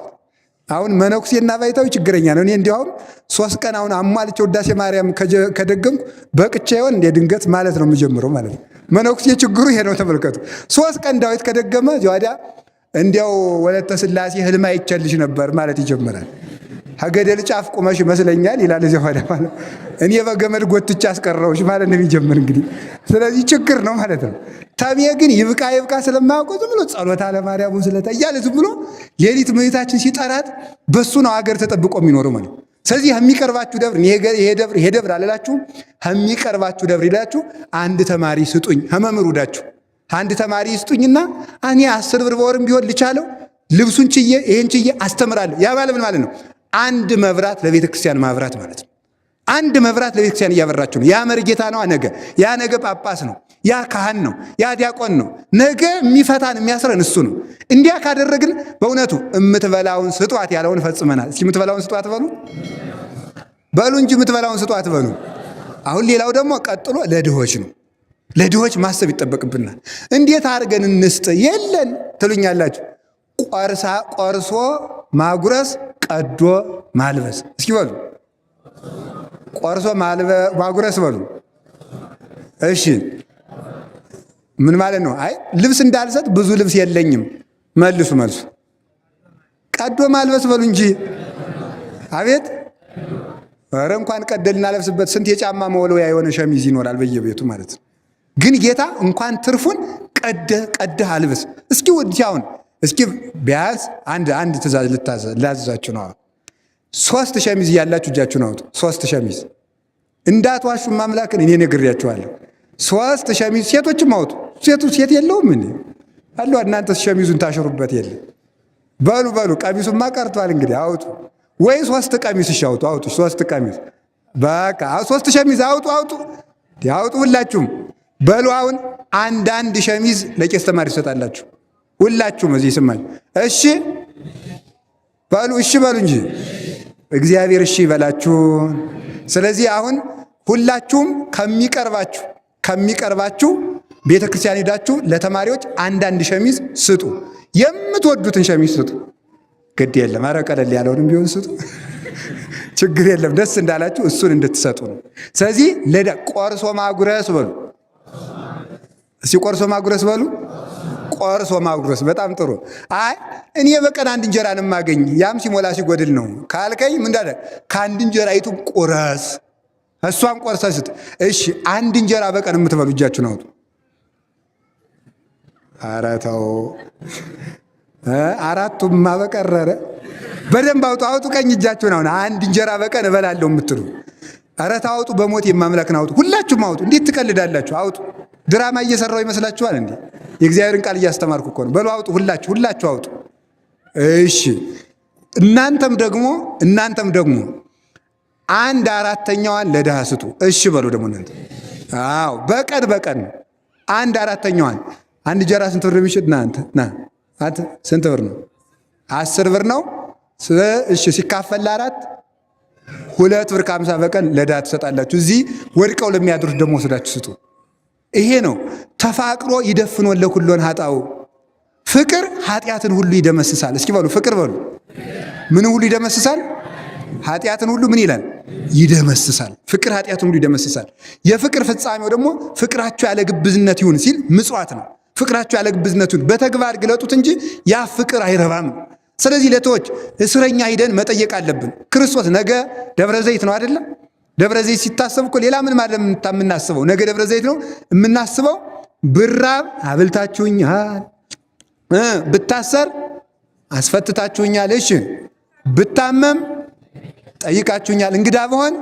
አሁን መነኩሴና ባይታዊ ችግረኛ ነው። እኔ እንዲያውም 3 ቀን አሁን አሟልቼ ውዳሴ ማርያም ከደገምኩ በቅቻ ይሆን እንደ ድንገት ማለት ነው የምጀምረው ማለት ነው። መነኩሴ ችግሩ ይሄ ነው። ተመልከቱ 3 ቀን ዳዊት ከደገመ ዚዋዳ እንዲያው ወለተ ሥላሴ ህልም አይቼልሽ ነበር ማለት ይጀምራል። ሀገደል ጫፍ ቁመሽ ይመስለኛል ይላል እዚያ ኋላ ማለት እኔ በገመድ ጎትቻ አስቀረውሽ ማለት ነው የሚጀምር እንግዲህ። ስለዚህ ችግር ነው ማለት ነው። ተሜ ግን ይብቃ ስለማያውቀው ዝም ብሎ ጸሎታ ለማርያም ወስለታ እያለ ዝም ብሎ ሌሊት እመቤታችን ሲጠራት በሱ ነው ሀገር ተጠብቆ የሚኖረው ማለት። ስለዚህ የሚቀርባችሁ ደብር ይሄ ደብር አላላችሁም? የሚቀርባችሁ ደብር ይላችሁ አንድ ተማሪ ስጡኝ፣ ከመምህር ውዳችሁ አንድ ተማሪ ስጡኝና እኔ 10 ብር በወርም ቢሆን ልቻለው ልብሱን ችዬ ይሄን ችዬ አስተምራለሁ። ያ ምን ማለት ነው? አንድ መብራት ለቤተ ክርስቲያን ማብራት ማለት ነው። አንድ መብራት ለቤተ ክርስቲያን እያበራችሁ ነው። ያ መርጌታ ነው ያ ነገ ጳጳስ ነው፣ ያ ካህን ነው፣ ያ ዲያቆን ነው። ነገ የሚፈታን የሚያስረን እሱ ነው። እንዲያ ካደረግን በእውነቱ የምትበላውን ስጧት ያለውን ፈጽመናል። እስኪ የምትበላውን ስጧት በሉ እንጂ የምትበላውን ስጧት በሉ። አሁን ሌላው ደግሞ ቀጥሎ ለድሆች ነው። ለድሆች ማሰብ ይጠበቅብናል። እንዴት አድርገን እንስጥ የለን ትሉኛላችሁ። ቆርሶ ማጉረስ ቀዶ ማልበስ። እስኪ በሉ ቆርሶ ማጉረስ በሉ። እሺ ምን ማለት ነው? አይ ልብስ እንዳልሰጥ ብዙ ልብስ የለኝም መልሱ። ቀዶ ማልበስ በሉ እንጂ አቤት። ኧረ እንኳን ቀደልና ለብስበት ስንት የጫማ መወልወያ የሆነ ሸሚዝ ይኖራል በየቤቱ ማለት ነው። ግን ጌታ እንኳን ትርፉን ቀደህ አልብስ። እስኪ ወዲያውን እስኪ ቢያዝ አንድ ትእዛዝ ላዘዛችሁ ነው። 3 ሸሚዝ ያላችሁ እጃችሁን አውጡ። 3 ሸሚዝ እንዳትዋሹ ማምላክን እኔ ነግሬያችኋለሁ። 3 ሸሚዝ ሴቶችም አውጡ። ሴት የለውም እንዴ አሉ። እናንተ ሸሚዙን ታሽሩበት የለ። በሉ ቀሚሱማ ቀርቷል። እንግዲህ አውጡ ወይ 3 ቀሚስ አውጡ። 3 ቀሚስ በቃ 3 ሸሚዝ አውጡ ሁላችሁም። በሉ አሁን አንድ ሸሚዝ ለቄስ ተማሪ ትሰጣላችሁ። ሁላችሁም እዚህ ስማኝ። እሺ በሉ እንጂ እግዚአብሔር እሺ ይበላችሁ። ስለዚህ አሁን ሁላችሁም ከሚቀርባችሁ ቤተ ክርስቲያን ሄዳችሁ ለተማሪዎች አንድ ሸሚዝ ስጡ። የምትወዱትን ሸሚዝ ስጡ። ግድ የለም ኧረ ቀለል ያለውንም ቢሆን ስጡ። ችግር የለም። ደስ እንዳላችሁ እሱን እንድትሰጡ ነው። ስለዚህ ቆርሶ ማጉረስ በሉ። እስቲ ቆርሶ ማጉረስ በሉ። ቆርሶ ማጉረስ በጣም ጥሩ። አይ እኔ በቀን 1 እንጀራ ነው የማገኝ ያም ሲሞላ ሲጎድል ነው ካልከኝ ምን እንዳለ ከአንድ እንጀራይቱ ቁረስ፣ እሷን ቆርሰህ ስጥ። እሺ 1 እንጀራ በቀን የምትበሉ እጃችሁን አውጡ። ኧረ ተው 4ቱማ በቀረረ በደንብ አውጡ። ቀኝ እጃችሁን አሁን 1 እንጀራ በቀን እበላለሁ የምትሉ ኧረ ታውጡ። በሞት የማምላክን አውጡ። ሁላችሁም አውጡ። እንዴት ትቀልዳላችሁ? አውጡ። ድራማ እየሰራው ይመስላችኋል እንዴ? የእግዚአብሔርን ቃል እያስተማርኩ እኮ ነው። በሉ አውጡ። ሁላችሁ አውጡ። እሺ እናንተም ደግሞ 1/4ኛዋን ለድሃ ስጡ። እሺ በሉ ደግሞ እናንተ። አዎ በቀን 1/4ኛዋን። 1 እንጀራ ስንት ብር የሚሸጥ? አንተ ስንት ብር ነው? 10 ብር ነው። እሺ ሲካፈል ለ4 2 ብር ከ50 በቀን ለድሃ ትሰጣላችሁ። እዚህ ወድቀው ለሚያድሩት ደግሞ ወስዳችሁ ስጡ። ይሄ ነው ተፋቅሮ ይደፍኖ ለኩሎን ኃጣው። ፍቅር ኃጢአትን ሁሉ ይደመስሳል። እስኪ በሉ ፍቅር በሉ። ምን ሁሉ ይደመስሳል? ኃጢአትን ሁሉ ምን ይላል? ይደመስሳል። ፍቅር ኃጢአትን ሁሉ ይደመስሳል። የፍቅር ፍጻሜው ደግሞ ፍቅራችሁ ያለ ግብዝነት ይሁን ሲል ምጽዋት ነው። ፍቅራችሁ ያለ ግብዝነት ይሁን፣ በተግባር ግለጡት እንጂ ያ ፍቅር አይረባም። ስለዚህ ለተዎች እስረኛ ሂደን መጠየቅ አለብን። ክርስቶስ ነገ ደብረ ዘይት ነው አይደለም? ደብረ ዘይት ሲታሰብ እኮ ሌላ ምን ማለት የምናስበው? ነገ ደብረ ዘይት ነው የምናስበው። ብራብ አብልታችሁኛል፣ ብታሰር አስፈትታችሁኛል፣ እሺ ብታመም ጠይቃችሁኛል፣ እንግዳ ብሆን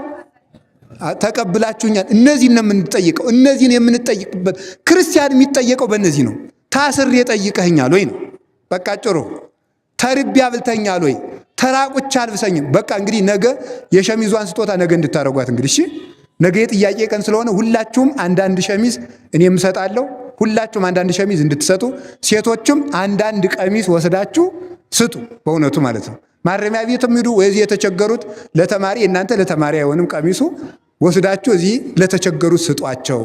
ተቀብላችሁኛል። እነዚህን ነው የምንጠይቀው። እነዚህን የምንጠይቅበት ክርስቲያን የሚጠየቀው በእነዚህ ነው። ታስሬ ጠይቀኸኛል ወይ ነው በቃ ጭሩ። ተርቤ አብልተኛል ወይ? ተራቁቻ አልብሰኝም። በቃ እንግዲህ ነገ የሸሚዟን ስጦታ ነገ እንድታረጓት እንግዲህ እሺ። ነገ የጥያቄ ቀን ስለሆነ ሁላችሁም 1 ሸሚዝ እኔም እሰጣለሁ። ሁላችሁም 1 ሸሚዝ እንድትሰጡ፣ ሴቶችም 1 ቀሚስ ወስዳችሁ ስጡ። በእውነቱ ማለት ነው። ማረሚያ ቤትም ሂዱ ወይዚህ የተቸገሩት ለተማሪ እናንተ ለተማሪ አይሆንም ቀሚሱ ወስዳችሁ እዚህ ለተቸገሩት ስጧቸው።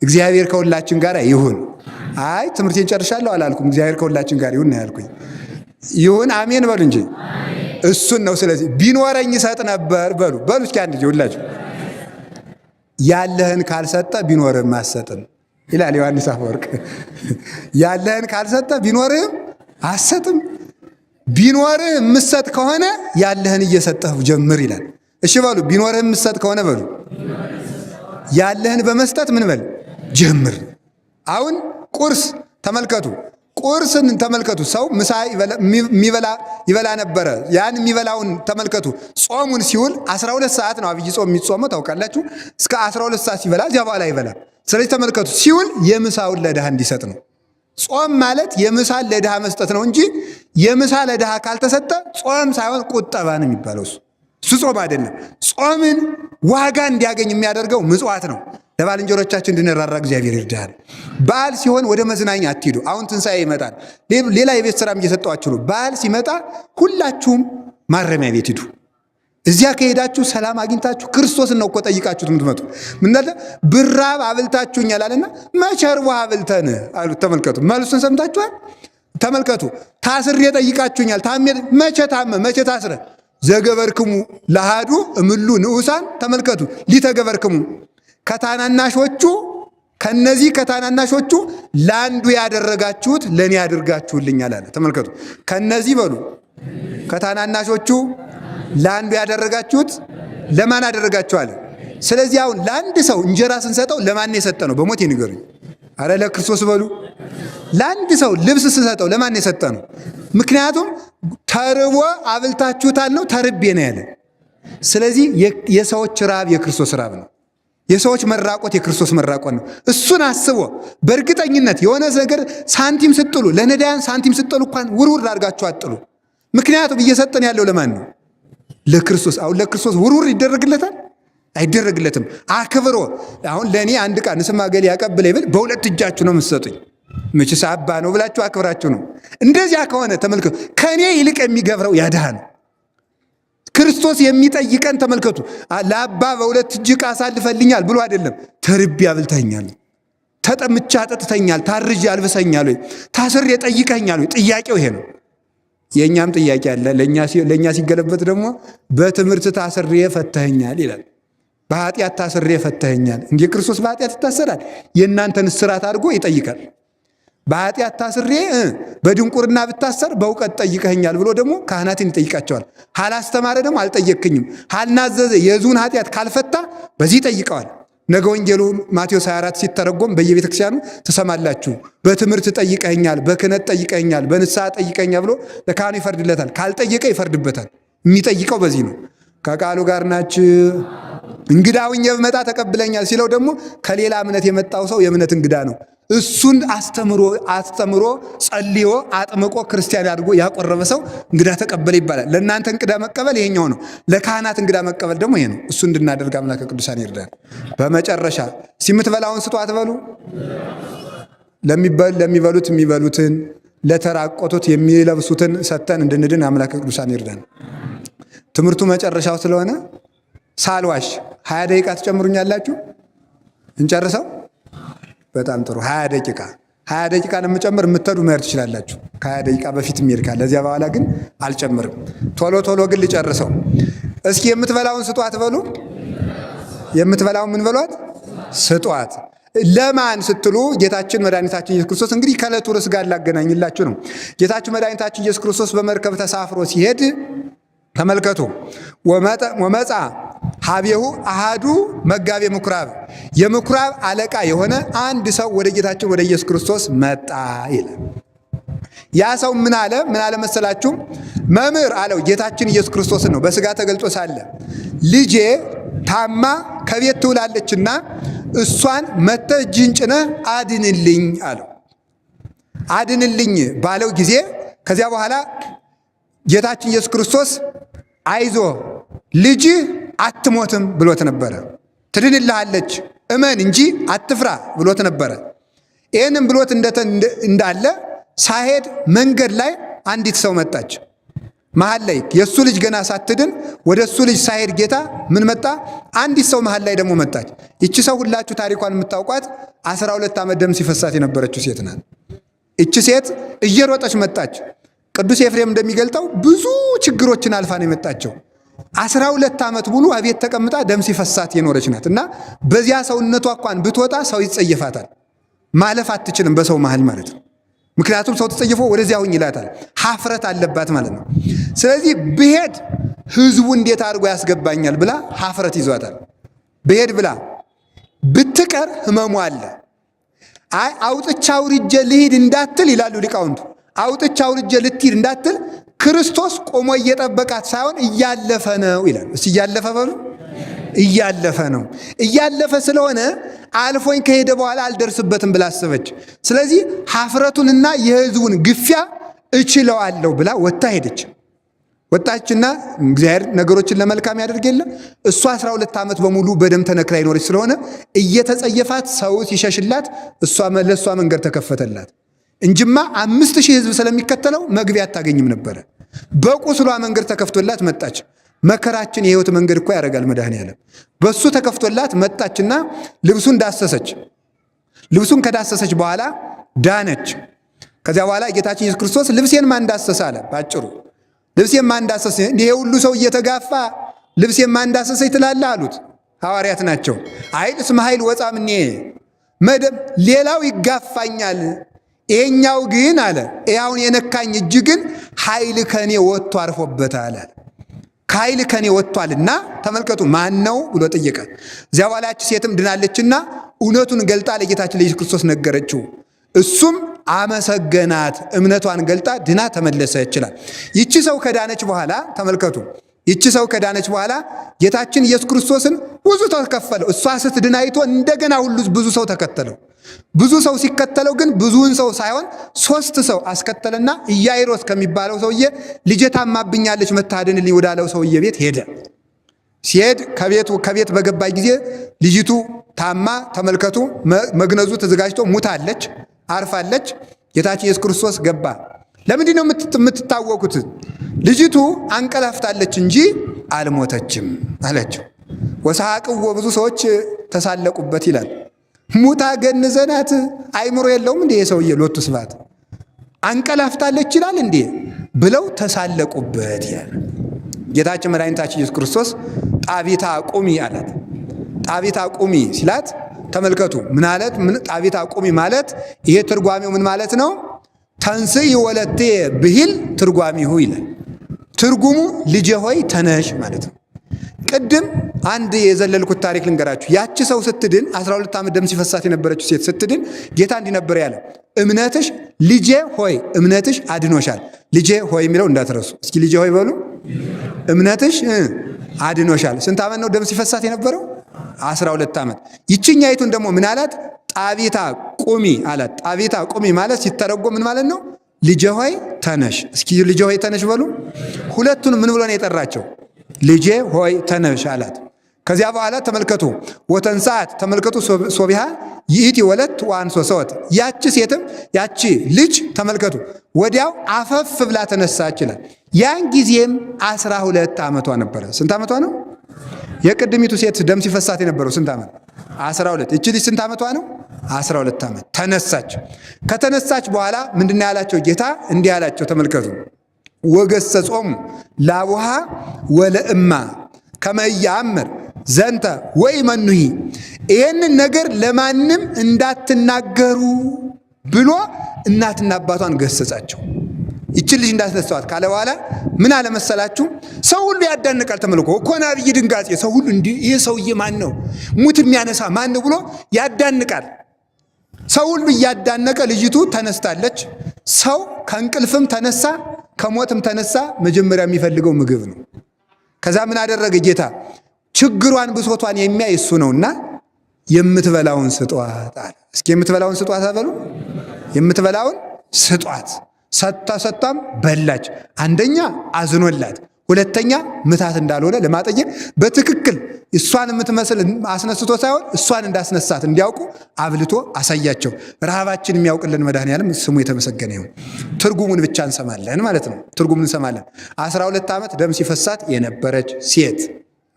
እግዚአብሔር ከሁላችን ጋር ይሁን። አይ ትምህርቴን ጨርሻለሁ አላልኩም። እግዚአብሔር ከሁላችን ጋር ይሁን ነው ያልኩኝ። ይሁን አሜን በሉ እንጂ እሱን ነው። ስለዚህ ቢኖረኝ ይሰጥ ነበር በሉ እስኪ አንድ ሁላችሁ። ያለህን ካልሰጠ ቢኖርህም አትሰጥም ይላል ዮሐንስ አፈወርቅ። ያለህን ካልሰጠ ቢኖርህም አትሰጥም። ቢኖርህ የምትሰጥ ከሆነ ያለህን እየሰጠህ ጀምር ይላል። እሺ በሉ ቢኖርህ የምትሰጥ ከሆነ በሉ ያለህን በመስጠት ምን በል ጀምር። አሁን ቁርስ ተመልከቱ። ቁርስን ተመልከቱ። ሰው ምሳ ይበላ ነበረ። ያን የሚበላውን ተመልከቱ። ጾሙን ሲውል 12 ሰዓት ነው አብይ ጾም የሚጾመው ታውቃላችሁ። እስከ 12 ሰዓት ሲበላ እዚያ በኋላ ይበላል። ስለዚህ ተመልከቱ፣ ሲውል የምሳውን ለድሃ እንዲሰጥ ነው። ጾም ማለት የምሳን ለድሃ መስጠት ነው እንጂ የምሳ ለድሃ ካልተሰጠ ጾም ሳይሆን ቁጠባ ነው የሚባለው። እሱ ጾም አይደለም። ጾምን ዋጋ እንዲያገኝ የሚያደርገው ምጽዋት ነው። ለባልንጀሮቻችን እንድንራራ እግዚአብሔር ይርዳል። በዓል ሲሆን ወደ መዝናኛ አትሂዱ። አሁን ትንሣኤ ይመጣል። ሌላ የቤት ስራም እየሰጠዋችሁ ነው። በዓል ሲመጣ ሁላችሁም ማረሚያ ቤት ሂዱ። እዚያ ከሄዳችሁ ሰላም አግኝታችሁ ክርስቶስን ነው እኮ ጠይቃችሁት የምትመጡ። ምናለ ብራብ አብልታችሁኛል አለና መቼ ርቦህ አብልተን አሉት። ተመልከቱ፣ መልሱን ሰምታችኋል። ተመልከቱ፣ ታስሬ ጠይቃችሁኛል። መቼ ታመ መቼ ታስረ ዘገበርክሙ ለሃዱ እምሉ ንዑሳን። ተመልከቱ፣ ሊተገበርክሙ ከነዚህ ከታናናሾቹ ለአንዱ ያደረጋችሁት ለእኔ ያደርጋችሁልኛል አለ። ተመልከቱ፣ ከነዚህ በሉ ከታናናሾቹ ለአንዱ ያደረጋችሁት ለማን አደረጋችኋል? ስለዚህ አሁን ለአንድ ሰው እንጀራ ስንሰጠው ለማን የሰጠ ነው? በሞት ይንገሩኝ። አረ ለክርስቶስ በሉ። ለአንድ ሰው ልብስ ስሰጠው ለማን የሰጠ ነው? ምክንያቱም ተርቦ አብልታችሁታል ነው፣ ተርቤ ነው ያለ። ስለዚህ የሰዎች ራብ የክርስቶስ ራብ ነው። የሰዎች መራቆት የክርስቶስ መራቆት ነው። እሱን አስቦ በእርግጠኝነት የሆነ ነገር ሳንቲም ስጥሉ፣ ለነዳያን ሳንቲም ስጥሉ እንኳን ውርውር አድርጋችሁ አጥሉ። ምክንያቱም እየሰጠን ያለው ለማን ነው? ለክርስቶስ። አሁን ለክርስቶስ ውርውር ይደረግለታል? አይደረግለትም። አክብሮ አሁን ለእኔ አንድ ዕቃ ንስማ ገሌ ያቀብለኝ ብል በሁለት እጃችሁ ነው የምትሰጡኝ። መቼስ አባ ነው ብላችሁ አክብራችሁ ነው። እንደዚያ ከሆነ ተመልከቱ፣ ከእኔ ይልቅ የሚገብረው ያድሃ ነው። ክርስቶስ የሚጠይቀን ተመልከቱ፣ ለአባ በሁለት እጅ ዕቃ አሳልፈልኛል ብሎ አይደለም። ተርቤ አብልተኛል፣ ተጠምቼ አጠጥተኛል፣ ታርዤ አልብሰኛል ወይ፣ ታስሬ ጠይቀኛል ወይ? ጥያቄው ይሄ ነው። የእኛም ጥያቄ አለ። ለእኛ ሲገለበት ደግሞ በትምህርት ታስሬ ፈተኸኛል ይላል። በኃጢአት ታስሬ ፈተኸኛል። እንዲህ ክርስቶስ በኃጢአት ይታሰራል? የእናንተን እስራት አድርጎ ይጠይቃል። በኃጢአት ታስሬ በድንቁርና ብታሰር በእውቀት ጠይቀኸኛል ብሎ ደግሞ ካህናትን ይጠይቃቸዋል። ሃላስተማረ ደግሞ አልጠየቅኝም፣ ሃልናዘዘ የሕዝቡን ኃጢአት ካልፈታ በዚህ ይጠይቀዋል። ነገ ወንጌሉ ማቴዎስ 24 ሲተረጎም በየቤተ ክርስቲያኑ ትሰማላችሁ። በትምህርት ጠይቀኸኛል፣ በክህነት ጠይቀኸኛል፣ በንስሐ ጠይቀኸኛል ብሎ ለካህኑ ይፈርድለታል። ካልጠየቀ ይፈርድበታል። የሚጠይቀው በዚህ ነው። ከቃሉ ጋር ናችሁ። እንግዳ ሁኜ ብመጣ ተቀብለኛል ሲለው ደግሞ ከሌላ እምነት የመጣው ሰው የእምነት እንግዳ ነው። እሱን አስተምሮ ጸልዮ አጥምቆ ክርስቲያን አድርጎ ያቆረበ ሰው እንግዳ ተቀበለ ይባላል። ለእናንተ እንግዳ መቀበል ይሄኛው ነው። ለካህናት እንግዳ መቀበል ደግሞ ይሄ ነው። እሱ እንድናደርግ አምላከ ቅዱሳን ይርዳል። በመጨረሻ የምትበላውን ስጡ አትበሉ። ለሚበሉት የሚበሉትን፣ ለተራቆቱት የሚለብሱትን ሰጥተን እንድንድን አምላከ ቅዱሳን ይርዳን። ትምህርቱ መጨረሻው ስለሆነ ሳልዋሽ 20 ደቂቃ ትጨምሩኛላችሁ? እንጨርሰው። በጣም ጥሩ። 20 ደቂቃ ነው የምጨምር። የምትሄዱ መሄድ ትችላላችሁ። ከ20 ደቂቃ በፊት የሚሄድ ካለ፣ ለዚያ በኋላ ግን አልጨምርም። ቶሎ ግን ልጨርሰው። እስኪ የምትበላውን ስጧት በሉ። የምትበላውን ምን በሏት? ስጧት። ለማን ስትሉ ጌታችን መድኃኒታችን ኢየሱስ ክርስቶስ እንግዲህ ከዕለቱ ርዕስ ጋር ላገናኝላችሁ ነው። ጌታችን መድኃኒታችን ኢየሱስ ክርስቶስ በመርከብ ተሳፍሮ ሲሄድ ተመልከቱ። ወመጻ ሀቤሁ አሃዱ መጋቤ ምኩራብ፣ የምኩራብ አለቃ የሆነ አንድ ሰው ወደ ጌታችን ወደ ኢየሱስ ክርስቶስ መጣ ይላል። ያ ሰው ምን አለ መሰላችሁ? መምህር አለው ጌታችን ኢየሱስ ክርስቶስን ነው። በስጋ ተገልጦ ሳለ ልጄ ታማ ከቤት ትውላለችና እሷን መጥተህ እጅህን ጭነህ አድንልኝ አለው። አድንልኝ ባለው ጊዜ ከዚያ በኋላ ጌታችን ኢየሱስ ክርስቶስ አይዞ ልጅህ አትሞትም ብሎት ነበረ። ትድንልሃለች እመን እንጂ አትፍራ ብሎት ነበረ። ይህንም ብሎት እንዳለ ሳሄድ መንገድ ላይ አንዲት ሰው መጣች። መሃል ላይ የእሱ ልጅ ገና ሳትድን ወደ እሱ ልጅ ሳሄድ ጌታ ምን መጣ? አንዲት ሰው መሃል ላይ ደግሞ መጣች። ይቺ ሰው ሁላችሁ ታሪኳን የምታውቋት 12 ዓመት ደም ሲፈሳት የነበረችው ሴት ናት። ይቺ ሴት እየሮጠች መጣች። ቅዱስ ኤፍሬም እንደሚገልጠው ብዙ ችግሮችን አልፋ ነው የመጣቸው። 12 ዓመት ሙሉ አቤት ተቀምጣ ደም ሲፈሳት የኖረች ናት እና በዚያ ሰውነቷ እንኳን ብትወጣ ሰው ይጸየፋታል። ማለፍ አትችልም በሰው መሃል ማለት ነው። ምክንያቱም ሰው ተጸይፎ ወደዚያ ሁኝ ይላታል። ሀፍረት አለባት ማለት ነው። ስለዚህ ብሄድ ህዝቡ እንዴት አድርጎ ያስገባኛል ብላ ሀፍረት ይዟታል። ብሄድ ብላ ብትቀር ህመሙ አለ። አይ አውጥቻ አውርጄ ልሂድ እንዳትል ይላሉ ሊቃውንቱ። አውጥቻ አውርጄ ልትሂድ እንዳትል ክርስቶስ ቆሞ እየጠበቃት ሳይሆን እያለፈ ነው ይላል። እስቲ እያለፈ በሉ። እያለፈ ነው። እያለፈ ስለሆነ አልፎኝ ከሄደ በኋላ አልደርስበትም ብላ አሰበች። ስለዚህ ሀፍረቱንና የህዝቡን ግፊያ እችለዋለሁ ብላ ወጣ ሄደች። ወጣችና እግዚአብሔር ነገሮችን ለመልካም ያደርግ የለ እሷ 12 ዓመት በሙሉ በደም ተነክራ ይኖረች ስለሆነ እየተጸየፋት ሰው ሲሸሽላት ለእሷ መንገድ ተከፈተላት እንጅማ 5000 ህዝብ ስለሚከተለው መግቢያ አታገኝም ነበረ። በቁስሏ መንገድ ተከፍቶላት መጣች። መከራችን የህይወት መንገድ እኮ ያደርጋል መድኃኔዓለም። በሱ ተከፍቶላት መጣችና ልብሱን ዳሰሰች። ልብሱን ከዳሰሰች በኋላ ዳነች። ከዚያ በኋላ ጌታችን ኢየሱስ ክርስቶስ ልብሴን ማን ዳሰሰ አለ። ባጭሩ ልብሴን ማን ዳሰሰ? ይሄ ሁሉ ሰው እየተጋፋ ልብሴን ማን ዳሰሰ ትላለህ አሉት። ሐዋርያት ናቸው። አይል እስመ ኃይል ወፃ ምኔ መደብ ሌላው ይጋፋኛል፣ ይሄኛው ግን አለ ያውን የነካኝ እጅ ግን ኃይል ከኔ ወጥቶ አርፎበታል አለ። ከኃይል ከኔ ወጥቷልና ተመልከቱ ማን ነው ብሎ ጠየቀ። እዚያ በኋላ ያች ሴትም ድናለችና እውነቱን ገልጣ ለጌታችን ለኢየሱስ ክርስቶስ ነገረችው። እሱም አመሰገናት። እምነቷን ገልጣ ድና ተመለሰች ይችላል። ይቺ ሰው ከዳነች በኋላ ተመልከቱ፣ ይቺ ሰው ከዳነች በኋላ ጌታችን ኢየሱስ ክርስቶስን ብዙ ተከፈለው። እሷ ስትድን አይቶ እንደገና ሁሉ ብዙ ሰው ተከተለው። ብዙ ሰው ሲከተለው ግን ብዙውን ሰው ሳይሆን 3 ሰው አስከተለና ኢያይሮስ ከሚባለው ሰውዬ ልጄ ታማብኛለች መታደንልኝ ወዳለው ሰውዬ ቤት ሄደ። ሲሄድ ከቤት በገባ ጊዜ ልጅቱ ታማ ተመልከቱ፣ መግነዙ ተዘጋጅቶ ሙታለች፣ አርፋለች። ጌታችን ኢየሱስ ክርስቶስ ገባ። ለምንድን ነው የምትታወቁት? ልጅቱ አንቀላፍታለች እንጂ አልሞተችም አላቸው። ወሰሐቅዎ ብዙ ሰዎች ተሳለቁበት ይላል። ሙታ ገንዘናት አይምሮ የለውም እንዴ የሰውዬ ሎቱ ስብሐት አንቀላፍታለች ይላል እንዴ ብለው ተሳለቁበት ይላል። ጌታችን መድኃኒታችን ኢየሱስ ክርስቶስ ጣቢታ ቁሚ አላት። ጣቢታ ቁሚ ሲላት ተመልከቱ፣ ምን አለት? ጣቢታ ቁሚ ማለት ይሄ ትርጓሜው ምን ማለት ነው? ተንሥኢ ወለቴ ብሂል ትርጓሚሁ ይላል። ትርጉሙ ልጄ ሆይ ተነሽ ማለት ነው። ቅድም አንድ የዘለልኩት ታሪክ ልንገራችሁ። ያቺ ሰው ስትድን 12 ዓመት ደም ሲፈሳት የነበረችው ሴት ስትድን ጌታ እንዲህ ነበር ያለ፣ እምነትሽ ልጄ ሆይ እምነትሽ አድኖሻል። ልጄ ሆይ የሚለው እንዳትረሱ። እስኪ ልጄ ሆይ በሉ። እምነትሽ አድኖሻል። ስንት ዓመት ነው ደም ሲፈሳት የነበረው? 12 ዓመት። ይችኛይቱን ደግሞ ምን አላት? ጣቢታ ቁሚ አላት። ጣቢታ ቁሚ ማለት ሲተረጎም ምን ማለት ነው? ልጄ ሆይ ተነሽ። እስኪ ልጄ ሆይ ተነሽ በሉ። ሁለቱን ምን ብሎ ነው የጠራቸው? ልጄ ሆይ ተነሽ አላት። ከዚያ በኋላ ተመልከቱ፣ ወተንሳት ተመልከቱ፣ ሶቢሃ ይእቲ ወለት ወአንሶ ሰወት። ያቺ ሴትም ያቺ ልጅ ተመልከቱ ወዲያው አፈፍ ብላ ተነሳች ይላል። ያን ጊዜም 12 ዓመቷ ነበረ። ስንት ዓመቷ ነው? የቅድሚቱ ሴት ደም ሲፈሳት የነበረው ስንት ዓመት? 12። እቺ ልጅ ስንት ዓመቷ ነው? 12 ዓመት። ተነሳች። ከተነሳች በኋላ ምንድን ነው ያላቸው ጌታ? እንዲህ ያላቸው ተመልከቱ፣ ወገሰጾሙ ለአቡሃ ወለእማ ከመ ኢየአምር ዘንተ ወኢመኑሂ፣ ይህንን ነገር ለማንም እንዳትናገሩ ብሎ እናትና አባቷን ገሰጻቸው። ይችን ልጅ እንዳስነሳዋት ካለ በኋላ ምን አለመሰላችሁ? ሰው ሁሉ ያዳንቃል። ተመልኮ እኮና ብይ ድንጋጼ ሰው ሁሉ እንዲህ ይህ ሰውዬ ማን ነው? ሙት የሚያነሳ ማን ነው ብሎ ያዳንቃል። ሰው ሁሉ እያዳነቀ ልጅቱ ተነስታለች። ሰው ከእንቅልፍም ተነሳ ከሞትም ተነሳ መጀመሪያ የሚፈልገው ምግብ ነው። ከዛ ምን አደረገ ጌታ? ችግሯን ብሶቷን የሚያይ እሱ ነውና የምትበላውን ስጧት አለ። እስኪ የምትበላውን ስጧት አበሉ። የምትበላውን ስጧት። ሰጣም በላች። አንደኛ አዝኖላት፣ ሁለተኛ ምታት እንዳልሆነ ለማጠየቅ በትክክል እሷን የምትመስል አስነስቶ ሳይሆን እሷን እንዳስነሳት እንዲያውቁ አብልቶ አሳያቸው። ረሃባችን የሚያውቅልን መድኃኔዓለም ስሙ የተመሰገነ ይሁን። ትርጉሙን ብቻ እንሰማለን ማለት ነው። ትርጉሙን እንሰማለን። 12 ዓመት ደም ሲፈሳት የነበረች ሴት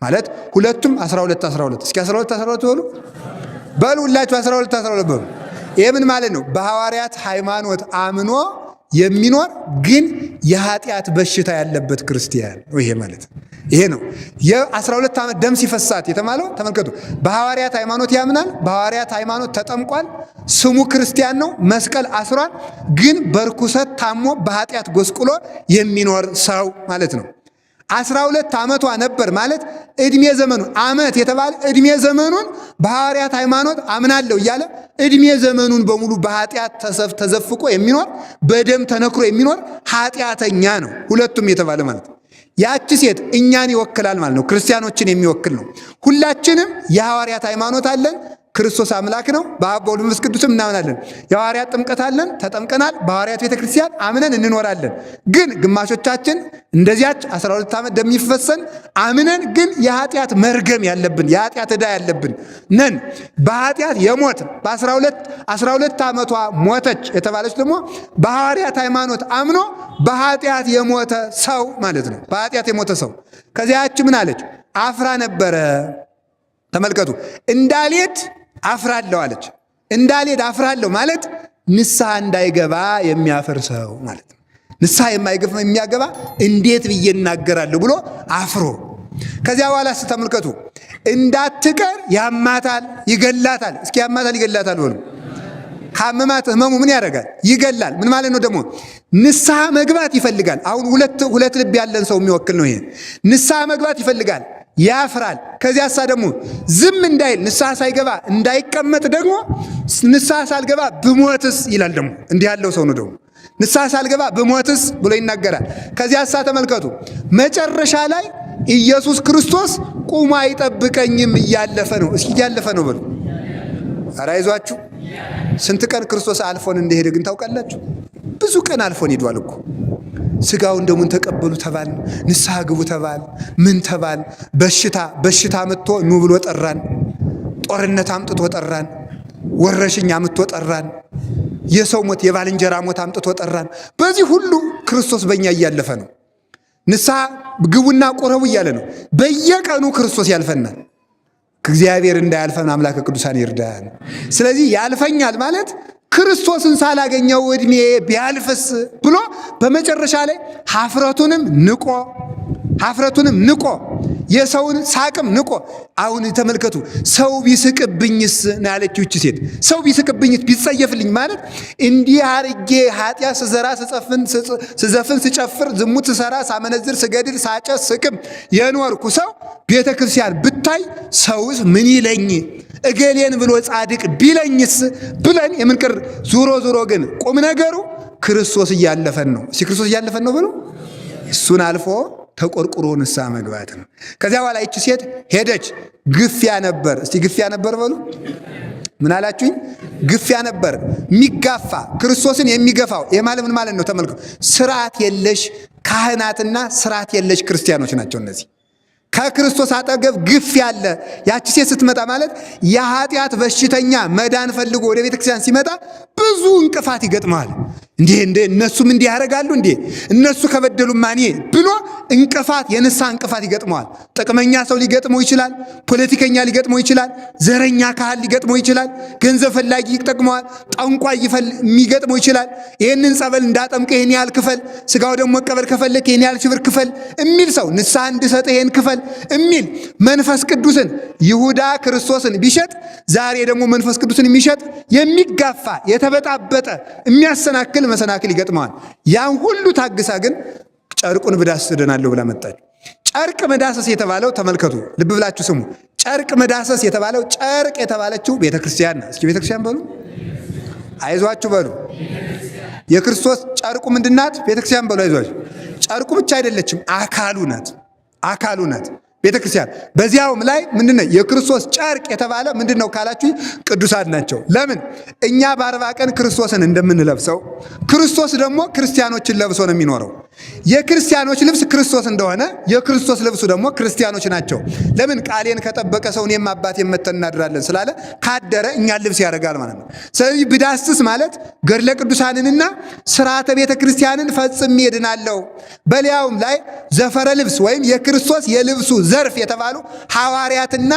ማለት ሁለቱም 12 እስኪ 12 በሉ በሉ ሁላችሁ 12 በሉ። ይሄ ምን ማለት ነው? በሐዋርያት ሃይማኖት አምኖ የሚኖር ግን የኃጢአት በሽታ ያለበት ክርስቲያን ነው። ይሄ ማለት ይሄ ነው። የ12 ዓመት ደም ሲፈሳት የተባለው ተመልከቱ። በሐዋርያት ሃይማኖት ያምናል፣ በሐዋርያት ሃይማኖት ተጠምቋል፣ ስሙ ክርስቲያን ነው፣ መስቀል አስሯል። ግን በርኩሰት ታሞ በኃጢአት ጎስቁሎ የሚኖር ሰው ማለት ነው። 12 ዓመቷ ነበር ማለት እድሜ ዘመኑን ዓመት የተባለ እድሜ ዘመኑን በሐዋርያት ሃይማኖት አምናለሁ እያለ እድሜ ዘመኑን በሙሉ በኃጢአት ተዘፍቆ የሚኖር በደም ተነክሮ የሚኖር ኃጢአተኛ ነው። ሁለቱም የተባለ ማለት ነው። ያቺ ሴት እኛን ይወክላል ማለት ነው። ክርስቲያኖችን የሚወክል ነው። ሁላችንም የሐዋርያት ሃይማኖት አለን። ክርስቶስ አምላክ ነው። በአብ በወልድ በመንፈስ ቅዱስም እናምናለን። የሐዋርያት ጥምቀት አለን፣ ተጠምቀናል። በሐዋርያት ቤተክርስቲያን አምነን እንኖራለን። ግን ግማሾቻችን እንደዚያች 12 ዓመት እንደሚፈሰን አምነን ግን የኃጢአት መርገም ያለብን የኃጢአት ዕዳ ያለብን ነን። በኃጢአት የሞት በ12 ዓመቷ ሞተች የተባለች ደግሞ በሐዋርያት ሃይማኖት አምኖ በኃጢአት የሞተ ሰው ማለት ነው። በኃጢአት የሞተ ሰው ከዚያች ምን አለች? አፍራ ነበረ። ተመልከቱ። እንዳልሄድ አፍራለሁ አለች። እንዳልሄድ አፍራለሁ ማለት ንስሐ እንዳይገባ የሚያፍር ሰው ማለት ነው። ንስሐ የሚያገባ እንዴት ብዬ እናገራለሁ ብሎ አፍሮ ከዚያ በኋላ ተመልከቱ። እንዳትቀር ያማታል፣ ይገላታል። እስኪ ያማታል፣ ይገላታል በሉ። ካመማት ህመሙ ምን ያደርጋል? ይገላል። ምን ማለት ነው ደግሞ? ንስሐ መግባት ይፈልጋል። አሁን ሁለት ልብ ያለን ሰው የሚወክል ነው ይሄ። ንስሐ መግባት ይፈልጋል፣ ያፍራል። ከዚያሳ ደግሞ ዝም እንዳይል ንስሐ ሳይገባ እንዳይቀመጥ ደግሞ ንስሐ ሳልገባ ብሞትስ ይላል። ደግሞ እንዲህ ያለው ሰው ነው ደግሞ ንስሐ ሳልገባ ብሞትስ ብሎ ይናገራል። ከዚያሳ ተመልከቱ መጨረሻ ላይ ኢየሱስ ክርስቶስ ቁሞ አይጠብቀኝም እያለፈ ነው። እስኪ እያለፈ ነው በሉ። ኧረ አይዟችሁ። ስንት ቀን ክርስቶስ አልፎን እንደሄደ ግን ታውቃላችሁ? ብዙ ቀን አልፎን ሄዷል እኮ። ስጋውን ደሙን ተቀበሉ ተባል፣ ንስሐ ግቡ ተባል፣ ምን ተባል። በሽታ መጥቶ ኑ ብሎ ጠራን። ጦርነት አምጥቶ ጠራን። ወረሽኝ አምጥቶ ጠራን። የሰው ሞት የባልንጀራ ሞት አምጥቶ ጠራን። በዚህ ሁሉ ክርስቶስ በእኛ እያለፈ ነው። ንስሐ ግቡና ቁረቡ እያለ ነው። በየቀኑ ክርስቶስ ያልፈናል። እግዚአብሔር እንዳያልፈን አምላከ ቅዱሳን ይርዳን። ስለዚህ ያልፈኛል ማለት ክርስቶስን ሳላገኘው እድሜ ቢያልፍስ ብሎ በመጨረሻ ላይ ሀፍረቱንም ንቆ የሰውን ሳቅም ንቆ። አሁን ተመልከቱ፣ ሰው ቢስቅብኝስ ነው ያለችው እቺ ሴት። ሰው ቢስቅብኝስ ቢጸየፍልኝ ማለት እንዲህ አርጌ ኃጢአት ስዘራ ስዘፍን ስጨፍር ዝሙት ስሰራ ሳመነዝር ስገድል ሳጨስ ስቅም የኖርኩ ሰው ቤተ ክርስቲያን ብታይ ሰውስ ምን ይለኝ እገሌን ብሎ ጻድቅ ቢለኝስ ብለን የምንቀር። ዙሮ ግን ቁም ነገሩ ክርስቶስ እያለፈን ነው። ክርስቶስ እያለፈን ነው ብሎ እሱን አልፎ ተቆርቁሮ ንስሐ መግባት ነው። ከዚያ በኋላ ይቺ ሴት ሄደች። ግፊያ ነበር። እስቲ ግፊያ ነበር በሉ። ምን አላችሁኝ? ግፊያ ነበር። የሚጋፋ ክርስቶስን የሚገፋው ይሄ ማለት ምን ማለት ነው? ተመልከቱ። ስርዓት የለሽ ካህናትና ስርዓት የለሽ ክርስቲያኖች ናቸው እነዚህ። ከክርስቶስ አጠገብ ግፊያ አለ። ያቺ ሴት ስትመጣ ማለት የኃጢአት በሽተኛ መዳን ፈልጎ ወደ ቤተክርስቲያን ሲመጣ ብዙ እንቅፋት ይገጥመዋል። እንዴ እነሱም እንዲህ ያደርጋሉ እንዴ እነሱ ከበደሉ ማን ብሎ እንቅፋት የንስሐ እንቅፋት ይገጥመዋል። ጥቅመኛ ሰው ሊገጥመው ይችላል። ፖለቲከኛ ሊገጥመው ይችላል። ዘረኛ ካህን ሊገጥመው ይችላል። ገንዘብ ፈላጊ ይጠቅመዋል። ጠንቋይ የሚገጥመው ይችላል። ይህንን ጸበል እንዳጠምቀ ይህን ያህል ክፈል፣ ስጋው ደግሞ መቀበል ከፈለክ ይህን ያህል ሽብር ክፈል የሚል ሰው፣ ንስሐ እንድሰጥ ይህን ክፈል የሚል መንፈስ ቅዱስን ይሁዳ ክርስቶስን ቢሸጥ ዛሬ ደግሞ መንፈስ ቅዱስን የሚሸጥ የሚጋፋ የተበጣበጠ የሚያሰናክል መሰናክል ይገጥመዋል። ያን ሁሉ ታግሳ ግን ጨርቁን ብዳስስ እድናለሁ ብላ መጣች። ጨርቅ መዳሰስ የተባለው ተመልከቱ፣ ልብ ብላችሁ ስሙ። ጨርቅ መዳሰስ የተባለው ጨርቅ የተባለችው ቤተክርስቲያን ናት። እስኪ ቤተክርስቲያን በሉ፣ አይዟችሁ በሉ። የክርስቶስ ጨርቁ ምንድናት? ቤተክርስቲያን በሉ፣ አይዟችሁ። ጨርቁ ብቻ አይደለችም፣ አካሉ ናት ቤተክርስቲያን። በዚያውም ላይ ምንድነው የክርስቶስ ጨርቅ የተባለ ምንድነው ካላችሁ ቅዱሳን ናቸው። ለምን? እኛ በ40 ቀን ክርስቶስን እንደምንለብሰው ክርስቶስ ደግሞ ክርስቲያኖችን ለብሶ ነው የሚኖረው። የክርስቲያኖች ልብስ ክርስቶስ እንደሆነ የክርስቶስ ልብሱ ደግሞ ክርስቲያኖች ናቸው። ለምን? ቃሌን ከጠበቀ ሰው እኔም አባቴን መተን እናድራለን ስላለ ካደረ እኛን ልብስ ያደርጋል ማለት ነው። ስለዚህ ብዳስስ ማለት ገድለ ቅዱሳንንና ስርዓተ ቤተ ክርስቲያንን ፈጽሜ እድናለሁ። በሊያውም ላይ ዘፈረ ልብስ ወይም የክርስቶስ የልብሱ ዘርፍ የተባሉ ሐዋርያትና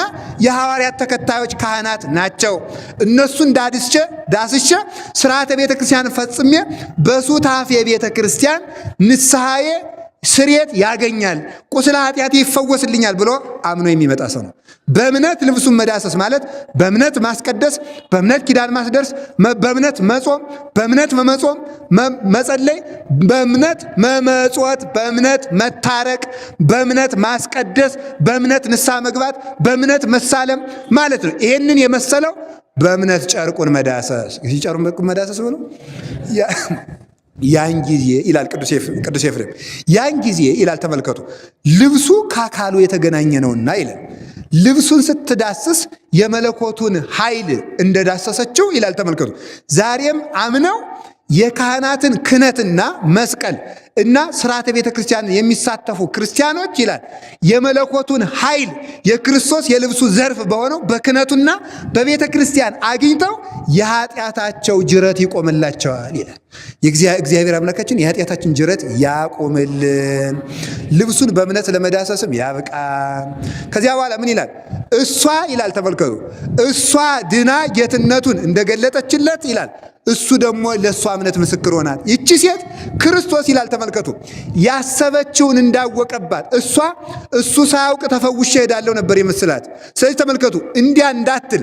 የሐዋርያት ተከታዮች ካህናት ናቸው። እነሱን ዳስቼ ስርዓተ ቤተ ክርስቲያን ፈጽሜ በሱታፌ ቤተ ክርስቲያን ንስሐዬ ስርየት ያገኛል፣ ቁስለ ኃጢአቴ ይፈወስልኛል ብሎ አምኖ የሚመጣ ሰው ነው። በእምነት ልብሱን መዳሰስ ማለት በእምነት ማስቀደስ፣ በእምነት ኪዳን ማስደርስ፣ በእምነት መጾም፣ በእምነት መጸለይ፣ በእምነት መመጽወት፣ በእምነት መታረቅ፣ በእምነት ማስቀደስ፣ በእምነት ንስሐ መግባት፣ በእምነት መሳለም ማለት ነው። ይሄንን የመሰለው በእምነት ጨርቁን መዳሰስ። ጨርቁን መዳሰስ ብሎ ያን ጊዜ ይላል ቅዱስ ኤፍሬም፣ ያን ጊዜ ይላል ተመልከቱ፣ ልብሱ ከአካሉ የተገናኘ ነውና ይላል። ልብሱን ስትዳስስ የመለኮቱን ኃይል እንደዳሰሰችው ይላል ተመልከቱ። ዛሬም አምነው የካህናትን ክህነትና መስቀል እና ስርዓተ ቤተ ክርስቲያን የሚሳተፉ ክርስቲያኖች ይላል የመለኮቱን ኃይል የክርስቶስ የልብሱ ዘርፍ በሆነው በክህነቱና በቤተ ክርስቲያን አግኝተው የኃጢአታቸው ጅረት ይቆምላቸዋል ይላል። እግዚአብሔር አምላካችን የኃጢአታችን ጅረት ያቆምልን፣ ልብሱን በእምነት ለመዳሰስም ያብቃን። ከዚያ በኋላ ምን ይላል? እሷ ይላል ተመልከቱ፣ እሷ ድና ጌትነቱን እንደገለጠችለት ይላል እሱ ደግሞ ለእሷ እምነት ምስክር ሆናል። ይቺ ሴት ክርስቶስ ይላል ተመልከቱ፣ ያሰበችውን እንዳወቀባት እሱ ሳያውቅ ተፈውሼ ሄዳለሁ ነበር የመስላት። ስለዚህ ተመልከቱ፣ እንዲያ እንዳትል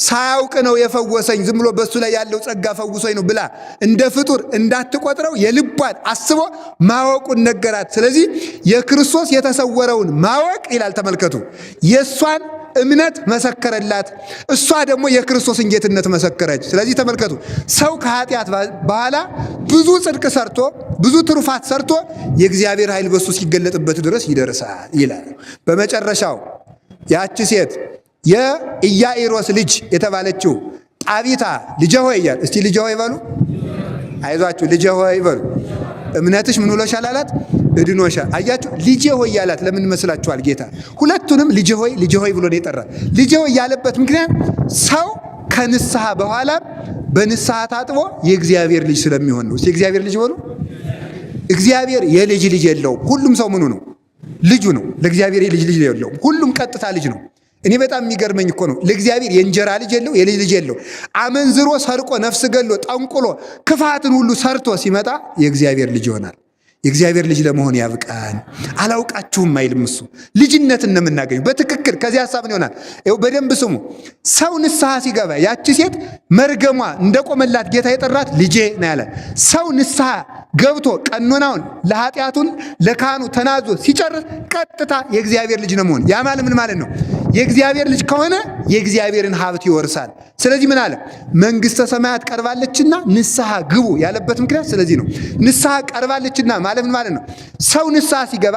ሳያውቅ ነው የፈወሰኝ ዝም ብሎ በሱ ላይ ያለው ጸጋ ፈውሶኝ ነው ብላ እንደ ፍጡር እንዳትቆጥረው የልቧን አስቦ ማወቁን ነገራት። ስለዚህ የክርስቶስ የተሰወረውን ማወቅ ይላል ተመልከቱ፣ የእሷን እምነት መሰከረላት፣ እሷ ደግሞ የክርስቶስን ጌትነት መሰከረች። ስለዚህ ተመልከቱ፣ ሰው ከኃጢአት በኋላ ብዙ ጽድቅ ሰርቶ ብዙ ትሩፋት ሰርቶ የእግዚአብሔር ኃይል በሱ ሲገለጥበት ድረስ ይደርሳል ይላል። በመጨረሻው ያቺ ሴት የኢያኢሮስ ልጅ የተባለችው ጣቢታ ልጄ ሆይ እያለ እስቲ ልጄ ሆይ በሉ፣ አይዟችሁ ልጄ ሆይ በሉ፣ እምነትሽ ምን ብሎሻል አላት? እድኖሻል። አያችሁ ልጄ ሆይ ያላት ለምን መስላችኋል? ጌታ ሁለቱንም ልጄ ሆይ ብሎ ነው የጠራ። ልጄ ሆይ ያለበት ምክንያት ሰው ከንስሐ በኋላ በንስሐ ታጥቦ የእግዚአብሔር ልጅ ስለሚሆን ነው። የእግዚአብሔር ልጅ በሉ። እግዚአብሔር የልጅ የለውም። ሁሉም ሰው ምኑ ነው? ልጁ ነው። ለእግዚአብሔር የልጅ የለውም። ሁሉም ቀጥታ ልጅ ነው። እኔ በጣም የሚገርመኝ እኮ ነው። ለእግዚአብሔር የእንጀራ ልጅ የለው፣ የልጅ የለው። አመንዝሮ ሰርቆ ነፍስ ገሎ ጠንቁሎ ክፋትን ሁሉ ሰርቶ ሲመጣ የእግዚአብሔር ልጅ ይሆናል። የእግዚአብሔር ልጅ ለመሆን ያብቃን። አላውቃችሁም አይልም እሱ። ልጅነትን ነው የምናገኘው በትክክል። ከዚህ ሐሳብ ይሆናል። ይኸው በደንብ ስሙ። ሰው ንስሐ ሲገባ ያቺ ሴት መርገሟ እንደቆመላት ጌታ የጠራት ልጄ ነው ያለ። ሰው ንስሐ ገብቶ ቀኖናውን ለኃጢአቱን ለካህኑ ተናዞ ሲጨርስ ቀጥታ የእግዚአብሔር ልጅ ነው መሆን። ያ ማለት ምን ማለት ነው? የእግዚአብሔር ልጅ ከሆነ የእግዚአብሔርን ሀብት ይወርሳል። ስለዚህ ምን አለ? መንግሥተ ሰማያት ቀርባለችና ንስሐ ግቡ ያለበት ምክንያት ስለዚህ ነው። ንስሐ ቀርባለችና ማለት ምን ማለት ነው? ሰው ንስሐ ሲገባ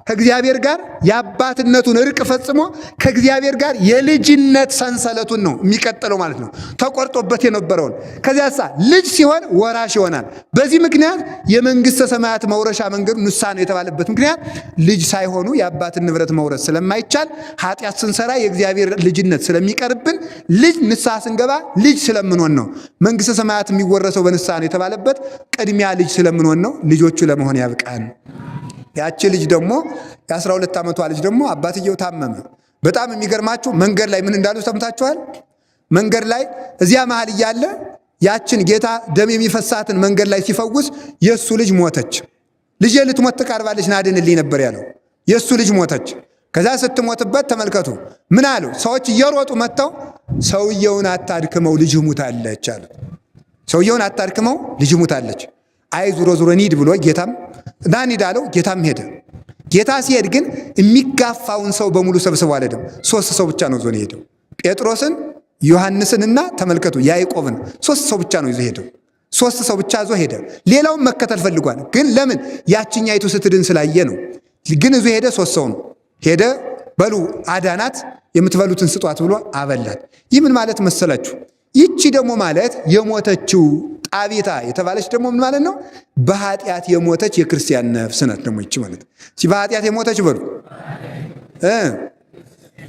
ከእግዚአብሔር ጋር የአባትነቱን እርቅ ፈጽሞ ከእግዚአብሔር ጋር የልጅነት ሰንሰለቱን ነው የሚቀጥለው ማለት ነው። ተቆርጦበት የነበረውን ከዚያሳ ልጅ ሲሆን ወራሽ ይሆናል። በዚህ ምክንያት የመንግሥተ ሰማያት መውረሻ መንገዱ ንስሐ ነው የተባለበት ምክንያት ልጅ ሳይሆኑ የአባትን ንብረት መውረስ ስለማይቻል ኃጢአት ስንሰራ የእግዚአብሔር ልጅነት ስለሚቀርብን ልጅ ንስሐ ስንገባ ልጅ ስለምንሆን ነው። መንግሥተ ሰማያት የሚወረሰው በንስሐ ነው የተባለበት ቅድሚያ ልጅ ስለምንሆን ነው። ልጆቹ ለመሆን ያብቃን። ያቺ ልጅ ደግሞ የ12 ዓመቷ ልጅ ደግሞ አባትየው ታመመ። በጣም የሚገርማችሁ መንገድ ላይ ምን እንዳሉ ሰምታችኋል? መንገድ ላይ እዚያ መሃል እያለ ያችን ጌታ ደም የሚፈሳትን መንገድ ላይ ሲፈውስ የእሱ ልጅ ሞተች። ልጄ ልትሞት ተቃርባለች ናድንልኝ ነበር ያለው። የእሱ ልጅ ሞተች። ከዛ ስትሞትበት ተመልከቱ ምን አሉ? ሰዎች እየሮጡ መጥተው ሰውየውን አታድክመው ልጅህ ሙታለች አሉት። ሰውየውን አታድክመው ልጅህ ሙታለች። አይ ዙሮ ኒድ ብሎ ጌታም ና ኒድ አለው። ጌታም ሄደ። ጌታ ሲሄድ ግን የሚጋፋውን ሰው በሙሉ ሰብስቦ አልሄደም። 3 ሰው ብቻ ነው ዞን ሄደው። ጴጥሮስን ዮሐንስንና ተመልከቱ ያዕቆብን 3 ሰው ብቻ ነው ይዞ ሄደው። 3 ሰው ብቻ ይዞ ሄደ። ሌላውን መከተል ፈልጓል። ግን ለምን? ያችኛይቱ ስትድን ስላየ ነው። ግን ይዞ ሄደ። 3 ሰው ነው ሄደ። በሉ አዳናት፣ የምትበሉትን ስጧት ብሎ አበላት። ይህ ምን ማለት መሰላችሁ? ይቺ ደግሞ ማለት የሞተችው ጣቢታ የተባለች ደግሞ ምን ማለት ነው? በኃጢአት የሞተች የክርስቲያን ነፍስ ናት። ደግሞ ይቺ ማለት በኃጢአት የሞተች በሉ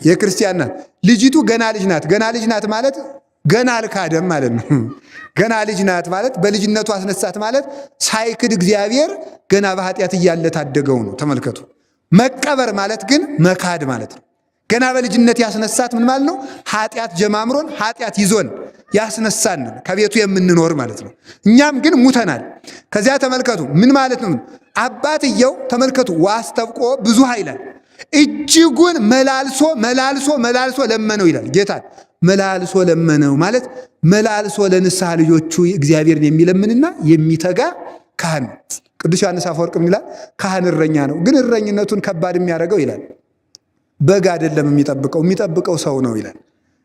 የክርስቲያን ናት። ልጅቱ ገና ልጅ ናት። ገና ልጅ ናት ማለት ገና አልካደም ማለት ነው። ገና ልጅ ናት ማለት በልጅነቱ አስነሳት ማለት ሳይክድ እግዚአብሔር ገና በኃጢአት እያለ ታደገው ነው። ተመልከቱ። መቀበር ማለት ግን መካድ ማለት ነው። ገና በልጅነት ያስነሳት ምን ማለት ነው? ኃጢአት ጀማምሮን ኃጢአት ይዞን ያስነሳን ከቤቱ የምንኖር ማለት ነው። እኛም ግን ሙተናል። ከዚያ ተመልከቱ ምን ማለት ነው? አባትየው ተመልከቱ ዋስተብቆ ብዙ ኃይላል እጅጉን መላልሶ ለመነው ይላል። ጌታ መላልሶ ለመነው ማለት መላልሶ ለንስሐ ልጆቹ እግዚአብሔርን የሚለምንና የሚተጋ ካህን። ቅዱስ ዮሐንስ አፈወርቅ ይላል ካህን እረኛ ነው፣ ግን እረኝነቱን ከባድ የሚያደርገው ይላል በግ አይደለም የሚጠብቀው ሰው ነው ይላል።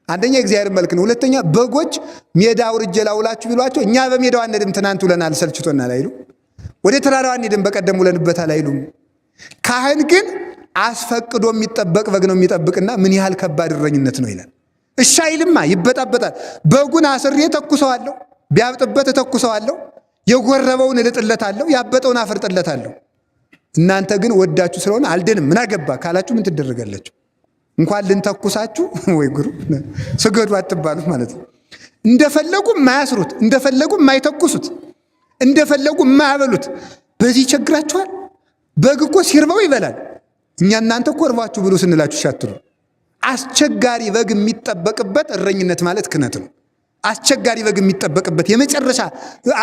አንደኛ እግዚአብሔር መልክ ነው። ሁለተኛ በጎች ሜዳ አውርጄ ላውላችሁ ቢሏቸው እኛ በሜዳው አንሄድም ትናንት ውለናል ሰልችቶናል አይሉ። ወደ ተራራው አንሄድም በቀደም ውለንበታል አይሉም። ካህን ግን አስፈቅዶ የሚጠበቅ በግ ነው የሚጠብቅና ምን ያህል ከባድ እረኝነት ነው ይላል። እሺ አይልማ፣ ይበጣበጣል። በጉን አስሬ ተኩሰዋለሁ፣ ቢያብጥበት ተኩሰዋለሁ፣ የጎረበውን እልጥለታለሁ፣ ያበጠውን አፈርጥለታለሁ። እናንተ ግን ወዳችሁ ስለሆነ አልደንም ምን አገባ ካላችሁ ምን ትደረጋላችሁ? እንኳን ልንተኩሳችሁ ወይ ጉሩ ስገዱ አትባሉት ማለት ነው። እንደፈለጉ የማያስሩት፣ እንደፈለጉ የማይተኩሱት፣ እንደፈለጉ የማያበሉት በዚህ ቸግራችኋል። በግ እኮ ሲርበው ይበላል። እኛ እናንተ እኮ እርባችሁ ብሉ ስንላችሁ ሻትሉ። አስቸጋሪ በግ የሚጠበቅበት እረኝነት ማለት ክህነት ነው። አስቸጋሪ በግ የሚጠበቅበት የመጨረሻ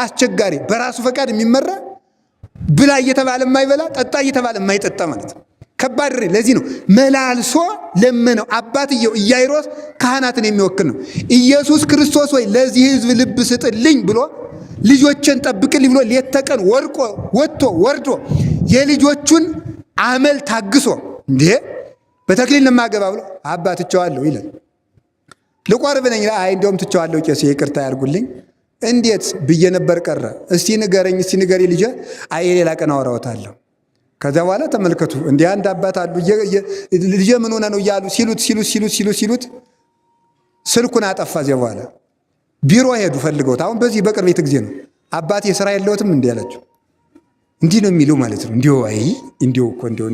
አስቸጋሪ በራሱ ፈቃድ የሚመራ ብላ እየተባለ የማይበላ ጠጣ እየተባለ የማይጠጣ ማለት ነው። ከባድ። ለዚህ ነው መላልሶ ለመነው። አባትየው ኢያይሮስ ካህናትን የሚወክል ነው። ኢየሱስ ክርስቶስ ወይ ለዚህ ሕዝብ ልብ ስጥልኝ ብሎ ልጆችን ጠብቅልኝ ብሎ ሌት ተቀን ወጥቶ ወርዶ የልጆቹን አመል ታግሶ እንዴ በተክሊል ለማገባ ብሎ አባ ትቸዋለሁ ይላል። ልቆርብ ነኝ አይ እንደውም ትቸዋለሁ ቄስ ይቅርታ ያርጉልኝ እንዴት ብዬ ነበር ቀረ። እስቲ ንገረኝ እስቲ ንገሪ ልጄ አይ ሌላ ቀን አወራዎታለሁ። ከዛ በኋላ ተመልከቱ እንዲህ አንድ አባት አሉ ልጄ ምን ሆነ ነው እያሉ ሲሉት ስልኩን አጠፋ። እዚያ በኋላ ቢሮ ሄዱ ፈልገውት። አሁን በዚህ በቅርብ ቤት ጊዜ ነው አባቴ ስራ የለውትም እንዲህ ያላቸው። እንዲህ ነው የሚሉ ማለት ነው። እንዲሁ አይ እንዲሁ እኮ እንዲሁ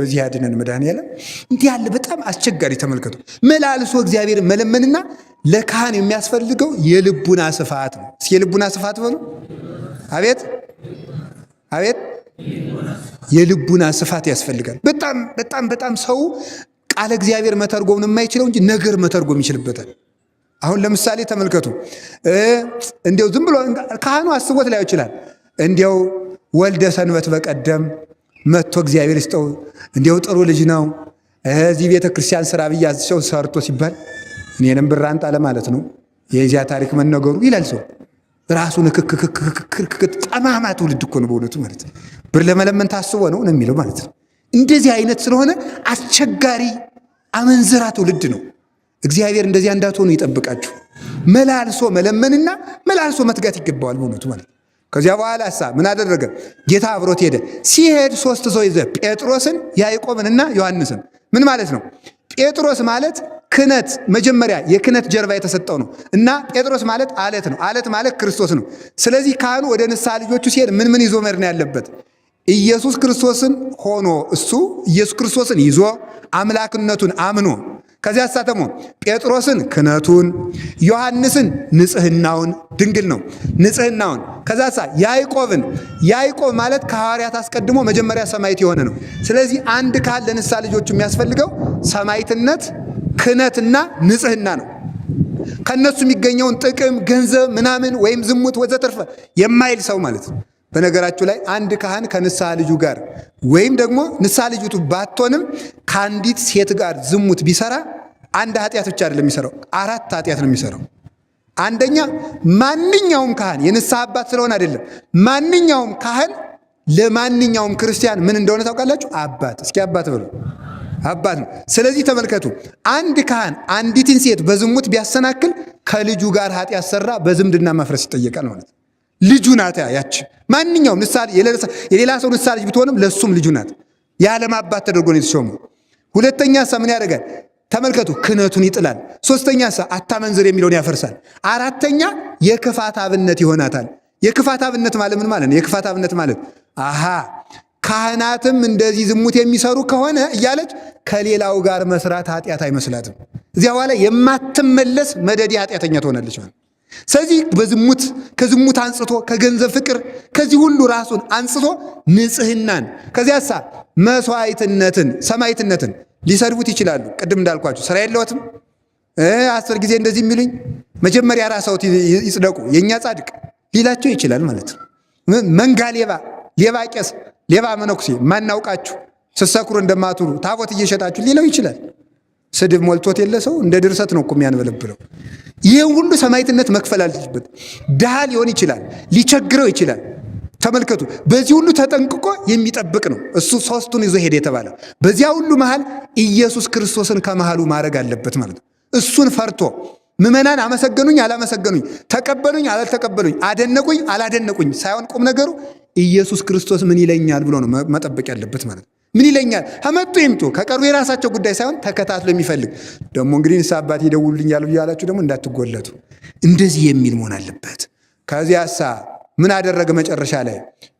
እዚህ ያድነን መድኃኒዓለም። እንዲህ ያለ በጣም አስቸጋሪ ተመልከቱ። መላልሶ እግዚአብሔር መለመንና ለካህን የሚያስፈልገው የልቡና ስፋት ነው። እስኪ የልቡና ስፋት በሉ። አቤት አቤት የልቡና ስፋት ያስፈልጋል። በጣም ሰው ቃለ እግዚአብሔር መተርጎም የማይችለው እንጂ ነገር መተርጎም ይችልበታል። አሁን ለምሳሌ ተመልከቱ። እንዲያው ዝም ብሎ ካህኑ አስቦት ላይ ይችላል። እንዲያው ወልደ ሰንበት በቀደም መጥቶ እግዚአብሔር ይስጠው እንዲያው ጥሩ ልጅ ነው እዚህ ቤተ ክርስቲያን ስራ ብያዝቸው ሰርቶ ሲባል እኔንም ብር አንጣ ለማለት ነው የዚያ ታሪክ መነገሩ ይላል ሰው። ራሱን ጠማማ ትውልድ እኮ ነው በእውነቱ ማለት ነው። ብር ለመለመን ታስቦ ነው የሚለው ማለት ነው። እንደዚህ አይነት ስለሆነ አስቸጋሪ አመንዝራ ትውልድ ነው። እግዚአብሔር እንደዚህ እንዳትሆኑ ይጠብቃችሁ። መላልሶ መለመንና መላልሶ መትጋት ይገባዋል በእውነቱ ማለት ነው። ከዚያ በኋላ ምን አደረገ? ጌታ አብሮት ሄደ። ሲሄድ 3 ሰው ይዘ ጴጥሮስን ያዕቆብንና ዮሐንስን። ምን ማለት ነው? ጴጥሮስ ማለት ክህነት መጀመሪያ የክህነት ጀርባ የተሰጠው ነው እና ጴጥሮስ ማለት አለት ነው። አለት ማለት ክርስቶስ ነው። ስለዚህ ካህኑ ወደ ንስሐ ልጆቹ ሲሄድ ምን ይዞ መሄድ ነው ያለበት? ኢየሱስ ክርስቶስን ሆኖ እሱ ኢየሱስ ክርስቶስን ይዞ አምላክነቱን አምኖ ከዚያ አሳተሞ ጴጥሮስን ክህነቱን፣ ዮሐንስን ንጽህናውን ድንግል ነው ንጽህናውን፣ ከዛሳ ያዕቆብ ማለት ከሐዋርያት አስቀድሞ መጀመሪያ ሰማዕት የሆነ ነው። ስለዚህ አንድ ካህን ለንስሐ ልጆቹ የሚያስፈልገው ሰማዕትነት፣ ክህነትና ንጽህና ነው። ከነሱ የሚገኘውን ጥቅም ገንዘብ ምናምን ወይም ዝሙት ወዘተርፈ የማይል ሰው ማለት ነው። በነገራችሁ ላይ አንድ ካህን ከንስሐ ልጁ ጋር ወይም ደግሞ ንስሐ ልጅቱ ባትሆንም ከአንዲት ሴት ጋር ዝሙት ቢሰራ አንድ ኃጢአት ብቻ አይደለም የሚሰራው፣ 4 ኃጢአት ነው የሚሰራው። አንደኛ ማንኛውም ካህን የንስሐ አባት ስለሆነ አይደለም፣ ማንኛውም ካህን ለማንኛውም ክርስቲያን ምን እንደሆነ ታውቃላችሁ? አባት። እስኪ አባት በሉ። አባት ነው። ስለዚህ ተመልከቱ፣ አንድ ካህን አንዲትን ሴት በዝሙት ቢያሰናክል ከልጁ ጋር ኃጢአት ሰራ፣ በዝምድና መፍረስ ይጠየቃል ማለት ነው። ልጁ ናት ያች። ማንኛውም የሌላ ሰው ንስሐ ልጅ ብትሆንም ለሱም ልጁ ናት። የዓለም አባት ተደርጎ ነው የተሾመው። ሁለተኛ ምን ያደርጋል? ተመልከቱ፣ ክህነቱን ይጥላል። ሶስተኛ አታመንዝር የሚለውን ያፈርሳል። አራተኛ የክፋት አብነት ይሆናታል። የክፋት አብነት ማለት ምን ማለት ነው? የክፋት አብነት ማለት ካህናትም እንደዚህ ዝሙት የሚሰሩ ከሆነ እያለች ከሌላው ጋር መስራት ኃጢአት አይመስላትም። እዚያ በኋላ የማትመለስ መደዲ ኃጢአተኛ ትሆናለች ማለት። ስለዚህ ከዝሙት አንጽቶ ከገንዘብ ፍቅር ከዚህ ሁሉ ራሱን አንጽቶ ንጽህናን ከዚያሳ መስዋዕትነትን ሰማዕትነትን ሊሰድቡት ይችላሉ። ቅድም እንዳልኳችሁ ስራ የለውትም 10 ጊዜ እንደዚህ የሚሉኝ መጀመሪያ ራስዎት ይጽደቁ የኛ ጻድቅ ሊላቸው ይችላል ማለት ነው። መንጋ ሌባ ቄስ ሌባ መነኩሴ ማናውቃችሁ ስትሰክሩ እንደማትሉ ታቦት እየሸጣችሁ ሊለው ይችላል። ስድብ ሞልቶት የለ ሰው እንደ ድርሰት ነው እኮ የሚያንበለብለው። ይህን ሁሉ ሰማዕትነት መክፈል አለበት። ድሃ ሊሆን ይችላል፣ ሊቸግረው ይችላል። ተመልከቱ፣ በዚህ ሁሉ ተጠንቅቆ የሚጠብቅ ነው እሱ 3ቱን ይዞ ሄደ የተባለው። በዚያ ሁሉ መሃል ኢየሱስ ክርስቶስን ከመሃሉ ማድረግ አለበት ማለት ነው። እሱን ፈርቶ ምዕመናን አመሰገኑኝ አላመሰገኑኝ፣ ተቀበሉኝ አላልተቀበሉኝ፣ አደነቁኝ አላደነቁኝ ሳይሆን ቁም ነገሩ ኢየሱስ ክርስቶስ ምን ይለኛል ብሎ ነው መጠበቅ ያለበት ማለት ነው። ምን ይለኛል ከመጡ ይምጡ፣ ከቀሩ የራሳቸው ጉዳይ ሳይሆን ተከታትሎ የሚፈልግ ደግሞ እንግዲህ ንስሐ አባት ይደውሉልኛል ብያላችሁ ደግሞ እንዳትጎለቱ፣ እንደዚህ የሚል መሆን አለበት። ከዚያሳ ምን አደረገ? መጨረሻ ላይ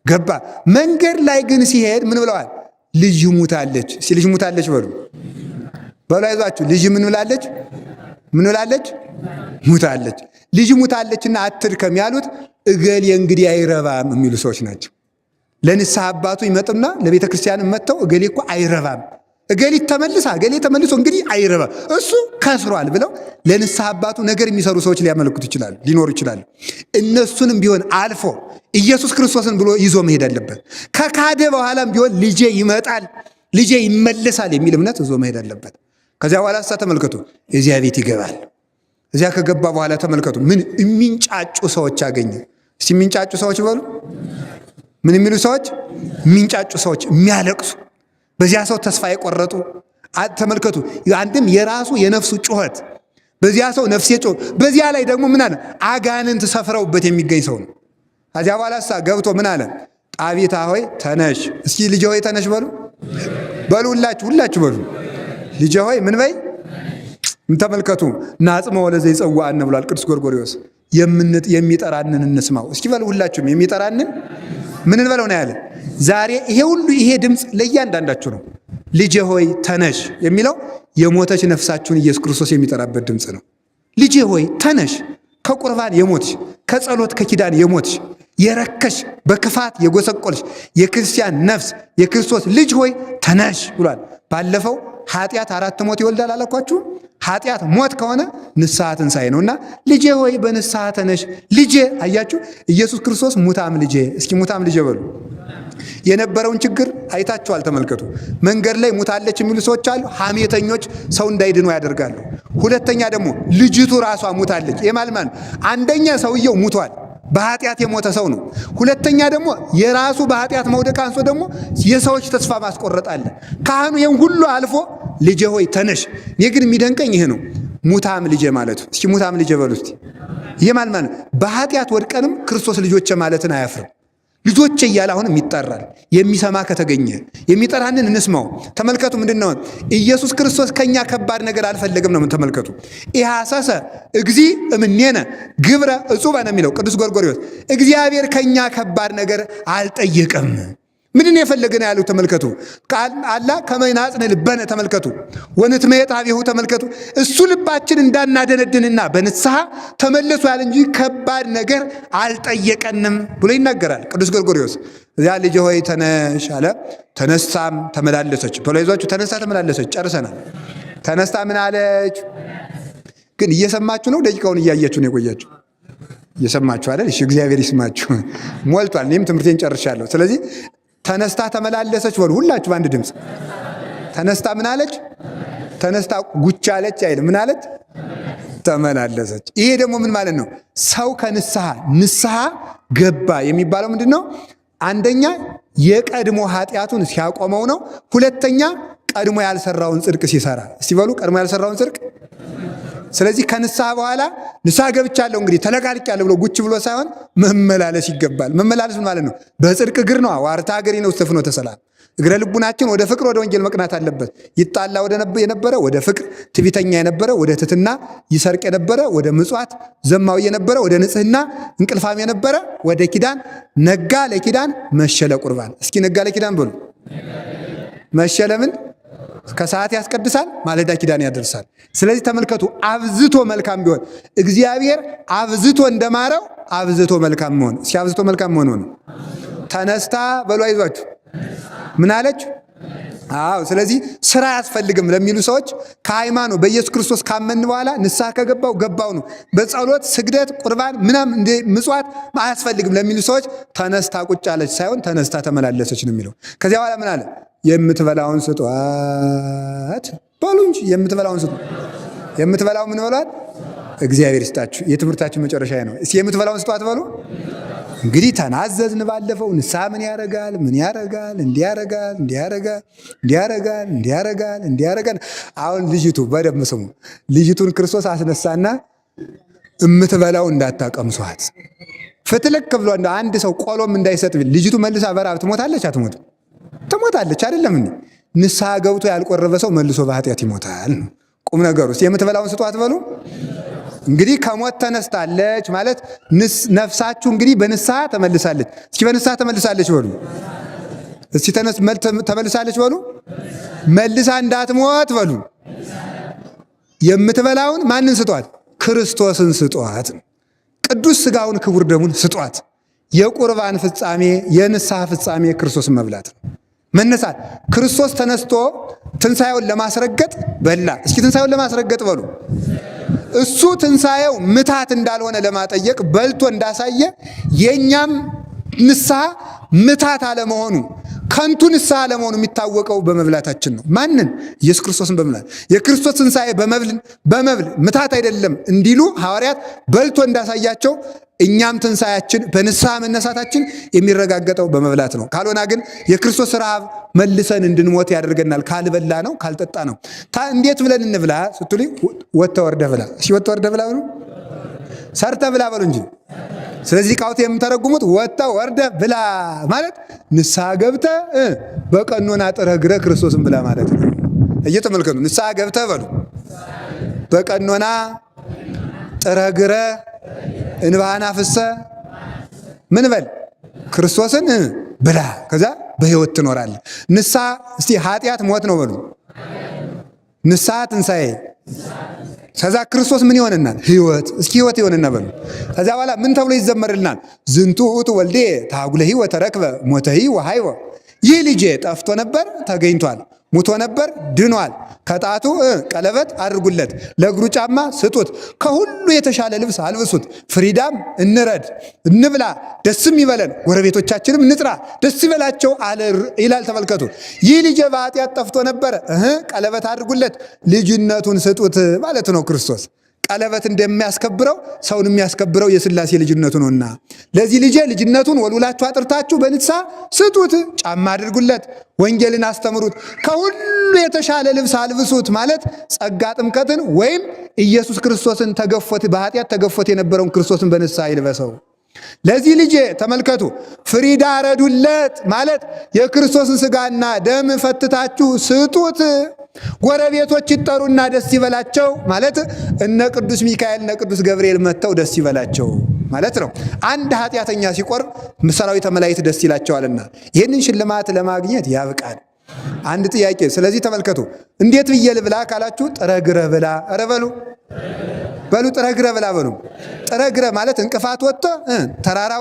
ገባ። መንገድ ላይ ግን ሲሄድ ምን ብለዋል? ልጅ ሙታለች። ልጅ ሙታለች በሉ አይዟችሁ። ልጅ ምን ብላለች? ምን ብላለች? ሙታለች። ልጅ ሙታለችና አትድከም ያሉት እገሌ እንግዲህ አይረባም የሚሉ ሰዎች ናቸው። ለንስሐ አባቱ ይመጡና ለቤተ ክርስቲያን መጥተው እገሌ እኮ አይረባም እገሊት ተመልሳ እገሌ ተመልሶ እንግዲህ አይረባ እሱ ከስሯል ብለው ለንስሐ አባቱ ነገር የሚሰሩ ሰዎች ሊያመለክቱ ይችላሉ፣ ሊኖሩ ይችላሉ። እነሱንም ቢሆን አልፎ ኢየሱስ ክርስቶስን ብሎ ይዞ መሄድ አለበት። ከካደ በኋላም ቢሆን ልጄ ይመጣል፣ ልጄ ይመለሳል የሚል እምነት ይዞ መሄድ አለበት። ከዚያ በኋላ ተመልከቱ፣ እዚያ ቤት ይገባል። እዚያ ከገባ በኋላ ተመልከቱ ምን የሚንጫጩ ሰዎች አገኘ። እስቲ የሚንጫጩ ሰዎች በሉ። ምን የሚሉ ሰዎች? የሚንጫጩ ሰዎች፣ የሚያለቅሱ፣ በዚያ ሰው ተስፋ የቆረጡ ተመልከቱ። አንድም የራሱ የነፍሱ ጩኸት፣ በዚያ ሰው ነፍሴ ጮህ፣ በዚያ ላይ ደግሞ ምን አለ? አጋንንት ሰፍረውበት የሚገኝ ሰው ነው። ከዚያ በኋላ ገብቶ ምን አለ? ጣቢታ ሆይ ተነሽ። እስኪ ልጄ ሆይ ተነሽ በሉ በሉ፣ ሁላችሁ በሉ። ልጄ ሆይ ምን በይ? ተመልከቱ። ናጽመ ወለዘ ይጸዋዕነ ብሏል ቅዱስ ጎርጎርዮስ። የሚጠራንን እንስማው። እስኪ በሉ ሁላችሁም የሚጠራንን ምን እንበለው ነው ያለ። ዛሬ ይሄ ሁሉ ይሄ ድምፅ ለእያንዳንዳችሁ ነው። ልጄ ሆይ ተነሽ የሚለው የሞተች ነፍሳችሁን ኢየሱስ ክርስቶስ የሚጠራበት ድምፅ ነው። ልጄ ሆይ ተነሽ፣ ከቁርባን የሞትሽ፣ ከጸሎት ከኪዳን የሞትሽ፣ የረከሽ፣ በክፋት የጎሰቆልሽ የክርስቲያን ነፍስ የክርስቶስ ልጅ ሆይ ተነሽ ብሏል። ባለፈው ኃጢአት 4 ሞት ይወልዳል አላኳችሁ? ኃጢአት ሞት ከሆነ ንስሐ ትንሣኤ ነውና ልጄ ሆይ በንስሐ ተነሽ። ልጄ አያችሁ፣ ኢየሱስ ክርስቶስ ሙታም ልጄ። እስኪ ሙታም ልጄ በሉ። የነበረውን ችግር አይታችኋል። ተመልከቱ። መንገድ ላይ ሙታለች የሚሉ ሰዎች አሉ። ሐሜተኞች ሰው እንዳይድኑ ያደርጋሉ። ሁለተኛ ደግሞ ልጅቱ ራሷ ሙታለች። የማልማን አንደኛ ሰውየው ሙቷል፣ በኃጢአት የሞተ ሰው ነው። ሁለተኛ ደግሞ የራሱ በኃጢአት መውደቅ አንሶ ደግሞ የሰዎች ተስፋ ማስቆረጥ አለ። ካህኑ ይህን ሁሉ አልፎ ልጄ ሆይ ተነሽ። እኔ ግን የሚደንቀኝ ይሄ ነው፣ ሙታም ልጄ ማለቱ። እስኪ ሙታም ልጄ በሉ እስቲ። ይሄ ማለት በኃጢአት ወድቀንም ክርስቶስ ልጆቼ ማለትን አያፍርም። ልጆቼ እያለ አሁንም ይጠራል። የሚሰማ ከተገኘ የሚጠራንን እንስማው። ተመልከቱ ምንድን ነው ኢየሱስ ክርስቶስ ከኛ ከባድ ነገር አልፈለግም ነው። ተመልከቱ ኢሐሰሰ እግዚ እምኔነ ግብረ እጹበ ነው የሚለው ቅዱስ ጎርጎርዮስ። እግዚአብሔር ከኛ ከባድ ነገር አልጠየቀም። ምንድን የፈለገን ያለው ተመልከቱ። አላ ከመይናጽነ ልበነ ተመልከቱ ወንትመየጥ ኀቤሁ ተመልከቱ። እሱ ልባችን እንዳናደነድንና በንስሐ ተመለሱ ያለ እንጂ ከባድ ነገር አልጠየቀንም ብሎ ይናገራል ቅዱስ ጎርጎርዮስ። እዚያ ልጄ ሆይ ተነሽ አለ። ተነሳም ተመላለሰች። ቶሎ ይዟችሁ ተነሳ ተመላለሰች። ጨርሰናል። ተነስታ ምን አለች? ግን እየሰማችሁ ነው? ደቂቃውን እያያችሁ ነው የቆያችሁ? እየሰማችሁ አይደል? እሺ እግዚአብሔር ይስማችሁ። ሞልቷል። እኔም ትምህርቴን ጨርሻለሁ። ስለዚህ ተነስታ ተመላለሰች በሉ ሁላችሁ በአንድ ድምፅ። ተነስታ ምን አለች? ተነስታ ጉቻ አለች አይደል? ምን አለች? ተመላለሰች። ይሄ ደግሞ ምን ማለት ነው? ሰው ንስሐ ገባ የሚባለው ምንድን ነው? አንደኛ የቀድሞ ኃጢአቱን ሲያቆመው ነው። ሁለተኛ ቀድሞ ያልሰራውን ጽድቅ ሲሰራ። እስቲ በሉ ቀድሞ ያልሰራውን ጽድቅ። ስለዚህ ከንስሐ በኋላ ንስሐ ገብቻለሁ እንግዲህ ተለቃልቄያለሁ ብሎ ጉች ብሎ ሳይሆን መመላለስ ይገባል። መመላለስ ምን ማለት ነው? በጽድቅ እግር ነው። ዋርታ እግሬ ነው ውስተ ፍኖተ ሰላም። እግረ ልቡናችን ወደ ፍቅር ወደ ወንጌል መቅናት አለበት። ይጣላ የነበረ ወደ ፍቅር፣ ትዕቢተኛ የነበረ ወደ ትሕትና፣ ይሰርቅ የነበረ ወደ ምጽዋት፣ ዘማዊ የነበረ ወደ ንጽሕና፣ እንቅልፋም የነበረ ወደ ኪዳን፣ ነጋ ለኪዳን መሸ ለቁርባን። እስኪ ነጋ ለኪዳን በሉ። መሸ ለምን? ከሰዓት ያስቀድሳል፣ ማለዳ ኪዳን ያደርሳል። ስለዚህ ተመልከቱ፣ አብዝቶ መልካም ቢሆን እግዚአብሔር አብዝቶ እንደማረው አብዝቶ መልካም መሆን። እስኪ አብዝቶ መልካም መሆን ሆነ። ተነስታ በሉ አይዟችሁ ምን አለች? አዎ። ስለዚህ ስራ አያስፈልግም ለሚሉ ሰዎች ከሃይማኖት በኢየሱስ ክርስቶስ ካመን በኋላ ንስሐ ገባው ነው። በጸሎት ስግደት፣ ቁርባን ምናምን እንደ ምጽዋት አያስፈልግም ለሚሉ ሰዎች ተነስታ ቁጭ አለች ሳይሆን ተነስታ ተመላለሰች ነው የሚለው። ከዚያ በኋላ ምን አለ? የምትበላውን ስጧት በሉ እንጂ የምትበላውን ስጡ። የምትበላው ምን በሏት? እግዚአብሔር ይስጣችሁ። የትምህርታችን መጨረሻ ነው። እስኪ የምትበላውን ስጧት በሉ። እንግዲህ ተናዘዝን ባለፈው። ንስሐ ምን ያረጋል? እንዲያረጋል። አሁን ልጅቱ በደንብ ስሙ። ልጅቱን ክርስቶስ አስነሳና የምትበላው እንዳታቀምሷት ፍትልክ ብሎ አንድ ሰው ቆሎም እንዳይሰጥ ልጅቱ መልሳ በራብ ትሞታለች። አትሞትም? ትሞታለች። አይደለም እንዴ? ንስሐ ገብቶ ያልቆረበ ሰው መልሶ በኃጢአት ይሞታል። ቁም ነገሩ የምትበላውን ስጧት በሉ። እንግዲህ ከሞት ተነስታለች ማለት ነፍሳችሁ እንግዲህ በንስሐ ተመልሳለች። እስኪ በንስሐ ተመልሳለች በሉ። እስኪ ተመልሳለች በሉ። መልሳ እንዳትሞት በሉ። የምትበላውን ማንን ስጧት? ክርስቶስን ስጧት። ቅዱስ ሥጋውን ክቡር ደሙን ስጧት። የቁርባን ፍጻሜ የንስሐ ፍጻሜ ክርስቶስን መብላት ነው። መነሳት ክርስቶስ ተነስቶ ትንሣኤውን ለማስረገጥ በላ። እስኪ ትንሣኤውን ለማስረገጥ በሉ። እሱ ትንሣኤው ምታት እንዳልሆነ ለማጠየቅ በልቶ እንዳሳየ የኛም ንስሐ ምታት አለመሆኑ ከንቱ ንስሐ አለመሆኑ የሚታወቀው በመብላታችን ነው። ማንን? ኢየሱስ ክርስቶስን በመብላት። የክርስቶስ ትንሣኤ በመብል ምታት አይደለም እንዲሉ ሐዋርያት በልቶ እንዳሳያቸው እኛም ትንሣኤያችን በንስሐ መነሳታችን የሚረጋገጠው በመብላት ነው። ካልሆና ግን የክርስቶስ ረሃብ መልሰን እንድንሞት ያደርገናል። ካልበላ ነው፣ ካልጠጣ ነው። እንዴት ብለን እንብላ ስትሉ ወጥተህ ወርደህ ብላ። እሺ ወጥተህ ወርደህ ብላ በሉ፣ ሰርተህ ብላ በሉ እንጂ። ስለዚህ ቃውት የምተረጉሙት ወጥተህ ወርደህ ብላ ማለት ንስሐ ገብተህ በቀኖና ጥረህ ግረህ ክርስቶስን ብላ ማለት ነው። እየተመልከቱ ንስሐ ገብተህ በሉ፣ በቀኖና ጥረህ ግረህ እንባህን አፍስሰህ ምን በል ክርስቶስን ብላ፣ ከዛ በሕይወት ትኖራለህ። ንስሐ እስቲ ኃጢአት ሞት ነው በሉ፣ ንስሐ ትንሣኤ፣ ከዛ ክርስቶስ ምን ይሆንናል? ሕይወት። እስኪ ሕይወት ይሆንና በሉ። ከዛ በኋላ ምን ተብሎ ይዘመርልናል? ዝንቱ ውእቱ ወልዴ ታጉለሂ ወተረክበ ሞተሂ ወሃይወ። ይህ ልጄ ጠፍቶ ነበር ተገኝቷል፣ ሙቶ ነበር ድኗል። ከጣቱ ቀለበት አድርጉለት፣ ለእግሩ ጫማ ስጡት፣ ከሁሉ የተሻለ ልብስ አልብሱት። ፍሪዳም እንረድ፣ እንብላ፣ ደስም ይበለን፣ ጎረቤቶቻችንም እንጥራ፣ ደስ ይበላቸው አለ ይላል። ተመልከቱ። ይህ ልጄ በኃጢአት ጠፍቶ ነበረ፣ ቀለበት አድርጉለት፣ ልጅነቱን ስጡት ማለት ነው። ክርስቶስ ቀለበት እንደሚያስከብረው ሰውን የሚያስከብረው የሥላሴ ልጅነቱ ነውና ለዚህ ልጄ ልጅነቱን ወልውላችሁ አጥርታችሁ በንስሐ ስጡት፣ ጫማ አድርጉለት፣ ወንጌልን አስተምሩት፣ ከሁሉ የተሻለ ልብስ አልብሱት ማለት ጸጋ ጥምቀትን ወይም ኢየሱስ ክርስቶስን ተገፎት በኃጢአት ተገፎት የነበረውን ክርስቶስን በንስሐ ይልበሰው። ለዚህ ልጄ ተመልከቱ ፍሪዳ ረዱለት ማለት የክርስቶስን ሥጋና ደም ፈትታችሁ ስጡት። ጎረቤቶች ይጠሩና ደስ ይበላቸው ማለት እነ ቅዱስ ሚካኤል እነ ቅዱስ ገብርኤል መጥተው ደስ ይበላቸው ማለት ነው። አንድ ኃጢአተኛ ሲቆርብ ሰራዊተ መላእክት ደስ ይላቸዋልና ይህንን ሽልማት ለማግኘት ያብቃል። አንድ ጥያቄ። ስለዚህ ተመልከቱ እንዴት ብዬ ልብላ ካላችሁ ጥረህ ግረህ ብላ። ኧረ በሉ በሉ ጥረህ ግረህ ብላ በሉ። ጥረህ ግረህ ማለት እንቅፋት ወጥቶ ተራራ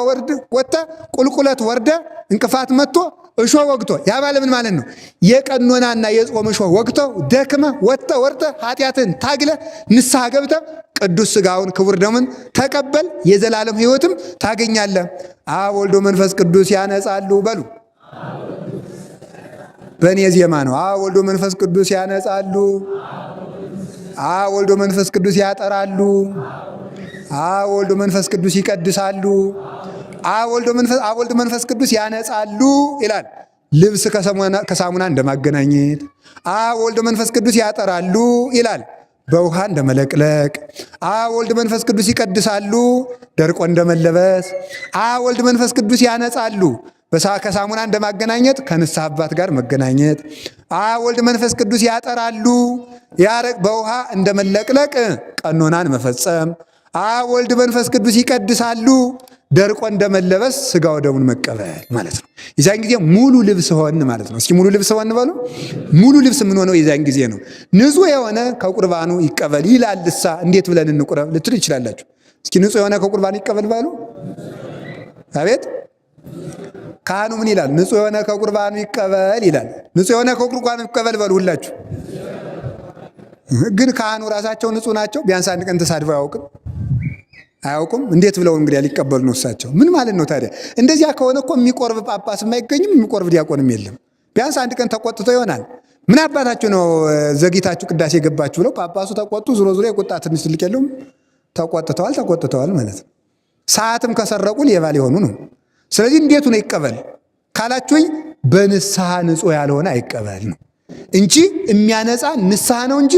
ወጥተ ቁልቁለት ወርደ እንቅፋት መጥቶ እሾህ ወግቶ ያባለ ምን ማለት ነው? የቀኖናና የጾም እሾህ ወግቶ ደክመ ወጥተ ወርተ ኃጢአትን ታግለ ንስሐ ገብተ ቅዱስ ሥጋውን ክቡር ደሙን ተቀበል፣ የዘላለም ሕይወትም ታገኛለህ። አብ ወልድ መንፈስ ቅዱስ ያነጻሉ በሉ። በእኔ ዜማ ነው። አብ ወልድ መንፈስ ቅዱስ ያነጻሉ፣ አብ ወልድ መንፈስ ቅዱስ ያጠራሉ፣ አብ ወልድ መንፈስ ቅዱስ ይቀድሳሉ፣ አብ ወልድ መንፈስ ቅዱስ ያነጻሉ ይላል። ልብስ ከሳሙና እንደማገናኘት። አብ ወልድ መንፈስ ቅዱስ ያጠራሉ ይላል። በውሃ እንደመለቅለቅ። አብ ወልድ መንፈስ ቅዱስ ይቀድሳሉ፣ ደርቆ እንደመለበስ። አብ ወልድ መንፈስ ቅዱስ ያነጻሉ፣ ከሳሙና እንደማገናኘት ከንስሐ አባት ጋር መገናኘት። አብ ወልድ መንፈስ ቅዱስ ያጠራሉ፣ በውሃ እንደመለቅለቅ ቀኖናን መፈጸም። አብ ወልድ መንፈስ ቅዱስ ይቀድሳሉ፣ ደርቆ እንደመለበስ ሥጋ ወደሙን መቀበል ማለት ነው። የዛን ጊዜ ሙሉ ልብስ ሆን ማለት ነው። እስኪ ሙሉ ልብስ ሆን በሉ። ሙሉ ልብስ ምን ሆነው የዛን ጊዜ ነው። ንጹሕ የሆነ ከቁርባኑ ይቀበል ይላል። እሳ እንዴት ብለን እንቁረብ ልትሉ ይችላላችሁ። እስኪ ንጹሕ የሆነ ከቁርባኑ ይቀበል ባሉ። አቤት ካህኑ ምን ይላል? ንጹሕ የሆነ ከቁርባኑ ይቀበል ይላል። ንጹሕ የሆነ ከቁርባኑ ይቀበል በሉ ሁላችሁ። ግን ካህኑ ራሳቸው ንጹሕ ናቸው? ቢያንስ አንድ ቀን ተሳድበው አያውቁም? እንዴት ብለው እንግዲህ ሊቀበሉ ነው እሳቸው? ምን ማለት ነው ታዲያ? እንደዚያ ከሆነ እኮ የሚቆርብ ጳጳስም አይገኝም፣ የሚቆርብ ዲያቆንም የለም። ቢያንስ አንድ ቀን ተቆጥቶ ይሆናል። ምን አባታችሁ ነው ዘግይታችሁ ቅዳሴ ገባችሁ ብለው ጳጳሱ ተቆጡ። ዙሮ ዙሮ የቁጣ ትንሽ ትልቅ የለውም። ተቆጥተዋል ማለት ነው። ሰዓትም ከሰረቁ ሌባ ሊሆኑ ነው። ስለዚህ እንዴቱ ነው ይቀበል ካላችሁኝ፣ በንስሐ ንጹሕ ያልሆነ አይቀበል ነው እንጂ የሚያነጻ ንስሐ ነው እንጂ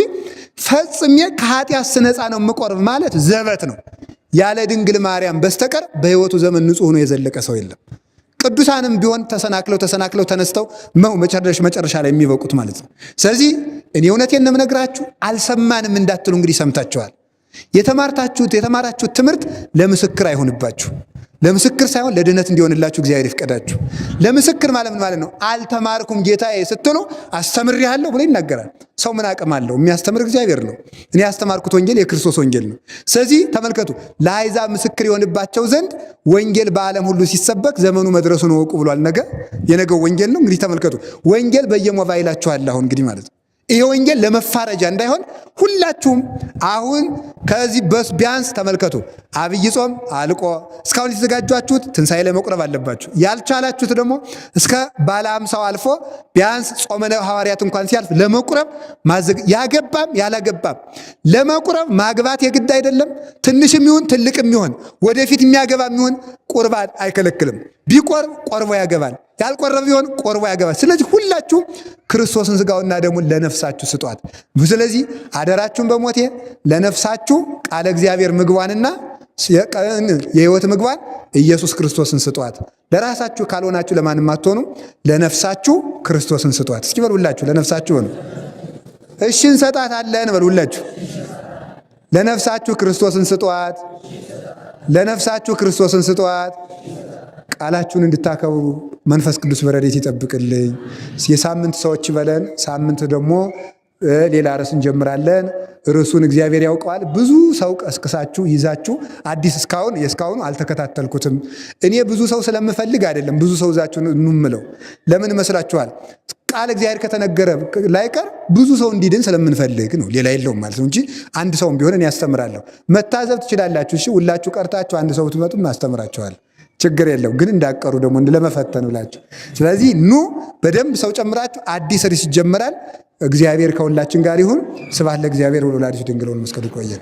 ፈጽሜ ከኃጢአት ስነጻ ነው የምቆርብ ማለት ዘበት ነው። ያለ ድንግል ማርያም በስተቀር በሕይወቱ ዘመን ንጹሕ ሆኖ የዘለቀ ሰው የለም። ቅዱሳንም ቢሆን ተሰናክለው ተነስተው መጨረሻ ላይ የሚበቁት ማለት ነው። ስለዚህ እኔ እውነቴን ነው የምነግራችሁ፣ አልሰማንም እንዳትሉ እንግዲህ ሰምታችኋል። የተማራችሁት ትምህርት ለምስክር አይሆንባችሁ። ለምስክር ሳይሆን ለድነት እንዲሆንላችሁ እግዚአብሔር ይፍቀዳችሁ። ለምስክር ማለት ምን ማለት ነው? አልተማርኩም ጌታዬ ስትሉ አስተምሬሃለሁ ብሎ ይናገራል። ሰው ምን አቅም አለው? የሚያስተምር እግዚአብሔር ነው። እኔ ያስተማርኩት ወንጌል የክርስቶስ ወንጌል ነው። ስለዚህ ተመልከቱ፣ ለአሕዛብ ምስክር የሆንባቸው ዘንድ ወንጌል በዓለም ሁሉ ሲሰበክ ዘመኑ መድረሱን እወቁ ብሏል። የነገው ወንጌል ነው እንግዲህ ተመልከቱ። ወንጌል በየሞባይላችሁ አለ አሁን እንግዲህ ማለት ነው። ይሄ ወንጌል ለመፋረጃ እንዳይሆን ሁላችሁም አሁን ከዚህ ቢያንስ ተመልከቱ። አብይ ጾም አልቆ እስካሁን የተዘጋጃችሁት ትንሣኤ ላይ መቁረብ አለባችሁ። ያልቻላችሁት ደግሞ እስከ ባለ 50 አልፎ ቢያንስ ጾመ ሐዋርያት እንኳን ሲያልፍ ለመቁረብ ያገባም ያላገባም ለመቁረብ ማግባት የግድ አይደለም። ትንሽም ይሁን ትልቅም ይሁን ወደፊት የሚያገባም ይሁን ቁርባን አይከለክልም። ቢቆርብ ቆርቦ ያገባል፣ ያልቆረበ ቢሆን ቆርቦ ያገባል። ስለዚህ ሁላችሁ ክርስቶስን ሥጋውና ደሙን ለነፍሳችሁ ስጧት። ስለዚህ አደራችሁን በሞቴ ለነፍሳችሁ ቃለ እግዚአብሔር ምግቧንና የሕይወት ምግቧን ኢየሱስ ክርስቶስን ስጧት። ለራሳችሁ ካልሆናችሁ ለማንም አትሆኑ። ለነፍሳችሁ ክርስቶስን ስጧት። እስኪ በሉላችሁ፣ ለነፍሳችሁ ሆኑ። እሺ እንሰጣታለን በሉላችሁ። ለነፍሳችሁ ክርስቶስን ስጧት። ለነፍሳችሁ ክርስቶስን ስጧት። ቃላችሁን እንድታከብሩ መንፈስ ቅዱስ በረድኤት ይጠብቅልኝ። የሳምንት ሰዎች በለን። ሳምንት ደግሞ ሌላ ርዕስ እንጀምራለን። ርዕሱን እግዚአብሔር ያውቀዋል። ብዙ ሰው ቀስቅሳችሁ ይዛችሁ አዲስ እስካሁኑ አልተከታተልኩትም። እኔ ብዙ ሰው ስለምፈልግ አይደለም ብዙ ሰው ይዛችሁ እንምለው። ለምን መስላችኋል? ቃል እግዚአብሔር ከተነገረ ላይቀር ብዙ ሰው እንዲድን ስለምንፈልግ ነው። ሌላ የለውም ማለት ነው እንጂ አንድ ሰውም ቢሆን እኔ ያስተምራለሁ። መታዘብ ትችላላችሁ። እሺ ሁላችሁ ቀርታችሁ አንድ ሰው ብትመጡም አስተምራችኋል። ችግር የለው። ግን እንዳቀሩ ደግሞ ለመፈተን ብላችሁ ስለዚህ ኑ በደንብ ሰው ጨምራችሁ አዲስ ርዕስ ይጀምራል። እግዚአብሔር ከሁላችን ጋር ይሁን። ስብሐት ለእግዚአብሔር ወለወላዲቱ ድንግል ወለመስቀሉ ይቆየን።